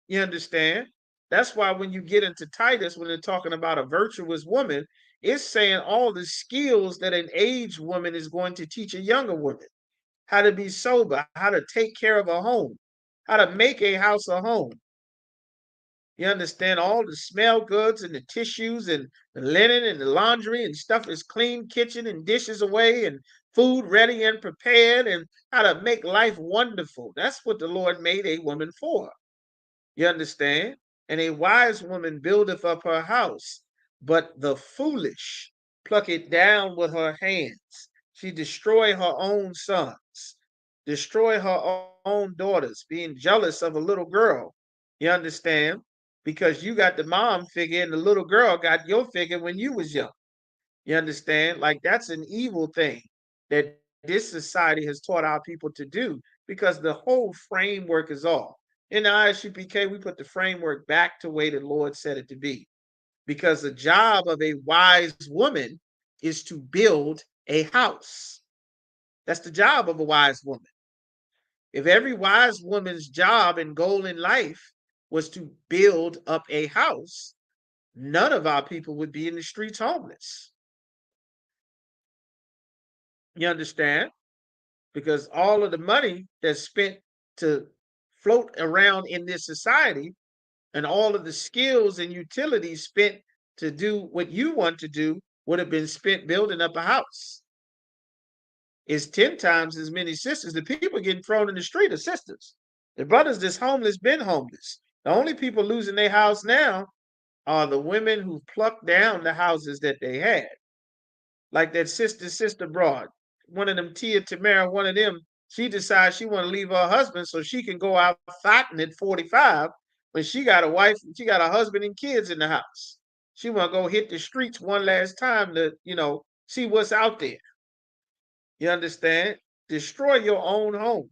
You understand? That's why when you get into Titus, when they're talking about a virtuous woman, it's saying all the skills that an aged woman is going to teach a younger woman. How to be sober, how to take care of a home, how to make a house a home. You understand? All the smell goods and the tissues and the linen and the laundry and stuff is clean, kitchen and dishes away and food ready and prepared, and how to make life wonderful. That's what the Lord made a woman for. You understand? And a wise woman buildeth up her house, but the foolish pluck it down with her hands. She destroy her own sons, destroy her own daughters, being jealous of a little girl. You understand? Because you got the mom figure and the little girl got your figure when you was young. You understand? Like, that's an evil thing that this society has taught our people to do, because the whole framework is off. In the ISUPK, we put the framework back to the way the Lord said it to be. Because the job of a wise woman is to build a house. That's the job of a wise woman. If every wise woman's job and goal in life was to build up a house, none of our people would be in the streets homeless. You understand? because all of the money that's spent to float around in this society and all of the skills and utilities spent to do what you want to do would have been spent building up a house. It's 10 times as many sisters. The people getting thrown in the street are sisters. The brothers that's homeless been homeless. The only people losing their house now are the women who plucked down the houses that they had. Like that sister broad, one of them Tia Tamara, one of them, she decides she want to leave her husband so she can go out fighting at 45 when she got a wife, she got a husband and kids in the house. She want to go hit the streets one last time to, see what's out there. You understand? Destroy your own home.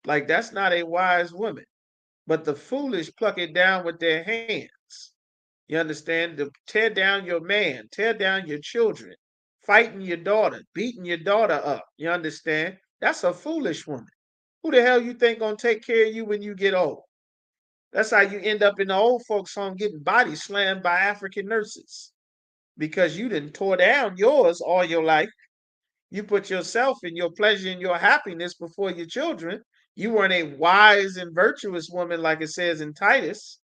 Like that's not a wise woman. But the foolish pluck it down with their hands. You understand? To tear down your man, tear down your children, fighting your daughter, beating your daughter up. You understand? That's a foolish woman. Who the hell you think gonna take care of you when you get old? That's how you end up in the old folks' home getting body slammed by African nurses because you didn't tore down yours all your life. You put yourself and your pleasure and your happiness before your children. You weren't a wise and virtuous woman like it says in Titus.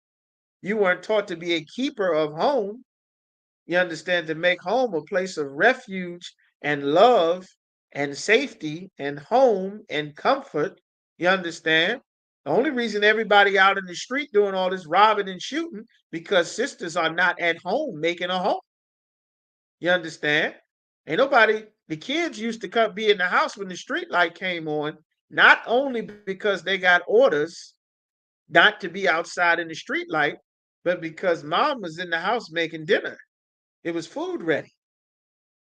You weren't taught to be a keeper of home. You understand, to make home a place of refuge and love and safety and home and comfort. You understand? The only reason everybody out in the street doing all this robbing and shooting because sisters are not at home making a home. You understand? Ain't nobody, the kids used to come be in the house when the street light came on, not only because they got orders not to be outside in the street light, but because mom was in the house making dinner. It was food ready.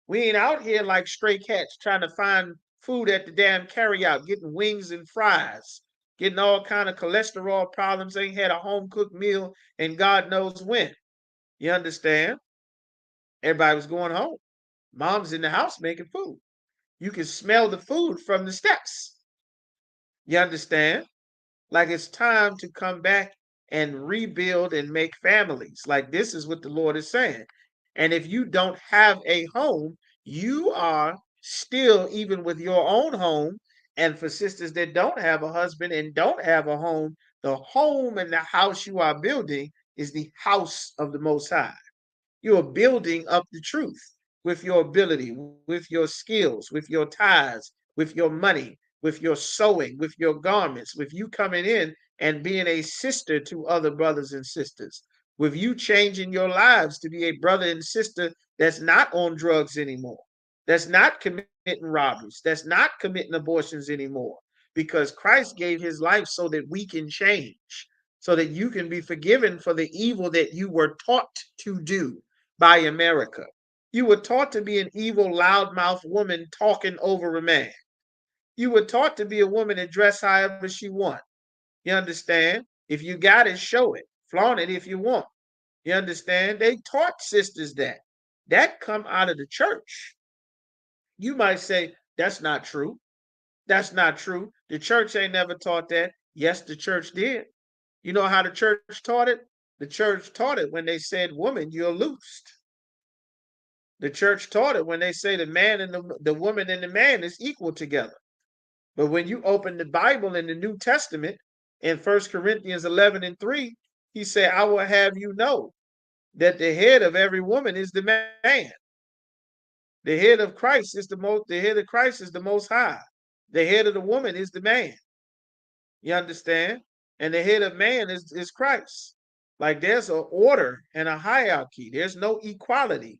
We ain't out here like stray cats trying to find food at the damn carryout, getting wings and fries, getting all kind of cholesterol problems, ain't had a home cooked meal and God knows when. You understand? Everybody was going home. Mom's in the house making food. You can smell the food from the steps. You understand? Like it's time to come back and rebuild and make families. Like this is what the Lord is saying. And if you don't have a home, you are still, even with your own home, and for sisters that don't have a husband and don't have a home, the home and the house you are building is the house of the Most High. You are building up the truth with your ability, with your skills, with your ties, with your money, with your sewing, with your garments, with you coming in and being a sister to other brothers and sisters, with you changing your lives to be a brother and sister that's not on drugs anymore, that's not committing robberies, that's not committing abortions anymore, because Christ gave his life so that we can change, so that you can be forgiven for the evil that you were taught to do by America. You were taught to be an evil, loudmouth woman talking over a man. You were taught to be a woman that dress however she want. You understand? If you got it, show it. Flaunt it if you want. You understand? They taught sisters that. That come out of the church. You might say, that's not true. That's not true. The church ain't never taught that. Yes, the church did. You know how the church taught it? The church taught it when they said, woman, you're loosed. The church taught it when they say the man and the woman and the man is equal together. But when you open the Bible in the New Testament, in 1 Corinthians 11:3, he said, I will have you know that the head of every woman is the man. The head of Christ is the head of Christ is the most high. The head of the woman is the man. You understand? And the head of man is Christ. Like there's an order and a hierarchy. There's no equality.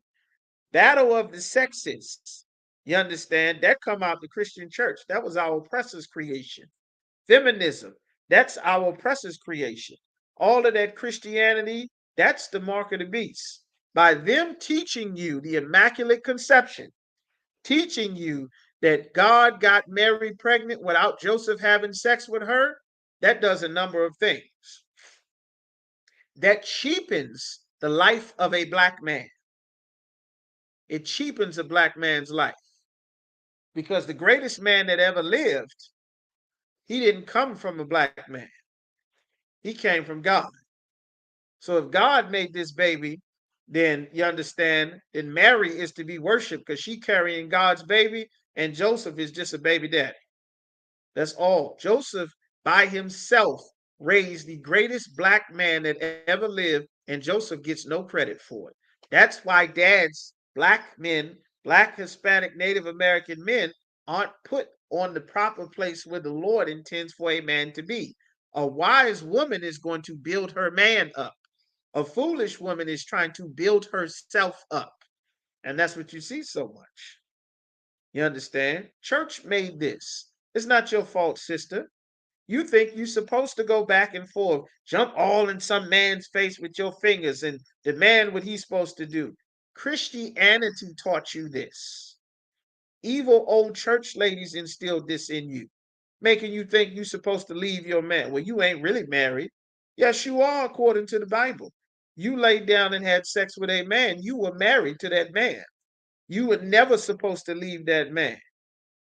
Battle of the sexes. You understand? That come out the Christian church. That was our oppressor's creation. Feminism. That's our oppressor's creation. All of that Christianity, that's the mark of the beast. By them teaching you the Immaculate Conception, teaching you that God got Mary pregnant without Joseph having sex with her, that does a number of things. That cheapens the life of a black man. It cheapens a black man's life. Because the greatest man that ever lived, he didn't come from a black man. He came from God. So if God made this baby, then you understand, then Mary is to be worshipped because she carrying God's baby and Joseph is just a baby daddy. That's all. Joseph by himself raised the greatest black man that ever lived, and Joseph gets no credit for it. That's why dads, black men, black, Hispanic, Native American men aren't put on the proper place where the Lord intends for a man to be. A wise woman is going to build her man up. A foolish woman is trying to build herself up. And that's what you see so much. You understand? Church made this. It's not your fault, sister. You think you're supposed to go back and forth, jump all in some man's face with your fingers and demand what he's supposed to do. Christianity taught you this. Evil old church ladies instilled this in you, making you think you're supposed to leave your man. Well, you ain't really married. Yes, you are, according to the Bible. You laid down and had sex with a man. You were married to that man. You were never supposed to leave that man.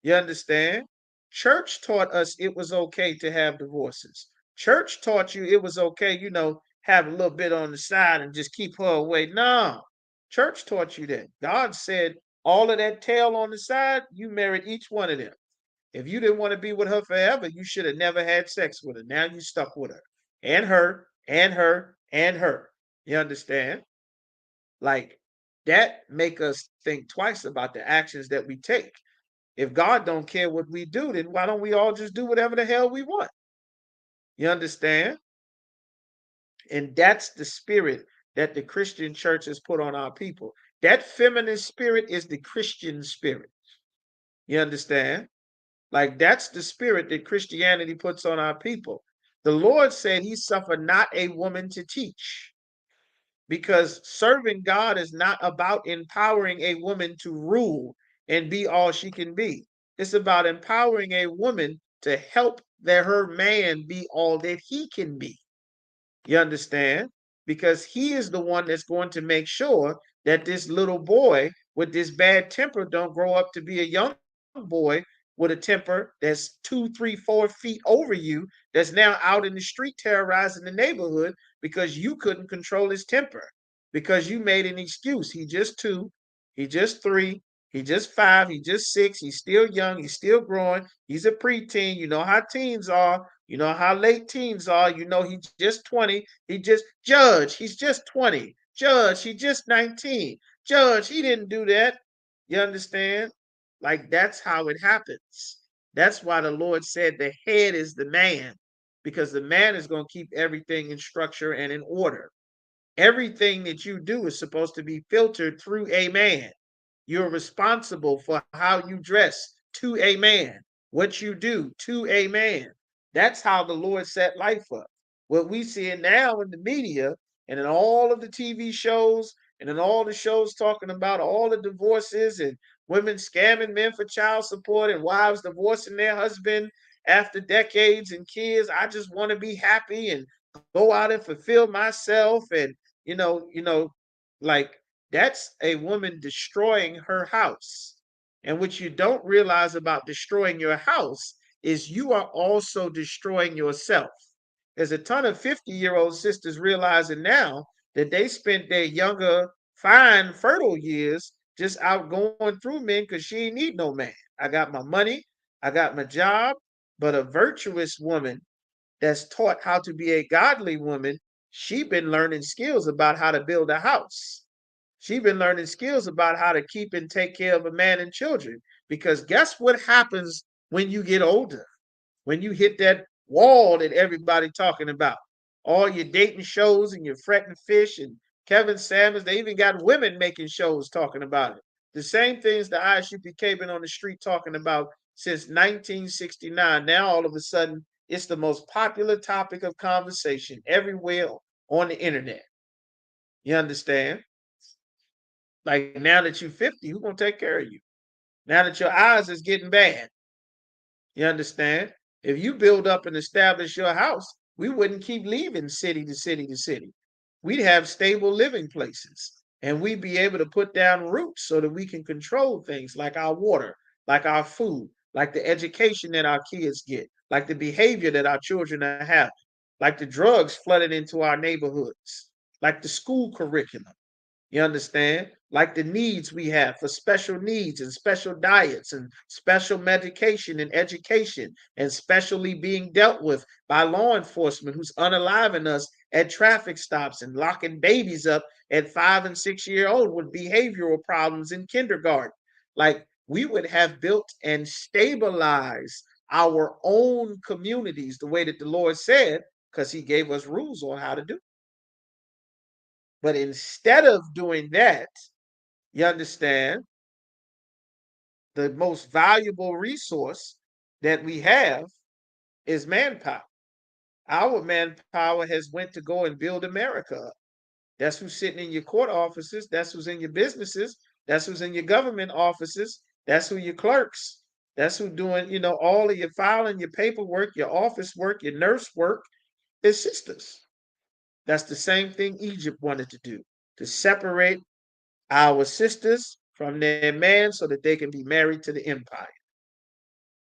You understand? Church taught us it was okay to have divorces. Church taught you it was okay, have a little bit on the side and just keep her away. No. Church taught you that. God said all of that tail on the side, you married each one of them. If you didn't want to be with her forever, you should have never had sex with her. Now you stuck with her. And her, and her, and her. You understand? Like that make us think twice about the actions that we take. If God don't care what we do, then why don't we all just do whatever the hell we want? You understand? And that's the spirit that the Christian church has put on our people. That feminine spirit is the Christian spirit. You understand? Like that's the spirit that Christianity puts on our people. The Lord said he suffered not a woman to teach, because serving God is not about empowering a woman to rule and be all she can be. It's about empowering a woman to help that her man be all that he can be. You understand? Because he is the one that's going to make sure that this little boy with this bad temper don't grow up to be a young boy with a temper that's 2, 3, 4 feet over you, that's now out in the street terrorizing the neighborhood because you couldn't control his temper, because you made an excuse. He just 2, he just 3, he just 5, he just 6, he's still young, he's still growing, he's a preteen. You know how teens are. You know how late teens are. He's just 20. He's just 20. Judge, he just 19. Judge, he didn't do that. You understand? Like that's how it happens. That's why the Lord said the head is the man, because the man is going to keep everything in structure and in order. Everything that you do is supposed to be filtered through a man. You're responsible for how you dress to a man, what you do to a man. That's how the Lord set life up. What we see now in the media and in all of the TV shows and in all the shows talking about all the divorces and women scamming men for child support and wives divorcing their husband after decades and kids. I just want to be happy and go out and fulfill myself. And, like that's a woman destroying her house. And what you don't realize about destroying your house is you are also destroying yourself. There's a ton of 50-year-old sisters realizing now that they spent their younger, fine, fertile years just out going through men because she ain't need no man. I got my money, I got my job, but a virtuous woman that's taught how to be a godly woman, she been learning skills about how to build a house. She been learning skills about how to keep and take care of a man and children. Because guess what happens when you get older? When you hit that wall that everybody talking about. All your dating shows and your fretting fish and Kevin Samuels, they even got women making shows talking about it. The same things the Isupk been on the street talking about since 1969. Now all of a sudden, it's the most popular topic of conversation everywhere on the internet. You understand? Like now that you're 50, who's gonna take care of you? Now that your eyes is getting bad. You understand? If you build up and establish your house, we wouldn't keep leaving city to city to city. We'd have stable living places and we'd be able to put down roots so that we can control things like our water, like our food, like the education that our kids get, like the behavior that our children are having, like the drugs flooding into our neighborhoods, like the school curriculum. You understand? Like the needs we have for special needs and special diets and special medication and education and specially being dealt with by law enforcement who's unaliving us at traffic stops and locking babies up at 5 and 6 year old with behavioral problems in kindergarten. Like we would have built and stabilized our own communities the way that the Lord said, because he gave us rules on how to do. But instead of doing that, you understand, the most valuable resource that we have is manpower. Our manpower has went to go and build America up. That's who's sitting in your court offices. That's who's in your businesses. That's who's in your government offices. That's who your clerks. That's who doing, all of your filing, your paperwork, your office work, your nurse work is sisters. That's the same thing Egypt wanted to do, to separate our sisters from their man so that they can be married to the empire.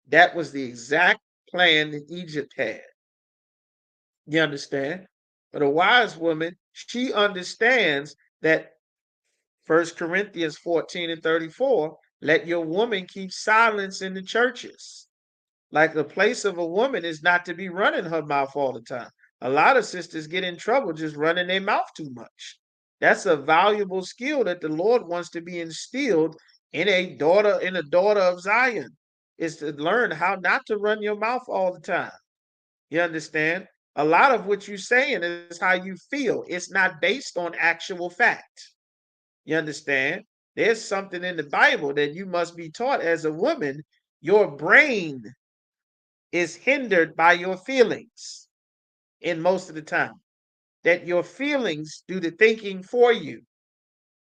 That was the exact plan that Egypt had. You understand? But a wise woman, she understands that 1 Corinthians 14:34, let your woman keep silence in the churches. Like the place of a woman is not to be running her mouth all the time. A lot of sisters get in trouble just running their mouth too much. That's a valuable skill that the Lord wants to be instilled in a daughter of Zion, is to learn how not to run your mouth all the time. You understand? A lot of what you're saying is how you feel. It's not based on actual fact. You understand? There's something in the Bible that you must be taught as a woman. Your brain is hindered by your feelings in most of the time. That your feelings do the thinking for you.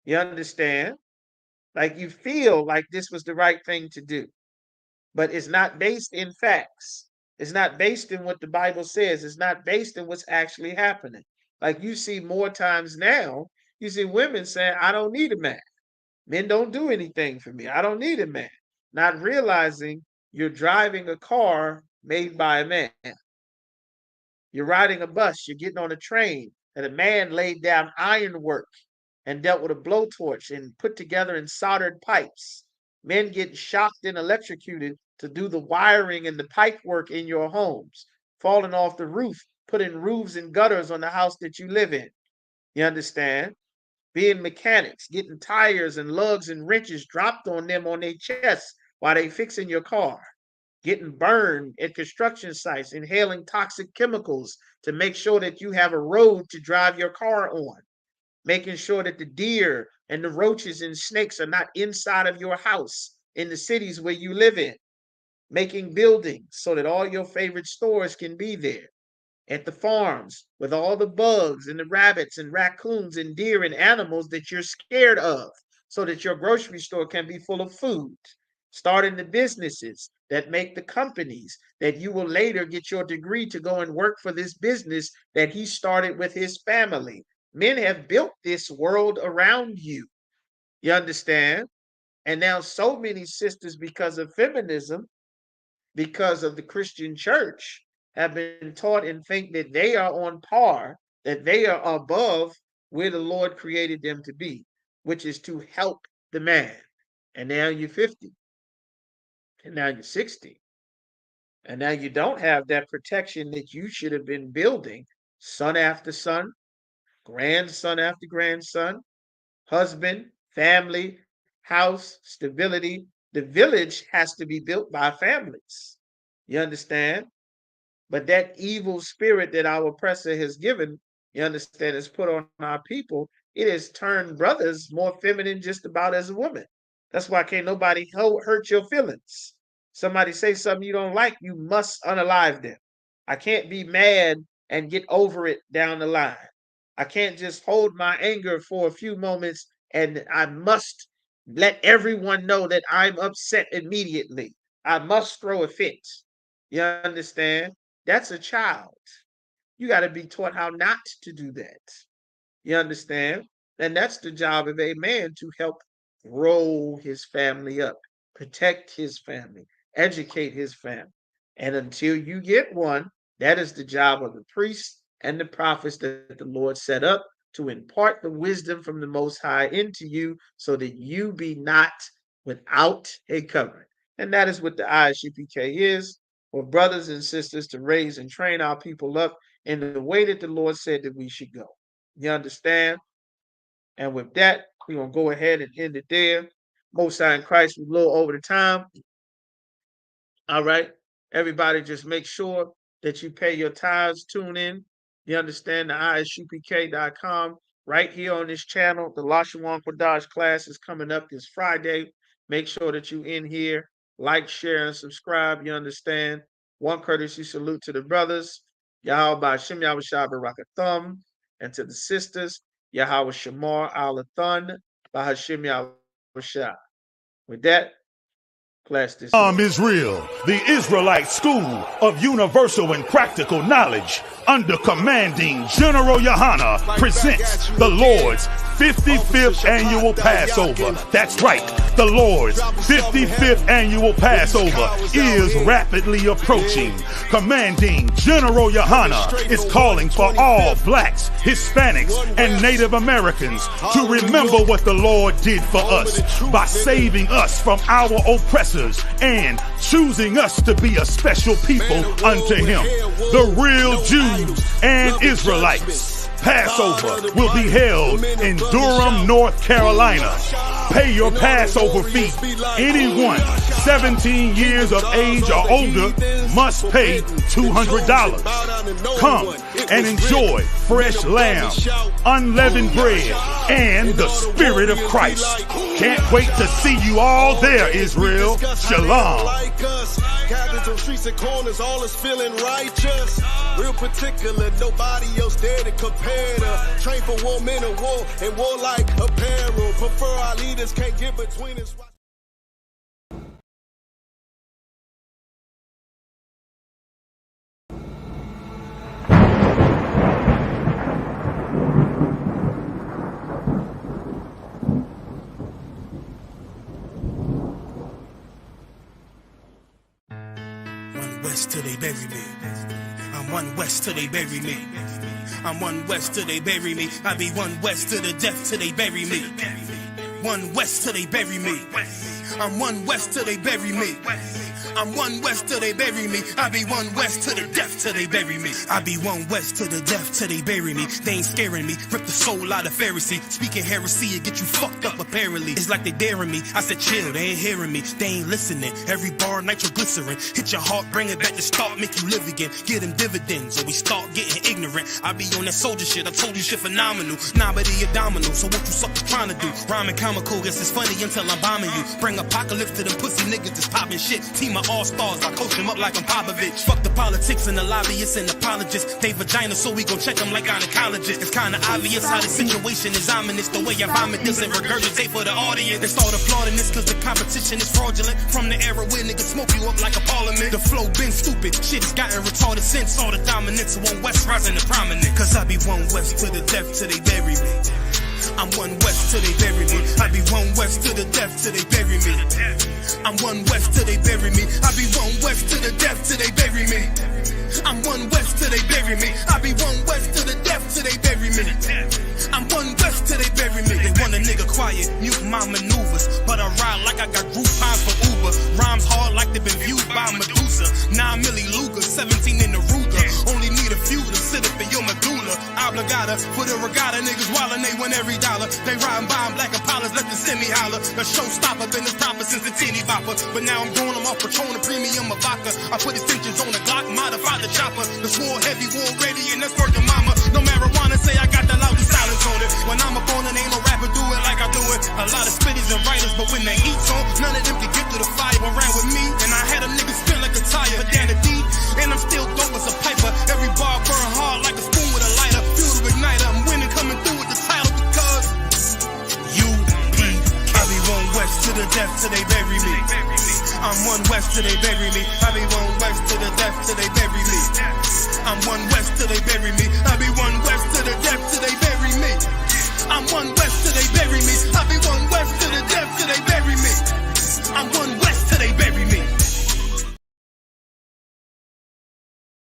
You understand? Like you feel like this was the right thing to do, but it's not based in facts. It's not based in what the Bible says. It's not based in what's actually happening. Like you see more times now, you see women saying, I don't need a man. Men don't do anything for me. I don't need a man. Not realizing you're driving a car made by a man. You're riding a bus, you're getting on a train, and a man laid down ironwork and dealt with a blowtorch and put together and soldered pipes. Men get shocked and electrocuted to do the wiring and the pipe work in your homes, falling off the roof, putting roofs and gutters on the house that you live in. You understand? Being mechanics, getting tires and lugs and wrenches dropped on them on their chests while they fixing your car, getting burned at construction sites, inhaling toxic chemicals to make sure that you have a road to drive your car on, making sure that the deer and the roaches and snakes are not inside of your house in the cities where you live in, making buildings so that all your favorite stores can be there, at the farms with all the bugs and the rabbits and raccoons and deer and animals that you're scared of so that your grocery store can be full of food. Starting the businesses that make the companies that you will later get your degree to go and work for this business that he started with his family. Men have built this world around you. You understand? And now so many sisters, because of feminism, because of the Christian church, have been taught and think that they are on par, that they are above where the Lord created them to be, which is to help the man. And now you're 50, and now you're 60, and now you don't have that protection that you should have been building son after son, grandson after grandson, husband, family, house, stability. The village has to be built by families. You understand? But that evil spirit that our oppressor has given, you understand, is put on our people. It has turned brothers more feminine just about as a woman. That's why can't nobody hurt your feelings. Somebody say something you don't like, you must unalive them. I can't be mad and get over it down the line. I can't just hold my anger for a few moments and I must let everyone know that I'm upset immediately. I must throw a fit. You understand? That's a child. You got to be taught how not to do that. You understand? And that's the job of a man, to help grow his family up, protect his family, educate his family. And until you get one, that is the job of the priests and the prophets that the Lord set up to impart the wisdom from the Most High into you so that you be not without a covering. And that is what the Isupk is, for brothers and sisters to raise and train our people up in the way that the Lord said that we should go. You understand? And with that, we're going to go ahead and end it there. Most High in Christ, we're a little over the time. All right. Everybody just make sure that you pay your tithes, tune in. You understand, the isupk.com. Right here on this channel, the Lashawan Kodash class is coming up this Friday. Make sure that you in here, like, share, and subscribe. You understand? One courtesy salute to the brothers, Yahweh Shem Yahweh Barakathum, and to the sisters, Yahweh Shamar Alathan, Bahashim Yahweh Shah. With that, class this. Israel, the Israelite School of Universal and Practical Knowledge, under commanding General Yohana, presents the Lord's 55th Annual Passover. That's right, the Lord's 55th Annual Passover is rapidly approaching. Commanding General Yohana is calling for all blacks, Hispanics, and Native Americans to remember what the Lord did for us by saving us from our oppressors and choosing us to be a special people unto Him, the real Jews and Israelites. Passover will be held in Durham, North Carolina. Pay your Passover fee. Anyone 17 years of age or older must pay $200. Come and enjoy fresh lamb, unleavened bread, and the Spirit of Christ. Can't wait to see you all there, Israel. Shalom. Cabins on streets and corners, all is feeling righteous. Real particular, nobody else there to compare to. Train for war, men of war, and warlike apparel. Prefer our leaders, can't get between us. West till they bury me. I'm one west till they bury me. I'm one west till they bury me. I be one west to the death till they bury me. One west till they bury me. I'm one west till they bury me. I'm one west till they bury me. I be one west to the death till they bury me. I be one west to the death till they bury me. They ain't scaring me. Rip the soul out of Pharisee. Speaking heresy and get you fucked up apparently. It's like they daring me. I said chill, they ain't hearing me. They ain't listening. Every bar nitroglycerin. Hit your heart, bring it back to start, make you live again. Get them dividends or we start getting ignorant. I be on that soldier shit. I told you shit phenomenal. Nah, but he a domino. So what you suckers trying to do? Rhyming comical. Guess it's funny until I'm bombing you. Bring apocalypse to them pussy niggas that's popping shit. Team of all-stars, I coach them up like I'm Popovich. Fuck the politics and the lobbyists and apologists. They vagina, so we gon' check them like gynecologists. It's kinda obvious how the situation is ominous. The way I vomit this and regurgitate for the audience. They start applauding this cause the competition is fraudulent. From the era where niggas smoke you up like a parliament. The flow been stupid, shit has gotten retarded since. All the dominance of one west rising to prominent. Cause I be one west to the death till they bury me. I'm one west till they bury me. I be one west to the death till they bury me. I'm one west till they bury me. I be one west to the death till they bury me. I'm one west till they bury me. I be one west to the death till they bury me. I'm one west till they bury me. They want a nigga quiet, mute my maneuvers, but I ride like I got Groupon for Uber. Rhymes hard like they been viewed by Medusa. 9 milli Luger, 17 in the Ruger. Only need a few to sit up in your medulla. Obligata for the regatta, niggas wildin', they win every dollar. They riding by in black Impalas, let the semi holler. A showstopper, been the proper since the teeny bopper. But now I'm going them off Patron, a premium of vodka. I put extensions on the Glock, modify the chopper. The swore heavy, war ready, and that's worth the mama. No marijuana, say I got the loudest silence on it. When I'm up on it, ain't no rapper do it like I do it. A lot of spitties and writers, but when the heat's on, none of them can get through the fire around with me. And I had a nigga spin like a tire, but down the deep, and I'm still dope as a piper. Every bar burn hard like a spoon with a lighter. Fuel to igniter, I'm winning, coming through with the title because I be one west to the death till they bury me. I'm one west till they bury me. I be one west to the death till they bury me. I'm one west till they bury me. I be one west to the death till they bury me. I'm one west till they bury me. I be one west to the death till they bury me. I'm one